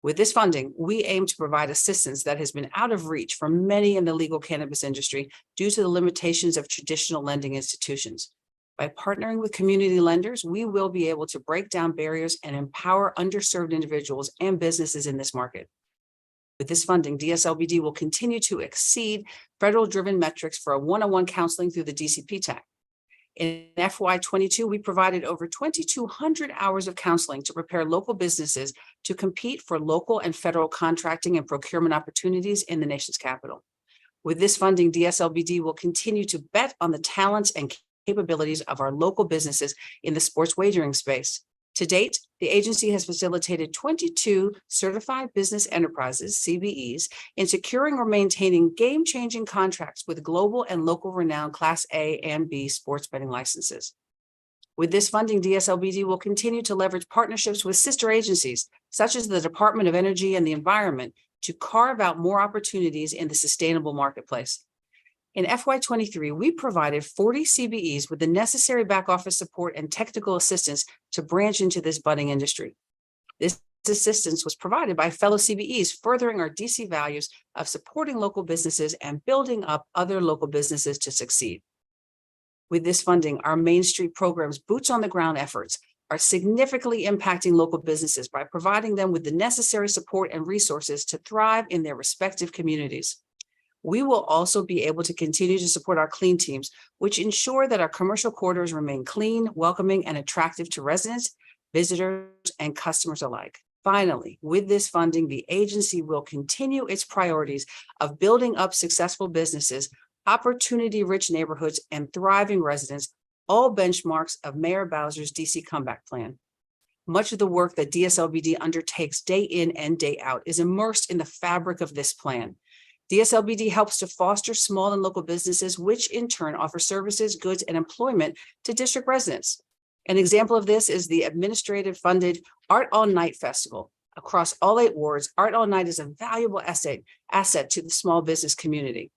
With this funding, we aim to provide assistance that has been out of reach for many in the legal cannabis industry due to the limitations of traditional lending institutions. By partnering with community lenders, we will be able to break down barriers and empower underserved individuals and businesses in this market. With this funding, DSLBD will continue to exceed federal-driven metrics for a one-on-one counseling through the DCP TAC. In FY22, we provided over 2,200 hours of counseling to prepare local businesses to compete for local and federal contracting and procurement opportunities in the nation's capital. With this funding, DSLBD will continue to bet on the talents and capabilities of our local businesses in the sports wagering space. To date, the agency has facilitated 22 certified business enterprises, CBEs, in securing or maintaining game-changing contracts with global and local renowned Class A and B sports betting licenses. With this funding, DSLBD will continue to leverage partnerships with sister agencies, such as the Department of Energy and the Environment, to carve out more opportunities in the sustainable marketplace. In FY23, we provided 40 CBEs with the necessary back office support and technical assistance to branch into this budding industry. This assistance was provided by fellow CBEs, furthering our DC values of supporting local businesses and building up other local businesses to succeed. With this funding, our Main Street program's boots on the ground efforts are significantly impacting local businesses by providing them with the necessary support and resources to thrive in their respective communities. We will also be able to continue to support our clean teams, which ensure that our commercial corridors remain clean, welcoming, and attractive to residents, visitors, and customers alike. Finally, with this funding, the agency will continue its priorities of building up successful businesses, opportunity-rich neighborhoods, and thriving residents, all benchmarks of Mayor Bowser's DC Comeback Plan. Much of the work that DSLBD undertakes day in and day out is immersed in the fabric of this plan. DSLBD helps to foster small and local businesses, which in turn offer services, goods, and employment to district residents. An example of this is the administrative funded Art All Night Festival. Across all 8 wards, Art All Night is a valuable asset to the small business community.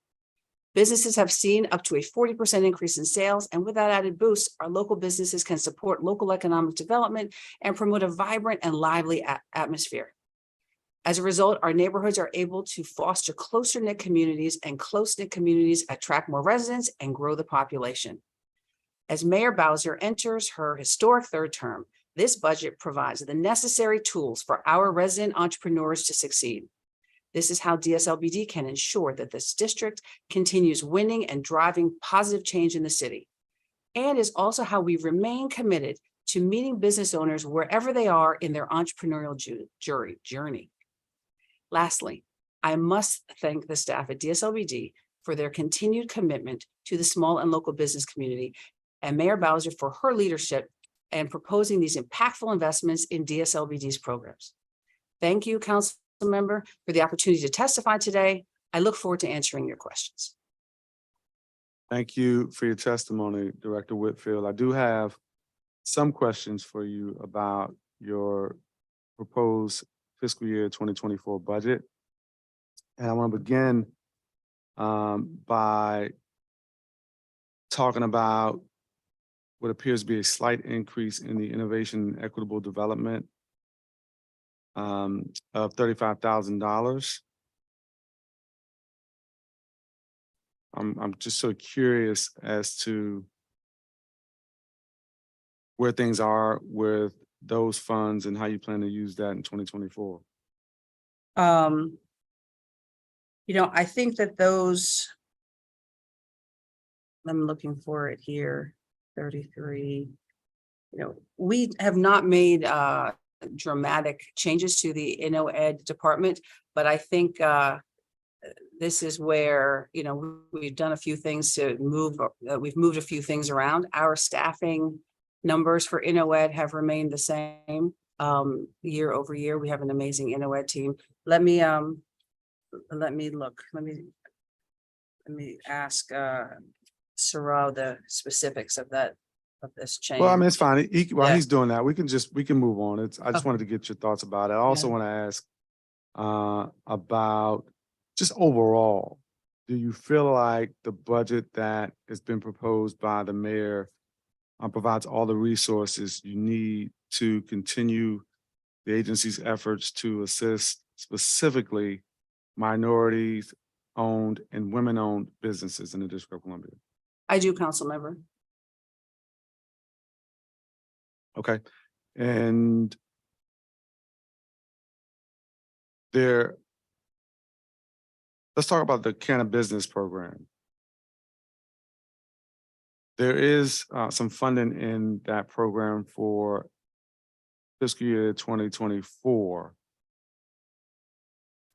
Businesses have seen up to a 40% increase in sales, and with that added boost, our local businesses can support local economic development and promote a vibrant and lively atmosphere. As a result, our neighborhoods are able to foster closer-knit communities, and close-knit communities attract more residents and grow the population. As Mayor Bowser enters her historic 3rd term, this budget provides the necessary tools for our resident entrepreneurs to succeed. This is how DSLBD can ensure that this district continues winning and driving positive change in the city. And is also how we remain committed to meeting business owners wherever they are in their entrepreneurial journey. Lastly, I must thank the staff at DSLBD for their continued commitment to the small and local business community, and Mayor Bowser for her leadership and proposing these impactful investments in DSLBD's programs. Thank you, Council Member, for the opportunity to testify today. I look forward to answering your questions. Thank you for your testimony, Director Whitfield. I do have some questions for you about your proposed fiscal year 2024 budget. And I want to begin by talking about what appears to be a slight increase in the innovation and equitable development of $35,000. I'm just so curious as to where things are with those funds and how you plan to use that in 2024. I think that those, I'm looking for it here, 33. We have not made dramatic changes to the InnoEd department, but I think this is where, we've done a few things to move, we've moved a few things around. Our staffing numbers for InnoEd have remained the same year over year. We have an amazing InnoEd team. Let me look. Let me ask Sarah the specifics of this change. Well, I mean, it's fine. While he's doing that, we can move on. I just wanted to get your thoughts about it. I also want to ask about just overall, do you feel like the budget that has been proposed by the mayor provides all the resources you need to continue the agency's efforts to assist specifically minorities owned and women owned businesses in the District of Columbia? I do, Council Member. Okay. And let's talk about the Canna Business Program. There is some funding in that program for fiscal year 2024.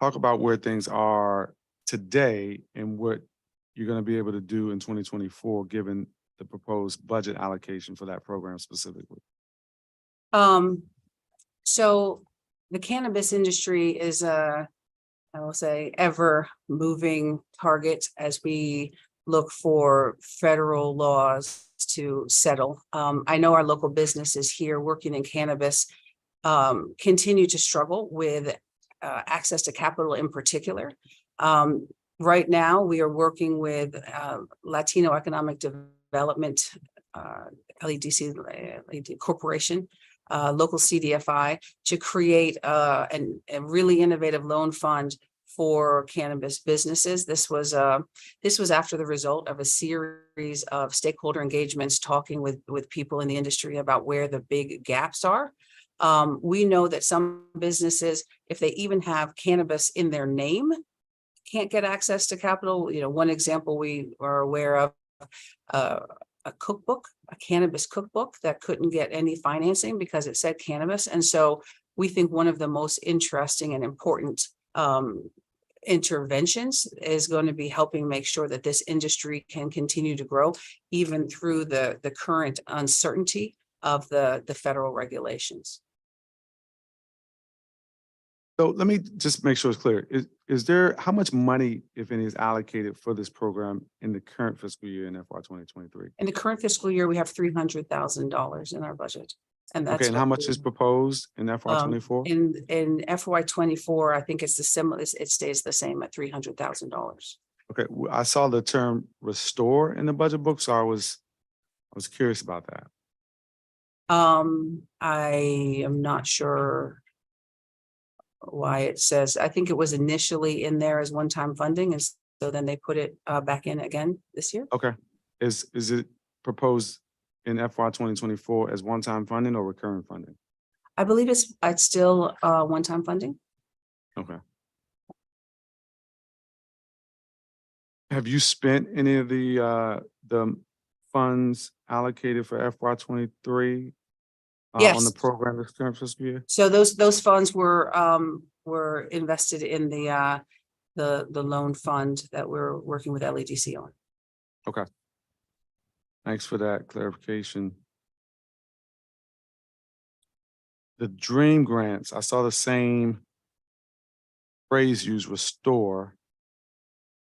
Talk about where things are today and what you're going to be able to do in 2024, given the proposed budget allocation for that program specifically. So the cannabis industry is I will say, ever moving target as we look for federal laws to settle. I know our local businesses here working in cannabis continue to struggle with access to capital in particular. Right now, we are working with Latino Economic Development, LEDC Corporation, local CDFI, to create a really innovative loan fund for cannabis businesses. This was after the result of a series of stakeholder engagements, talking with people in the industry about where the big gaps are. We know that some businesses, if they even have cannabis in their name, can't get access to capital. One example we are aware of, a cookbook, a cannabis cookbook that couldn't get any financing because it said cannabis. And so we think one of the most interesting and important interventions is going to be helping make sure that this industry can continue to grow, even through the current uncertainty of the federal regulations. So let me just make sure it's clear. Is there, how much money, if any, is allocated for this program in the current fiscal year in FY 2023? In the current fiscal year, we have $300,000 in our budget. And that's okay, and how much is proposed in FY 24? In FY 24, I think it's the similar, it stays the same at $300,000. Okay, I saw the term restore in the budget book, so I was curious about that. I am not sure why it says, I think it was initially in there as one-time funding, and so then they put it back in again this year. Okay, is it proposed in FY 2024 as one-time funding or recurring funding? I believe it's still one-time funding. Okay. have you spent any of the funds allocated for FY 23 on Yes. the program this current fiscal year? So those funds were invested in the loan fund that we're working with LEDC on. Okay. Thanks for that clarification. The dream grants, I saw the same phrase used, restore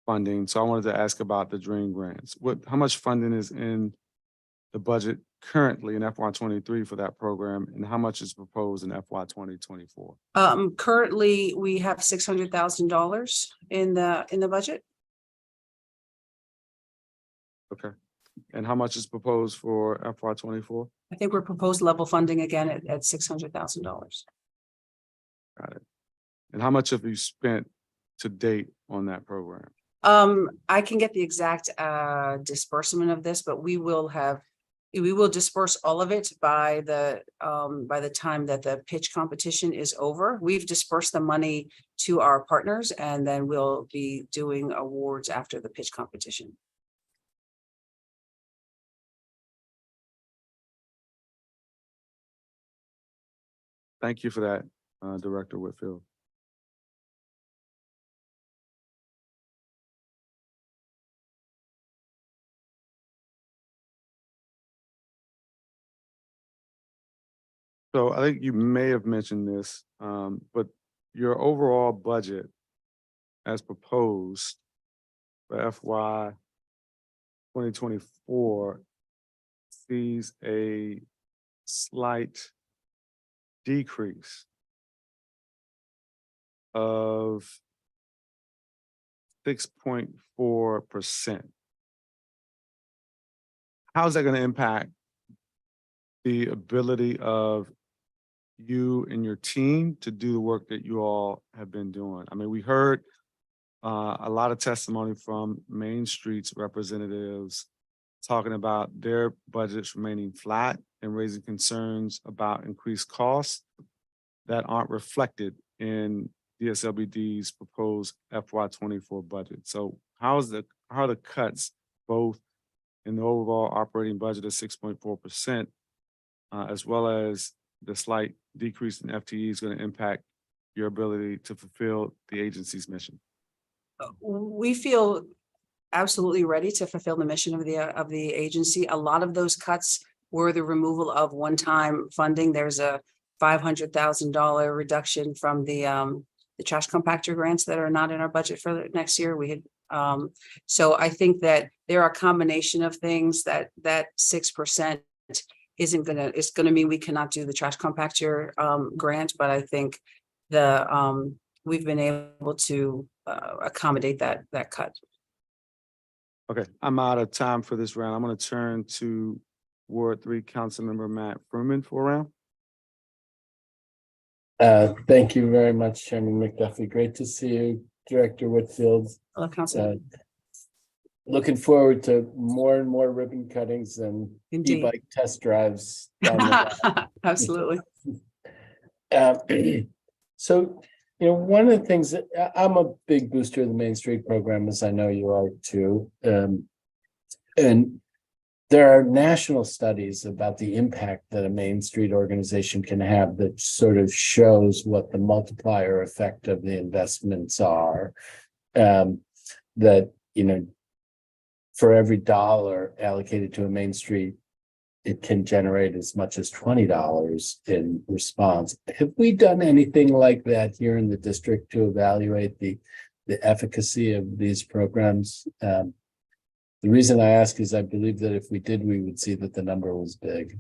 funding. So I wanted to ask about the dream grants. How much funding is in the budget currently in FY 23 for that program, and how much is proposed in FY 2024? Currently, we have $600,000 in the budget. Okay. And how much is proposed for FY 24? I think we're proposed level funding again at $600,000. Got it. And how much have you spent to date on that program? I can get the exact disbursement of this, but we will disperse all of it by the time that the pitch competition is over. We've dispersed the money to our partners, and then we'll be doing awards after the pitch competition. Thank you for that, Director Whitfield. So I think you may have mentioned this, but your overall budget as proposed for FY 2024 sees a slight decrease of 6.4%. How's that going to impact the ability of you and your team to do the work that you all have been doing? I mean, we heard a lot of testimony from Main Street's representatives talking about their budgets remaining flat and raising concerns about increased costs that aren't reflected in Dslbd's proposed FY 24 budget. So how are the cuts both in the overall operating budget of 6.4%, as well as the slight decrease in FTE is going to impact your ability to fulfill the agency's mission? We feel absolutely ready to fulfill the mission of the agency. A lot of those cuts were the removal of one-time funding. There's a $500,000 reduction from the trash compactor grants that are not in our budget for next year. We had so I think that there are a combination of things that 6% it's gonna mean we cannot do the trash compactor grant, but I think we've been able to accommodate that cut. Okay, I'm out of time for this round. I'm going to turn to Ward 3 Councilmember Matt Fruman for a round. Thank you very much, Chairman McDuffie. Great to see you, Director Whitfield. Hello, Councilman. Looking forward to more and more ribbon cuttings and e-bike test drives. Absolutely. So, one of the things that I'm a big booster of the Main Street program, as I know you are too. And there are national studies about the impact that a Main Street organization can have that sort of shows what the multiplier effect of the investments are. That, for every dollar allocated to a Main Street, it can generate as much as $20 in response. Have we done anything like that here in the district to evaluate the efficacy of these programs? The reason I ask is I believe that if we did, we would see that the number was big.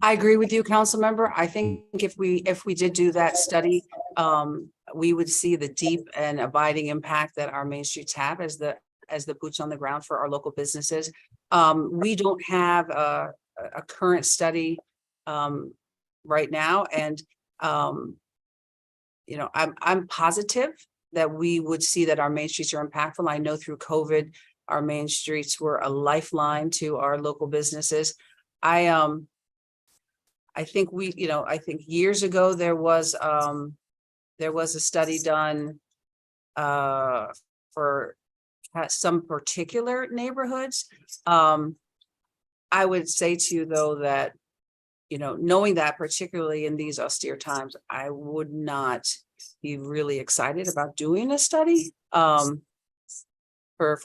I agree with you, council member. I think if we did do that study, we would see the deep and abiding impact that our Main Streets have as the boots on the ground for our local businesses. We don't have a current study right now, and I'm positive that we would see that our Main Streets are impactful. I know through COVID, our Main Streets were a lifeline to our local businesses. I think I think years ago there was a study done for some particular neighborhoods. I would say to you though that, knowing that particularly in these austere times, I would not be really excited about doing a study for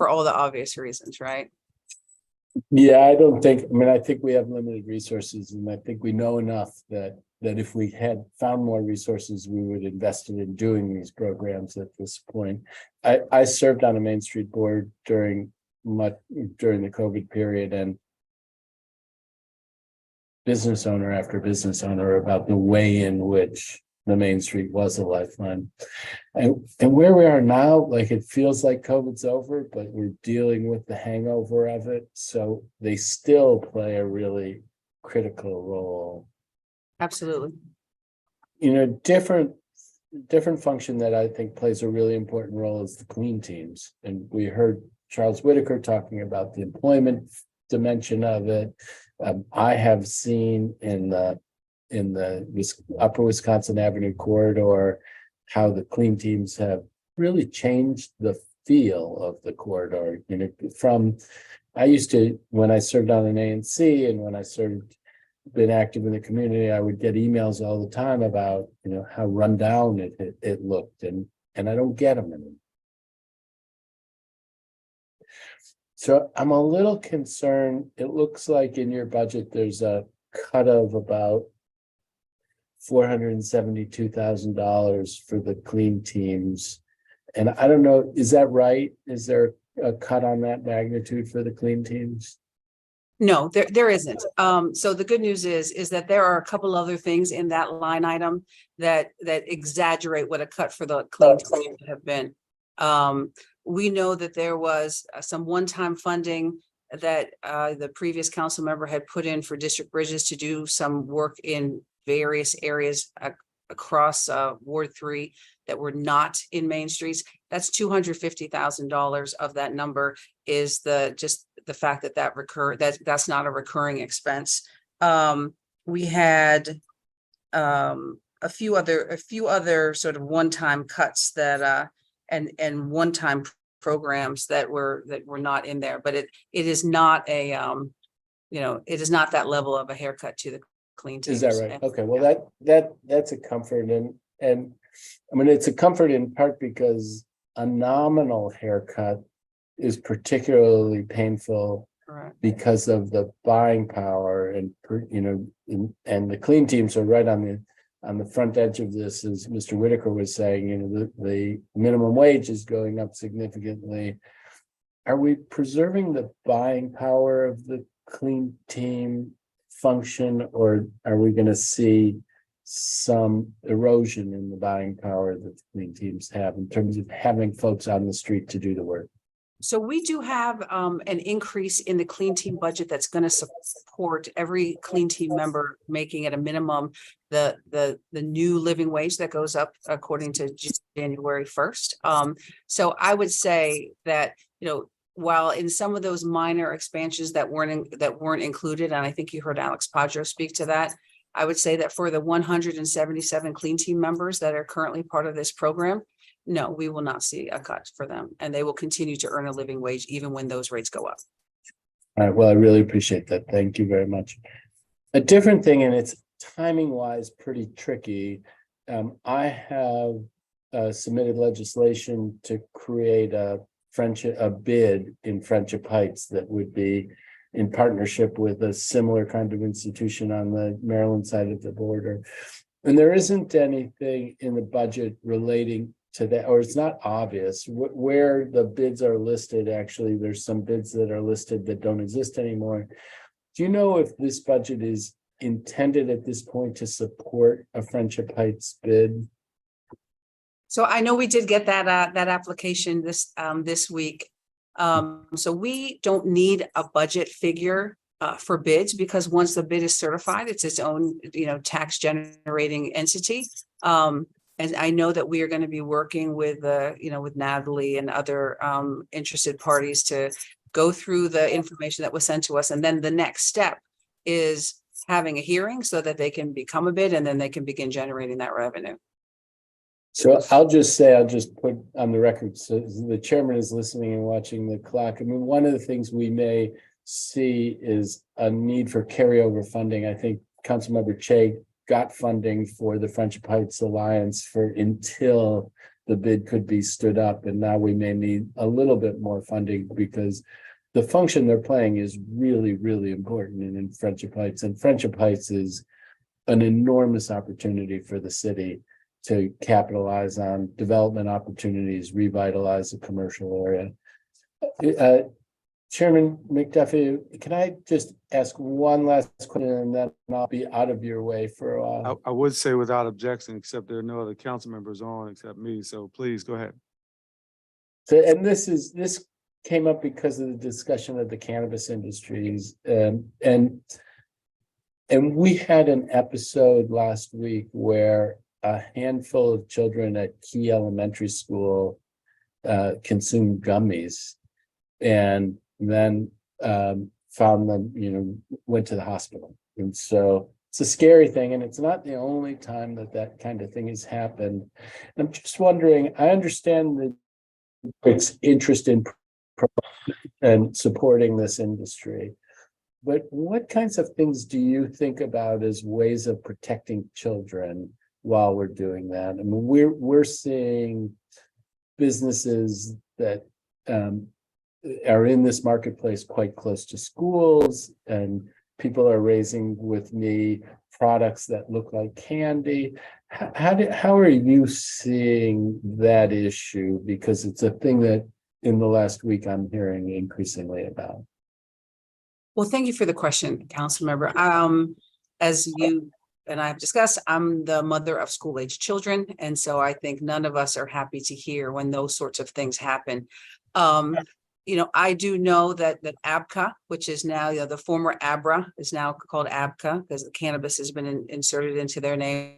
all the obvious reasons, right? Yeah, I think we have limited resources, and I think we know enough that if we had found more resources, we would invest in doing these programs at this point. I served on a Main Street board during the COVID period, and business owner after business owner about the way in which the Main Street was a lifeline. And where we are now, like, it feels like COVID's over, but we're dealing with the hangover of it. So they still play a really critical role. Absolutely. Different function that I think plays a really important role is the clean teams. And we heard Charles Whitaker talking about the employment dimension of it. I have seen in the Upper Wisconsin Avenue corridor how the clean teams have really changed the feel of the corridor. I used to, when I served on an ANC and when I been active in the community, I would get emails all the time about how run down it looked, and I don't get them anymore. So I'm a little concerned. It looks like in your budget there's a cut of about $472,000 for the clean teams. And I don't know, is that right? Is there a cut on that magnitude for the clean teams? No, there isn't. So the good news is that there are a couple other things in that line item that exaggerate what a cut for the clean team would have been. We know that there was some one-time funding that the previous council member had put in for district bridges to do some work in various areas across Ward 3 that were not in main streets. That's $250,000 of that number is just the fact that's not a recurring expense. We had a few other sort of one-time cuts that and one-time programs that were not in there, but it is not it is not that level of a haircut to the clean teams. Is that right? Okay, well, that's a comfort, and I mean, it's a comfort in part because a nominal haircut is particularly painful. Correct. Because of the buying power, and and the clean teams are right on the front edge of this, as Mr. Whitaker was saying. The minimum wage is going up significantly. Are we preserving the buying power of the clean team function, or are we going to see some erosion in the buying power that the clean teams have in terms of having folks on the street to do the work? So we do have an increase in the clean team budget that's going to support every clean team member making at a minimum the new living wage that goes up according to January 1st. So I would say that, while in some of those minor expansions that weren't included, and I think you heard Alex Padro speak to that, I would say that for the 177 clean team members that are currently part of this program, no, we will not see a cut for them, and they will continue to earn a living wage even when those rates go up. All right, well, I really appreciate that. Thank you very much. A different thing, and it's timing wise pretty tricky. I have submitted legislation to create a bid in Friendship Heights that would be in partnership with a similar kind of institution on the Maryland side of the border. And there isn't anything in the budget relating to that, or it's not obvious where the bids are listed. Actually, there's some bids that are listed that don't exist anymore. Do you know if this budget is intended at this point to support a Friendship Heights bid? So I know we did get that application this week. So we don't need a budget figure for bids, because once the bid is certified, it's its own tax generating entity. And I know that we are going to be working with with Natalie and other interested parties to go through the information that was sent to us, and then the next step is having a hearing so that they can become a bid, and then they can begin generating that revenue. So I'll just put on the record, so the chairman is listening and watching the clock. I mean, one of the things we may see is a need for carryover funding. I think Councilmember Che got funding for the Friendship Heights Alliance for until the bid could be stood up. And now we may need a little bit more funding because the function they're playing is really, really important in Friendship Heights. And Friendship Heights is an enormous opportunity for the city to capitalize on development opportunities, revitalize the commercial area. Chairman McDuffie, can I just ask one last question and then I'll be out of your way for a while? I would say without objection, except there are no other council members on except me. So please go ahead. So, and this came up because of the discussion of the cannabis industries, and we had an episode last week where a handful of children at Key Elementary School consumed gummies, and then found them, went to the hospital. And so it's a scary thing, and it's not the only time that kind of thing has happened. And I'm just wondering, I understand that it's interest in and supporting this industry, but what kinds of things do you think about as ways of protecting children while we're doing that? I mean, we're seeing businesses that are in this marketplace quite close to schools, and people are raising with me products that look like candy. How are you seeing that issue? Because it's a thing that in the last week I'm hearing increasingly about. Well, thank you for the question, Council Member. As you and I have discussed, I'm the mother of school-age children, and so I think none of us are happy to hear when those sorts of things happen. I do know that ABCA, which is now the former ABRA, is now called ABCA because the cannabis has been inserted into their name.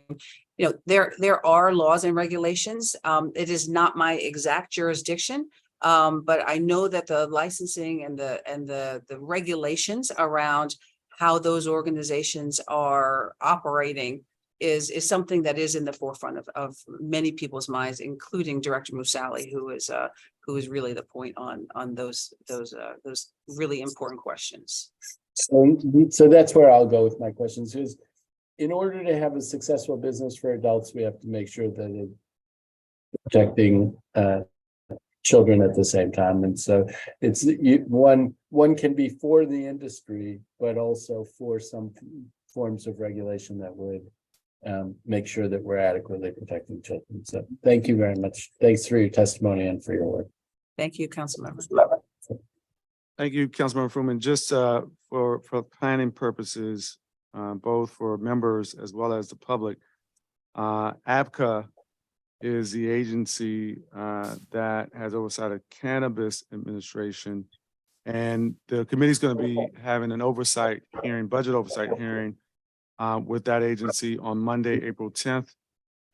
There are laws and regulations. It is not my exact jurisdiction, but I know that the licensing and the regulations around how those organizations are operating is something that is in the forefront of many people's minds, including Director Musali, who is really the point on those really important questions. So that's where I'll go with my questions. Is in order to have a successful business for adults, we have to make sure that it's protecting children at the same time. And so it's one can be for the industry, but also for some forms of regulation that would make sure that we're adequately protecting children. So thank you very much. Thanks for your testimony and for your work. Thank you, Council Member. Thank you, Councilmember Fruman. Just for planning purposes, both for members as well as the public, ABCA is the agency that has oversight of cannabis administration. And the committee is going to be having an oversight hearing, budget oversight hearing with that agency on Monday, April 10th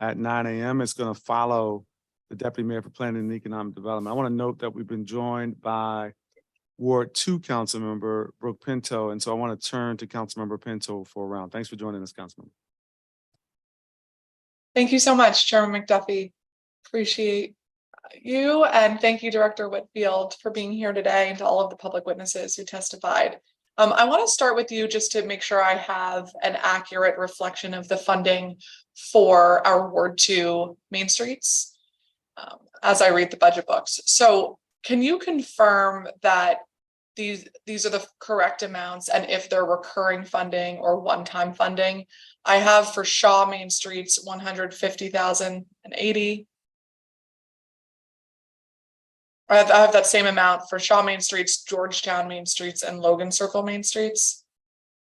at 9 a.m. It's going to follow the Deputy Mayor for Planning and Economic Development. I want to note that we've been joined by Ward 2 Councilmember Brooke Pinto. And so I want to turn to Councilmember Pinto for a round. Thanks for joining us, Councilmember. Thank you so much, Chairman McDuffie. Appreciate you. And thank you, Director Whitfield, for being here today, and to all of the public witnesses who testified. I want to start with you just to make sure I have an accurate reflection of the funding for our Ward 2 Main Streets as I read the budget books. So can you confirm that these are the correct amounts, and if they're recurring funding or one-time funding? I have for Shaw Main Streets 150,080. I have that same amount for Shaw Main Streets, Georgetown Main Streets, and Logan Circle Main Streets.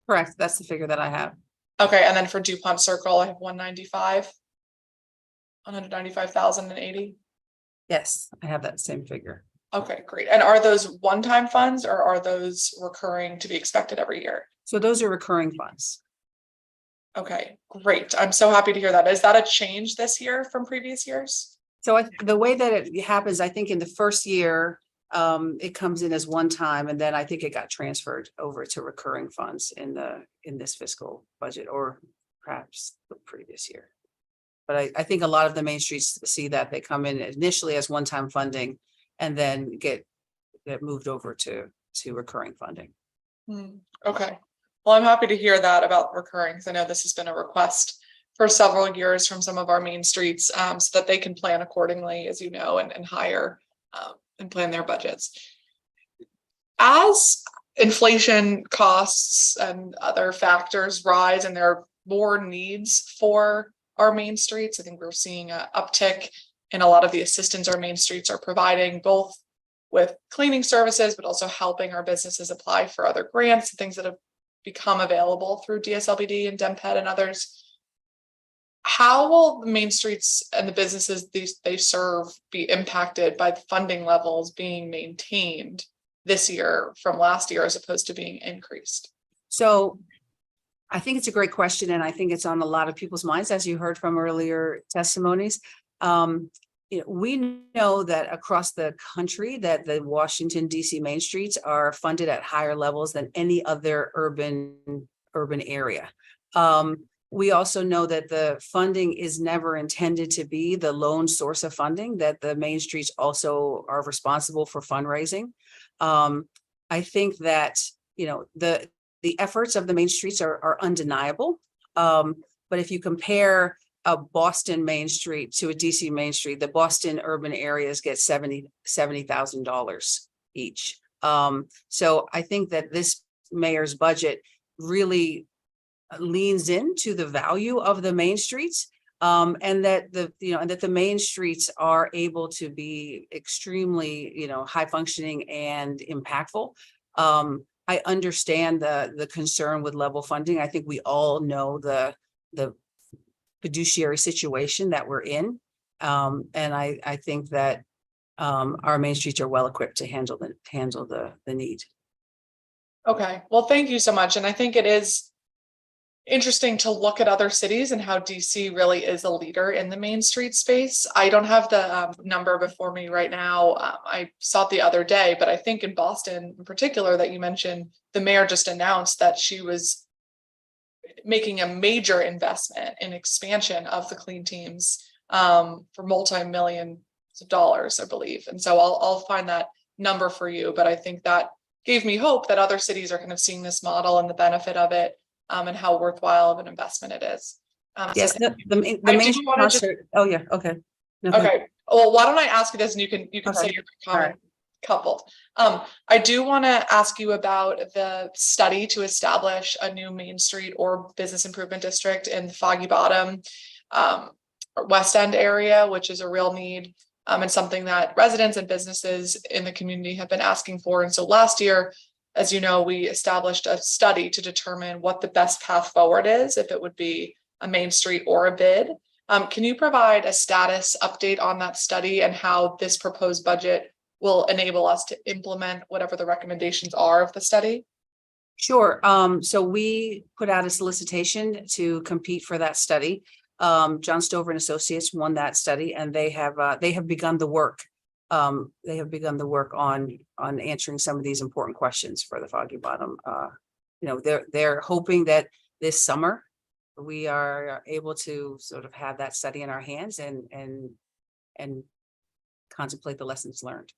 Correct. That's the figure that I have. Okay, and then for DuPont Circle, I have 195,080. Yes, I have that same figure. Okay, great. And are those one-time funds, or are those recurring to be expected every year? So those are recurring funds. Okay, great. I'm so happy to hear that. Is that a change this year from previous years? So the way that it happens, I think in the first year, it comes in as one time, and then I think it got transferred over to recurring funds in this fiscal budget, or perhaps the previous year. I think a lot of the main streets see that they come in initially as one-time funding and then get moved over to recurring funding. Okay. Well, I'm happy to hear that about recurring, because I know this has been a request for several years from some of our main streets, so that they can plan accordingly, as you know, and hire and plan their budgets. As inflation costs and other factors rise and there are more needs for our main streets, I think we're seeing an uptick in a lot of the assistance our main streets are providing, both with cleaning services, but also helping our businesses apply for other grants and things that have become available through Dslbd and Dmped and others. How will the main streets and the businesses they serve be impacted by the funding levels being maintained this year from last year as opposed to being increased? So I think it's a great question, and I think it's on a lot of people's minds, as you heard from earlier testimonies. We know that across the country that the Washington, D.C. main streets are funded at higher levels than any other urban area. We also know that the funding is never intended to be the lone source of funding, that the main streets also are responsible for fundraising. I think that, the efforts of the main streets are undeniable. But if you compare a Boston Main Street to a DC Main Street, the Boston urban areas get $70,000 each. So I think that this mayor's budget really leans into the value of the main streets, and that the main streets are able to be extremely, high functioning and impactful. I understand the concern with level funding. I think we all know the fiduciary situation that we're in. And I think that our main streets are well equipped to handle the need. Okay, well, thank you so much. And I think it is interesting to look at other cities and how DC really is a leader in the main street space. I don't have the number before me right now. I saw it the other day, but I think in Boston in particular that you mentioned, the mayor just announced that she was making a major investment in expansion of the clean teams for multi-millions of dollars, I believe. And so I'll find that number for you, but I think that gave me hope that other cities are kind of seeing this model and the benefit of it, and how worthwhile of an investment it is. Yes, the main concert. Oh yeah, okay. No, okay. Well, why don't I ask you this, and you can say your comment coupled. I do want to ask you about the study to establish a new Main Street or business improvement district in the Foggy Bottom, West End area, which is a real need, and something that residents and businesses in the community have been asking for. And so last year, as you know, we established a study to determine what the best path forward is, if it would be a Main Street or a bid. Can you provide a status update on that study and how this proposed budget will enable us to implement whatever the recommendations are of the study? Sure. So we put out a solicitation to compete for that study. John Stover and Associates won that study, and they have begun the work. They have begun the work on answering some of these important questions for the Foggy Bottom. They're hoping that this summer we are able to sort of have that study in our hands and contemplate the lessons learned.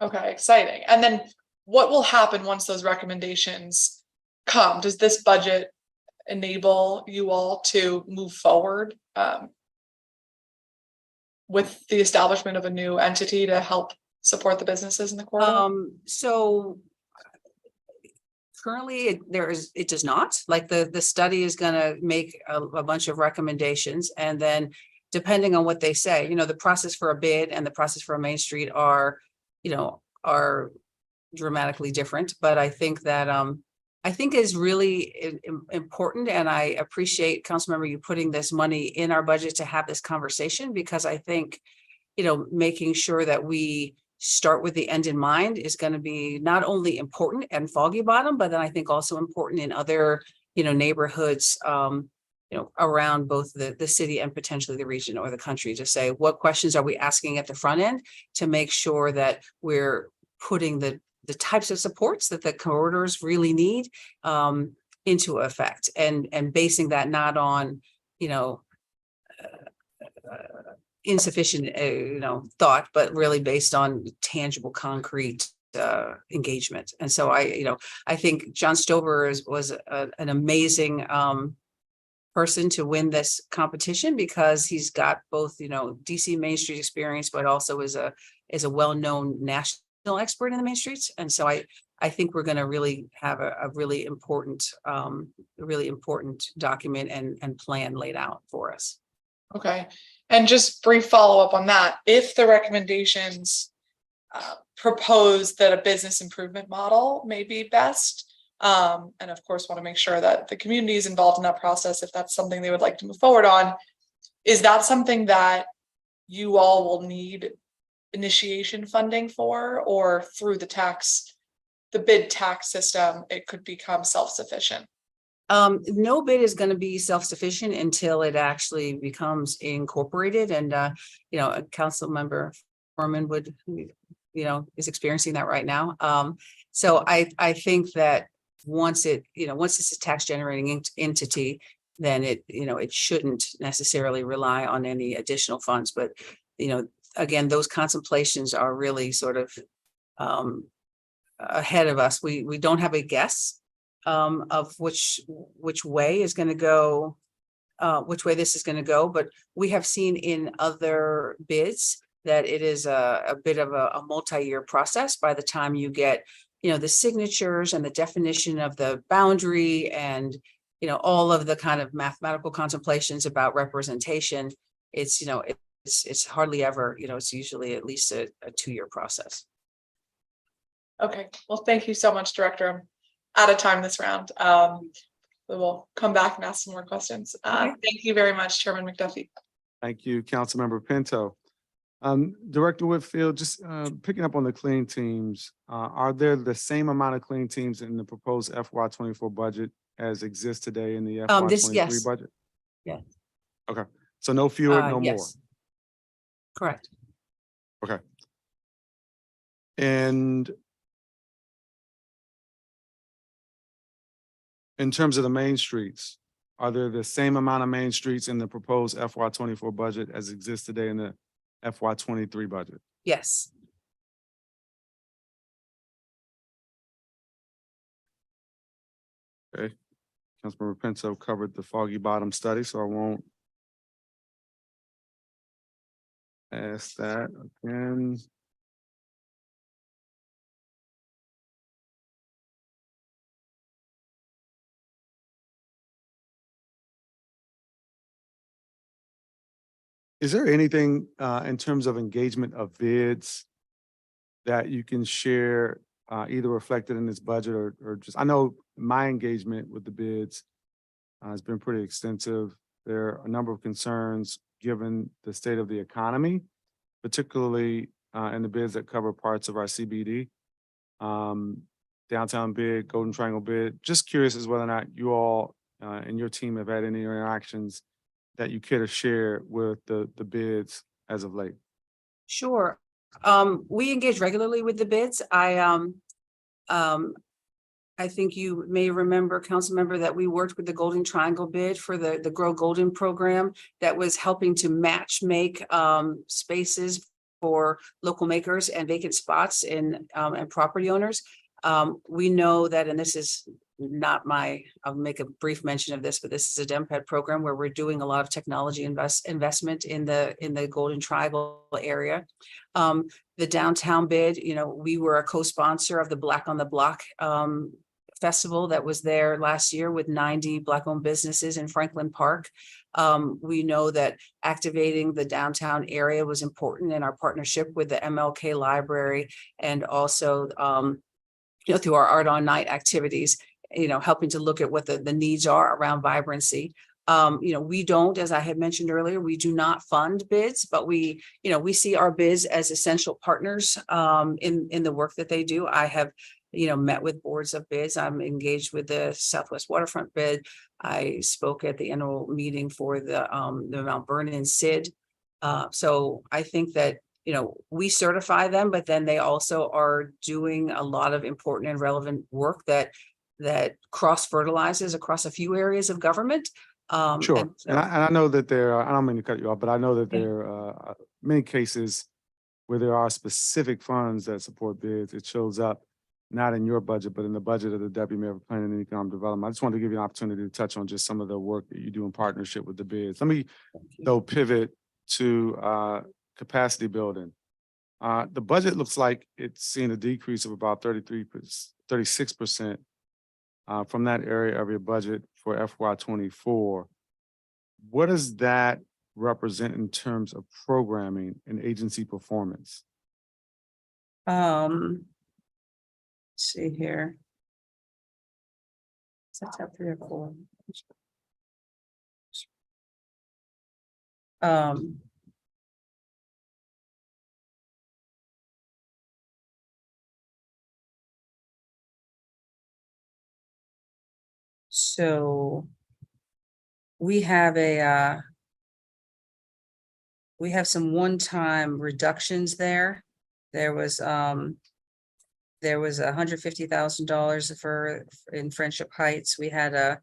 Okay, exciting. And then what will happen once those recommendations come? Does this budget enable you all to move forward with the establishment of a new entity to help support the businesses in the corridor? So currently it does not. Like the study is going to make a bunch of recommendations, and then depending on what they say, the process for a bid and the process for a Main Street are dramatically different. But I think that I think is really important, and I appreciate, Councilmember, you putting this money in our budget to have this conversation, because I think, making sure that we start with the end in mind is going to be not only important in Foggy Bottom, but then I think also important in other, neighborhoods, around both the city and potentially the region or the country, to say, what questions are we asking at the front end to make sure that we're putting the types of supports that the corridors really need into effect, and basing that not on, insufficient, thought, but really based on tangible, concrete engagement. And so I think John Stover was an amazing person to win this competition because he's got both, DC Main Street experience, but also is a well-known national expert in the Main Streets. And so I think we're going to really have a really important document and plan laid out for us. Okay. And just brief follow-up on that. If the recommendations propose that a business improvement model may be best, and of course want to make sure that the community is involved in that process if that's something they would like to move forward on, is that something that you all will need initiation funding for, or through the bid tax system, it could become self-sufficient? No bid is going to be self-sufficient until it actually becomes incorporated. And, a council member Foreman would, is experiencing that right now. So I think that once it's a tax generating entity, then it shouldn't necessarily rely on any additional funds. But, again, those contemplations are really sort of ahead of us. We don't have a guess of which way is going to go, which way this is going to go. But we have seen in other bids that it is a bit of a multi-year process by the time you get, the signatures and the definition of the boundary and, all of the kind of mathematical contemplations about representation. It's hardly ever, it's usually at least a 2-year process. Okay. Well, thank you so much, Director. I'm out of time this round. We will come back and ask some more questions. Okay. Thank you very much, Chairman McDuffie. Thank you, Councilmember Pinto. Director Whitfield, just picking up on the clean teams, are there the same amount of clean teams in the proposed FY24 budget as exists today in the FY23 yes. budget? Yeah. Okay, so no fewer, no yes. more. Correct. Okay. And in terms of the main streets, are there the same amount of main streets in the proposed FY24 budget as exists today in the FY23 budget? Yes. Okay. Councilmember Pinto covered the Foggy Bottom study, so I won't ask that again. Is there anything in terms of engagement of bids that you can share, either reflected in this budget or just, I know my engagement with the bids has been pretty extensive. There are a number of concerns given the state of the economy, particularly in the bids that cover parts of our CBD, downtown bid, Golden Triangle bid. Just curious as whether or not you all and your team have had any interactions that you care to share with the bids as of late. Sure. We engage regularly with the bids. I think you may remember, council member, that we worked with the Golden Triangle bid for the Grow Golden program that was helping to match make spaces for local makers and vacant spots and property owners. We know that, and this is not I'll make a brief mention of this, but this is a DMPED program where we're doing a lot of technology investment in the Golden Triangle area. The downtown bid, we were a co-sponsor of the Black on the Block festival that was there last year with 90 Black-owned businesses in Franklin Park. We know that activating the downtown area was important in our partnership with the MLK Library and also through our Art on Night activities, helping to look at what the needs are around vibrancy. We don't, as I had mentioned earlier, we do not fund bids, but we see our bids as essential partners in the work that they do. I have, met with boards of bids. I'm engaged with the Southwest Waterfront bid. I spoke at the annual meeting for the Mount Vernon SID. So I think that, we certify them, but then they also are doing a lot of important and relevant work that cross fertilizes across a few areas of government. Sure. and so- And I know that there are, I don't mean to cut you off, but I know that Yeah. there are many cases where there are specific funds that support bids. It shows up not in your budget, but in the budget of the Deputy Mayor for Planning and Economic Development. I just wanted to give you an opportunity to touch on just some of the work that you do in partnership with the bids. Let me, though, pivot to capacity building. The budget looks like it's seen a decrease of about 36% from that area of your budget for FY '24. What does that represent in terms of programming and agency performance? Let's see here. Is that top 3 or 4? So we have we have some one-time reductions there. There was $150,000 in Friendship Heights. We had a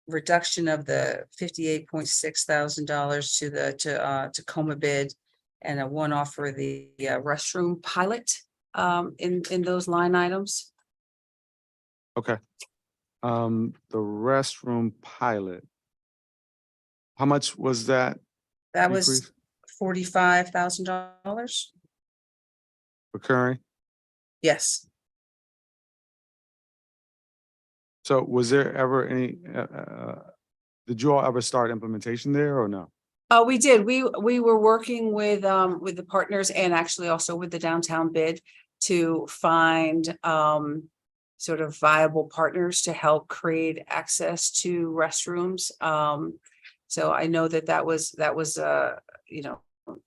reduction of the $58,600 to the Tacoma bid, and a one-off for the restroom pilot in those line items. Okay. The restroom pilot. How much was that? That was decrease? $45,000. Recurring? Yes. So was there ever any, did you all ever start implementation there or no? We did. We were working with the partners and actually also with the downtown bid to find sort of viable partners to help create access to restrooms. So I know that was you know,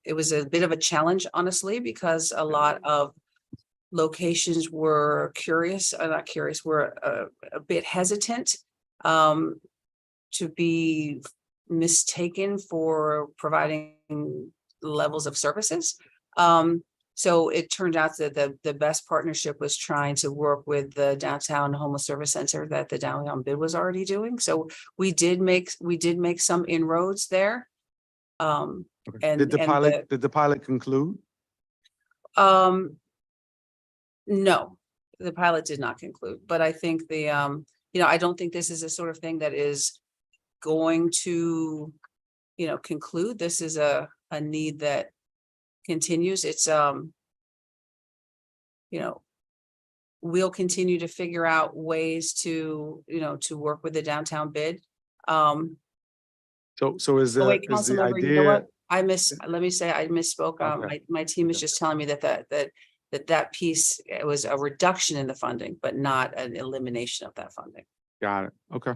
it was a bit of a challenge, honestly, because a lot of locations were were a bit hesitant to be mistaken for providing levels of services. So it turned out that the best partnership was trying to work with the downtown homeless service center that the downtown bid was already doing. So we did make some inroads there. Okay. And Did the pilot conclude? No, the pilot did not conclude, but I think you know, I don't think this is a sort of thing that is going to, you know, conclude. This is a need that continues. It's, you know, we'll continue to figure out ways to, you know, to work with the downtown bid. So is the, Wait, is the Councilmember, you know idea? what? Let me say, I misspoke. Okay. My team is just telling me that piece, it was a reduction in the funding, but not an elimination of that funding. Got it. Okay.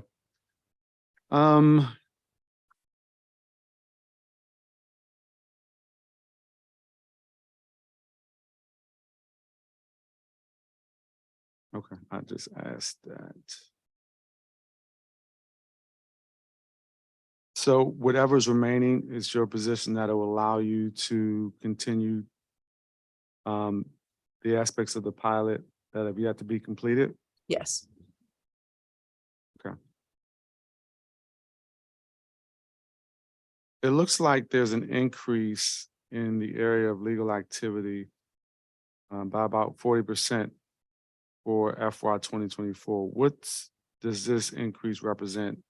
Okay, I just asked that. So whatever's remaining is your position that it will allow you to continue the aspects of the pilot that have yet to be completed? Yes. Okay. It looks like there's an increase in the area of legal activity by about 40% for FY 2024. What does this increase represent?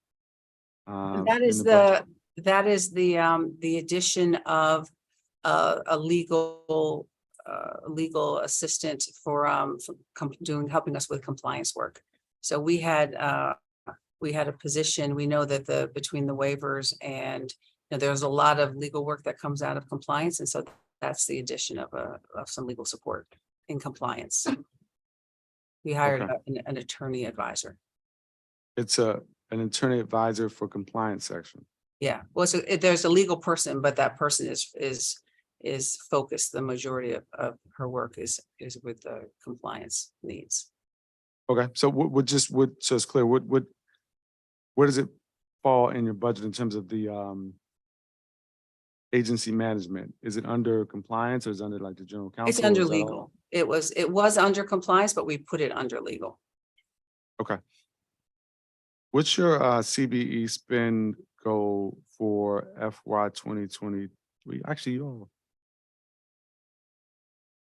That is budget? the addition of a legal assistant for helping us with compliance work. So we had a position. We know that between the waivers and, you know, there's a lot of legal work that comes out of compliance, and so that's the addition of some legal support in compliance. We hired an attorney advisor. It's an attorney advisor for compliance section. Yeah, well, so there's a legal person, but that person is focused. The majority of her work is with the compliance needs. Okay, so so it's clear, where does it fall in your budget in terms of the agency management? Is it under compliance or is it under like the general counsel? It's under legal. It was under compliance, but we put it under legal. Okay. What's your CBE spend goal for FY 2023? Actually, you all.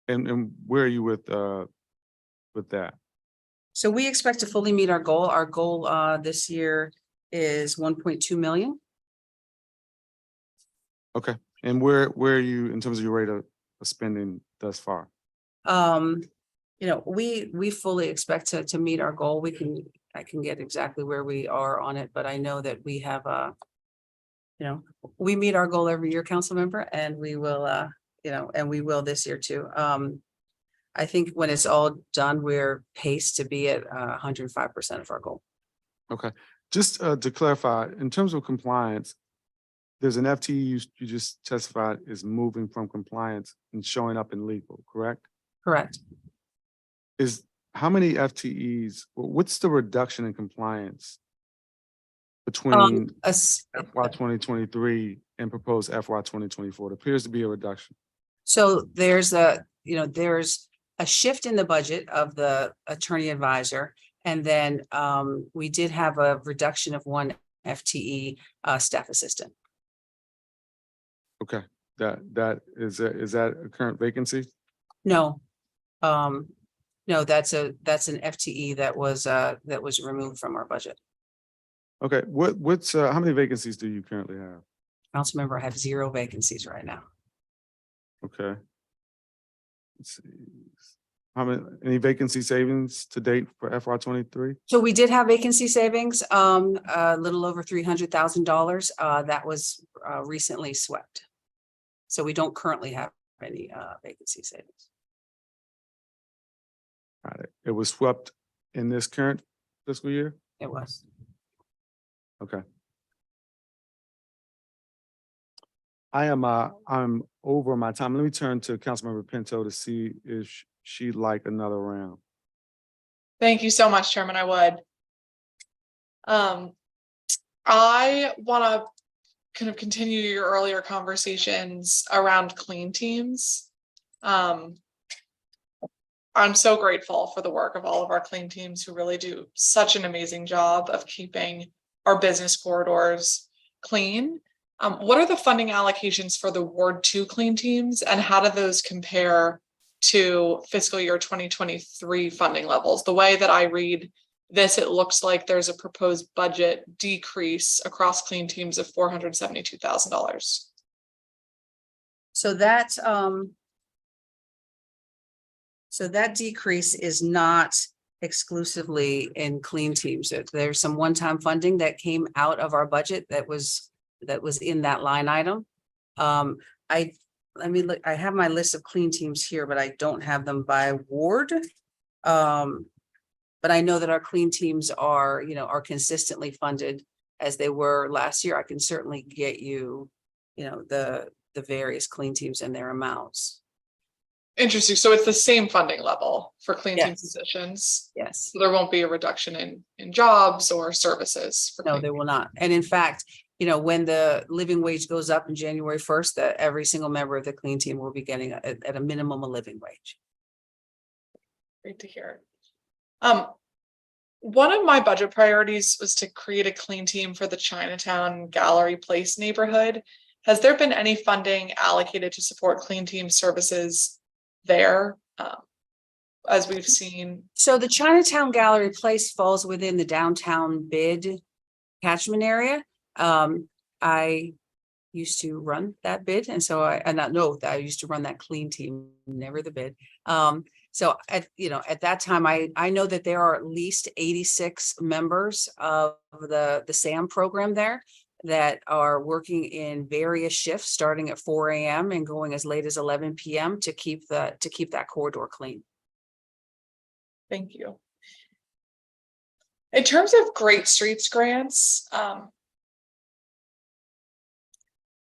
And where are you with that? So we expect to fully meet our goal. Our goal this year is 1.2 million. Okay, and where are you in terms of your rate of spending thus far? You know, we fully expect to meet our goal. I can get exactly where we are on it, but I know that we have you know, we meet our goal every year, council member, and we will you know, and we will this year too. I think when it's all done, we're paced to be at 105% of our goal. Okay, just to clarify, in terms of compliance, there's an FTE you just testified is moving from compliance and showing up in legal, correct? Correct. How many FTEs, what's the reduction in compliance between FY 2023 and proposed FY 2024? It appears to be a reduction. So there's there's a shift in the budget of the attorney advisor. And then we did have a reduction of 1 FTE staff assistant. Okay, that is that a current vacancy? No, no, that's an FTE that was removed from our budget. Okay, what's how many vacancies do you currently have? Council member, I have 0 vacancies right now. Okay. Let's see. Any vacancy savings to date for FY 23? So we did have vacancy savings, a little over $300,000 that was recently swept. So we don't currently have any vacancy savings. Got it. It was swept in this current fiscal year? It was. Okay. I'm over my time. Let me turn to Councilmember Pinto to see if she'd like another round. Thank you so much, Chairman. I would. I want to kind of continue your earlier conversations around clean teams. I'm so grateful for the work of all of our clean teams who really do such an amazing job of keeping our business corridors clean. What are the funding allocations for the Ward 2 clean teams, and how do those compare to fiscal year 2023 funding levels? The way that I read this, it looks like there's a proposed budget decrease across clean teams of $472,000. So that decrease is not exclusively in clean teams. There's some one-time funding that came out of our budget that was in that line item. Let me look. I have my list of clean teams here, but I don't have them by ward. But I know that our clean teams are consistently funded as they were last year. I can certainly get you, the various clean teams and their amounts. Interesting. So it's the same funding level for clean team positions. Yes. So there won't be a reduction in jobs or services. No, they will not. And in fact, when the living wage goes up in January 1st, that every single member of the clean team will be getting at a minimum a living wage. Great to hear. One of my budget priorities was to create a clean team for the Chinatown Gallery Place neighborhood. Has there been any funding allocated to support clean team services there, as we've seen? So the Chinatown Gallery Place falls within the downtown bid catchment area. I used to run that bid, and so I used to run that clean team, never the bid. So at that time, I know that there are at least 86 members of the SAM program there that are working in various shifts, starting at 4 a.m. and going as late as 11 p.m. to keep that corridor clean. Thank you. In terms of Great Streets grants,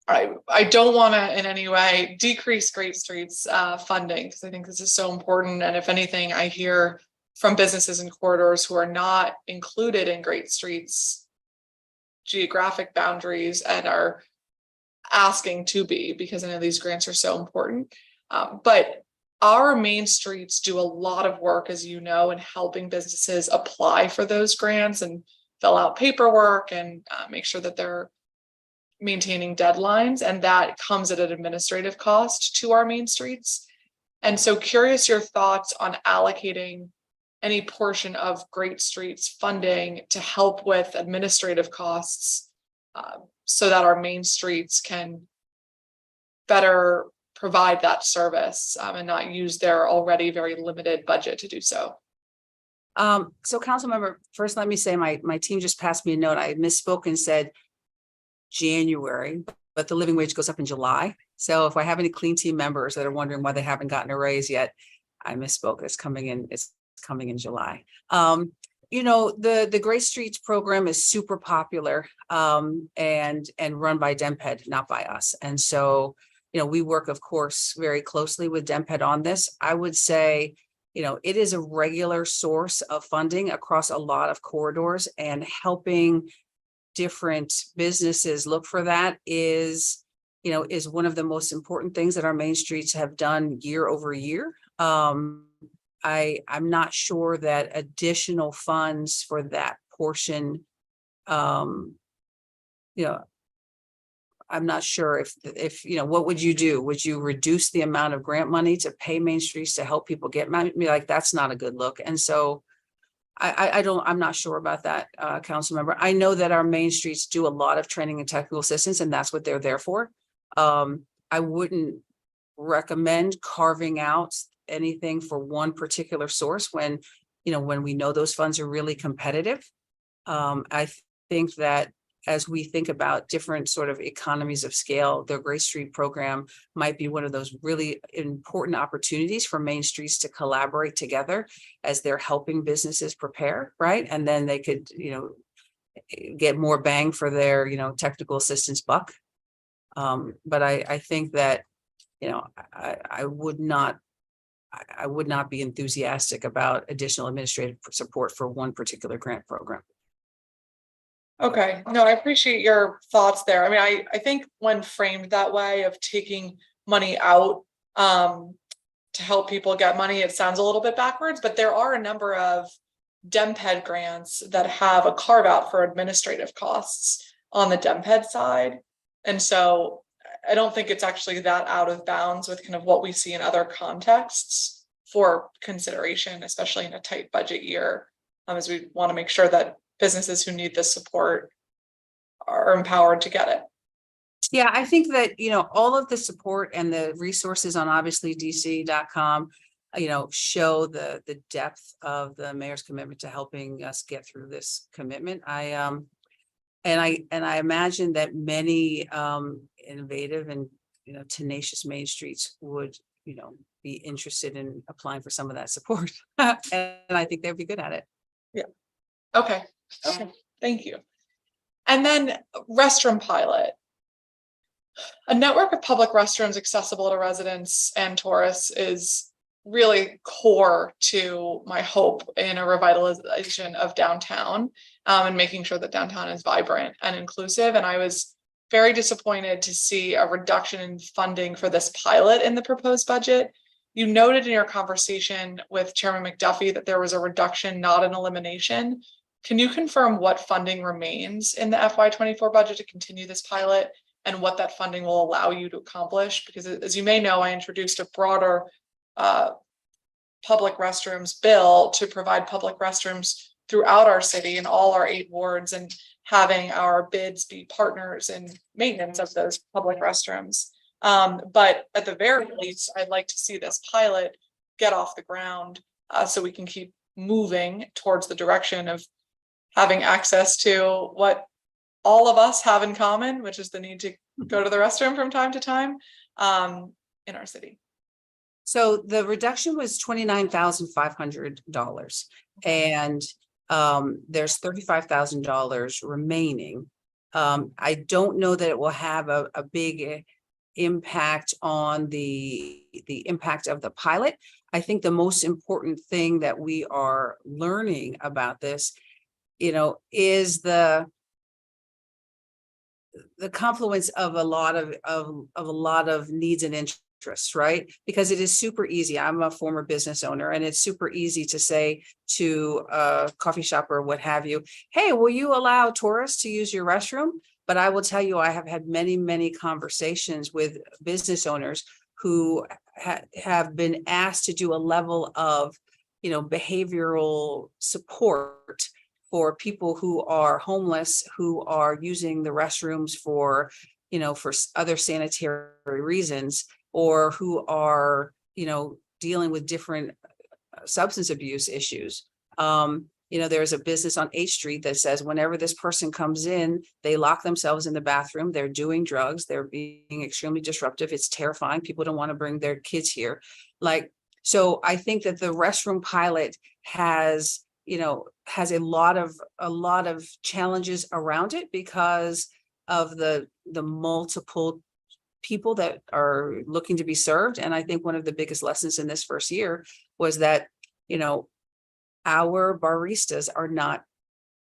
I don't want to in any way decrease Great Streets funding, because I think this is so important. And if anything, I hear from businesses and corridors who are not included in Great Streets geographic boundaries and are asking to be, because I know these grants are so important. But our main streets do a lot of work, as you know, in helping businesses apply for those grants and fill out paperwork and make sure that they're maintaining deadlines, and that comes at an administrative cost to our main streets. And so curious your thoughts on allocating any portion of Great Streets funding to help with administrative costs so that our main streets can better provide that service and not use their already very limited budget to do so. So council member, first, let me say my team just passed me a note. I misspoke and said January, but the living wage goes up in July. So if I have any clean team members that are wondering why they haven't gotten a raise yet, I misspoke. It's coming in July. You know, the Great Streets program is super popular and run by Dslbd, not by us. And so, you know, we work, of course, very closely with Dslbd on this. I would say, you know, it is a regular source of funding across a lot of corridors, and helping different businesses look for that is, you know, is one of the most important things that our main streets have done year over year. I'm not sure that additional funds for that portion, you know, I'm not sure if, you know, what would you do? Would you reduce the amount of grant money to pay main streets to help people get money? Like, that's not a good look. And so I'm not sure about that, council member. I know that our main streets do a lot of training and technical assistance, and that's what they're there for. I wouldn't recommend carving out anything for one particular source when, you know, when we know those funds are really competitive. I think that as we think about different sort of economies of scale, the Great Street program might be one of those really important opportunities for main streets to collaborate together as they're helping businesses prepare, right? And then they could, you know, get more bang for their, you know, technical assistance buck. But I think that, you know, I would not be enthusiastic about additional administrative support for one particular grant program. Okay, no, I appreciate your thoughts there. I mean, I think when framed that way of taking money out to help people get money, it sounds a little bit backwards, but there are a number of Dslbd grants that have a carve out for administrative costs on the Dslbd side. And so I don't think it's actually that out of bounds with kind of what we see in other contexts for consideration, especially in a tight budget year, as we want to make sure that businesses who need this support are empowered to get it. Yeah, I think that, you know, all of the support and the resources on obviously dc.com, you know, show the depth of the mayor's commitment to helping us get through this commitment. And I imagine that many innovative and, you know, tenacious main streets would, you know, be interested in applying for some of that support. And I think they'd be good at it. Yeah. Okay. Okay. Thank you. And then restroom pilot. A network of public restrooms accessible to residents and tourists is really core to my hope in a revitalization of downtown and making sure that downtown is vibrant and inclusive. And I was very disappointed to see a reduction in funding for this pilot in the proposed budget. You noted in your conversation with Chairman McDuffie that there was a reduction, not an elimination. Can you confirm what funding remains in the FY24 budget to continue this pilot and what that funding will allow you to accomplish? Because as you may know, I introduced a broader public restrooms bill to provide public restrooms throughout our city in all our 8 wards, and having our bids be partners in maintenance of those public restrooms. But at the very least, I'd like to see this pilot get off the ground so we can keep moving towards the direction of having access to what all of us have in common, which is the need to go to the restroom from time to time in our city. So the reduction was $29,500, and there's $35,000 remaining. I don't know that it will have a big impact on the impact of the pilot. I think the most important thing that we are learning about this, you know, is the confluence of a lot of needs and interests, right? Because it is super easy. I'm a former business owner, and it's super easy to say to a coffee shop or what have you, hey, will you allow tourists to use your restroom? But I will tell you, I have had many, many conversations with business owners who have been asked to do a level of, behavioral support for people who are homeless, who are using the restrooms for, for other sanitary reasons, or who are, dealing with different substance abuse issues. There's a business on 8th Street that says whenever this person comes in, they lock themselves in the bathroom, they're doing drugs, they're being extremely disruptive. It's terrifying. People don't want to bring their kids here. So I think that the restroom pilot has a lot of challenges around it because of the multiple people that are looking to be served. And I think one of the biggest lessons in this first year was that, our baristas are not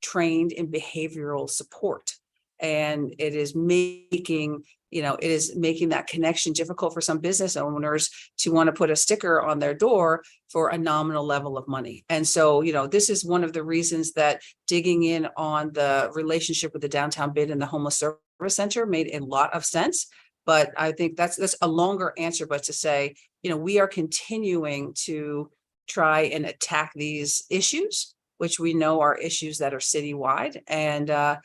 trained in behavioral support. And it is making that connection difficult for some business owners to want to put a sticker on their door for a nominal level of money. And so, this is one of the reasons that digging in on the relationship with the downtown bid and the homeless service center made a lot of sense. But I think that's a longer answer, but to say, we are continuing to try and attack these issues, which we know are issues that are citywide, and are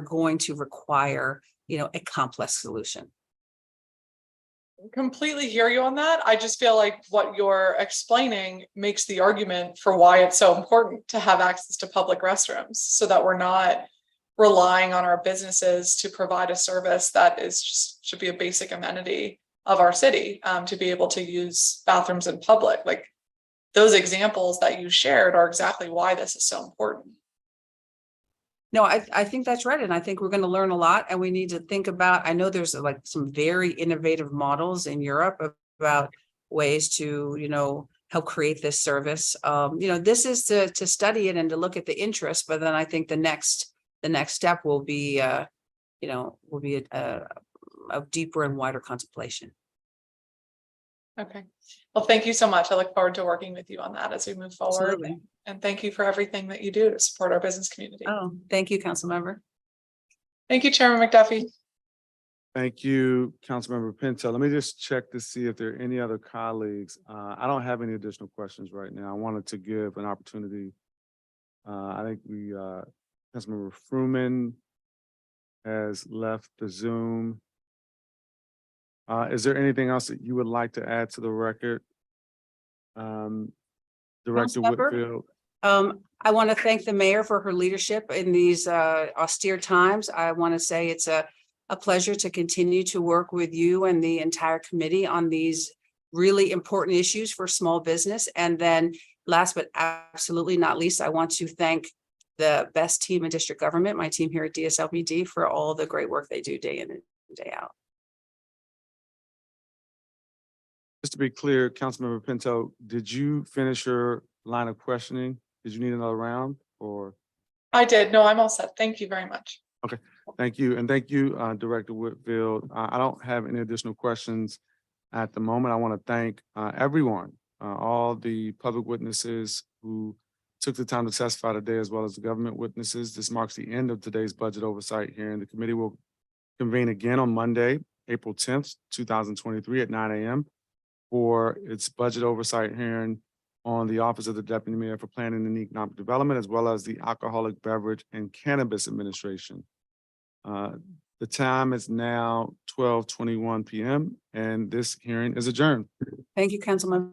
going to require, a complex solution. Completely hear you on that. I just feel like what you're explaining makes the argument for why it's so important to have access to public restrooms, so that we're not relying on our businesses to provide a service that should be a basic amenity of our city, to be able to use bathrooms in public. Like, those examples that you shared are exactly why this is so important. No, I think that's right. And I think we're going to learn a lot, and we need to think about, I know there's some very innovative models in Europe about ways to, help create this service. This is to study it and to look at the interest, but then I think the next step will be, a deeper and wider contemplation. Okay. Well, thank you so much. I look forward to working with you on that as we move forward. Absolutely. And thank you for everything that you do to support our business community. Oh, thank you, Councilmember. Thank you, Chairman McDuffie. Thank you, Councilmember Pinto. Let me just check to see if there are any other colleagues. I don't have any additional questions right now. I wanted to give an opportunity. I think Councilmember Fruman has left the Zoom. Is there anything else that you would like to add to the record? Director Whitfield. I want to thank the mayor for her leadership in these austere times. I want to say it's a pleasure to continue to work with you and the entire committee on these really important issues for small business. And then last but absolutely not least, I want to thank the best team in district government, my team here at Dslbd, for all the great work they do day in and day out. Just to be clear, Councilmember Pinto, did you finish your line of questioning? Did you need another round or? I did. No, I'm all set. Thank you very much. Okay, thank you. And thank you, Director Whitfield. I don't have any additional questions at the moment. I want to thank everyone, all the public witnesses who took the time to testify today, as well as the government witnesses. This marks the end of today's budget oversight hearing. The committee will convene again on Monday, April 10th, 2023 at 9 a.m. for its budget oversight hearing on the Office of the Deputy Mayor for Planning and Economic Development, as well as the Alcoholic Beverage and Cannabis Administration. The time is now 12:21 p.m. and this hearing is adjourned. Thank you, Councilmember.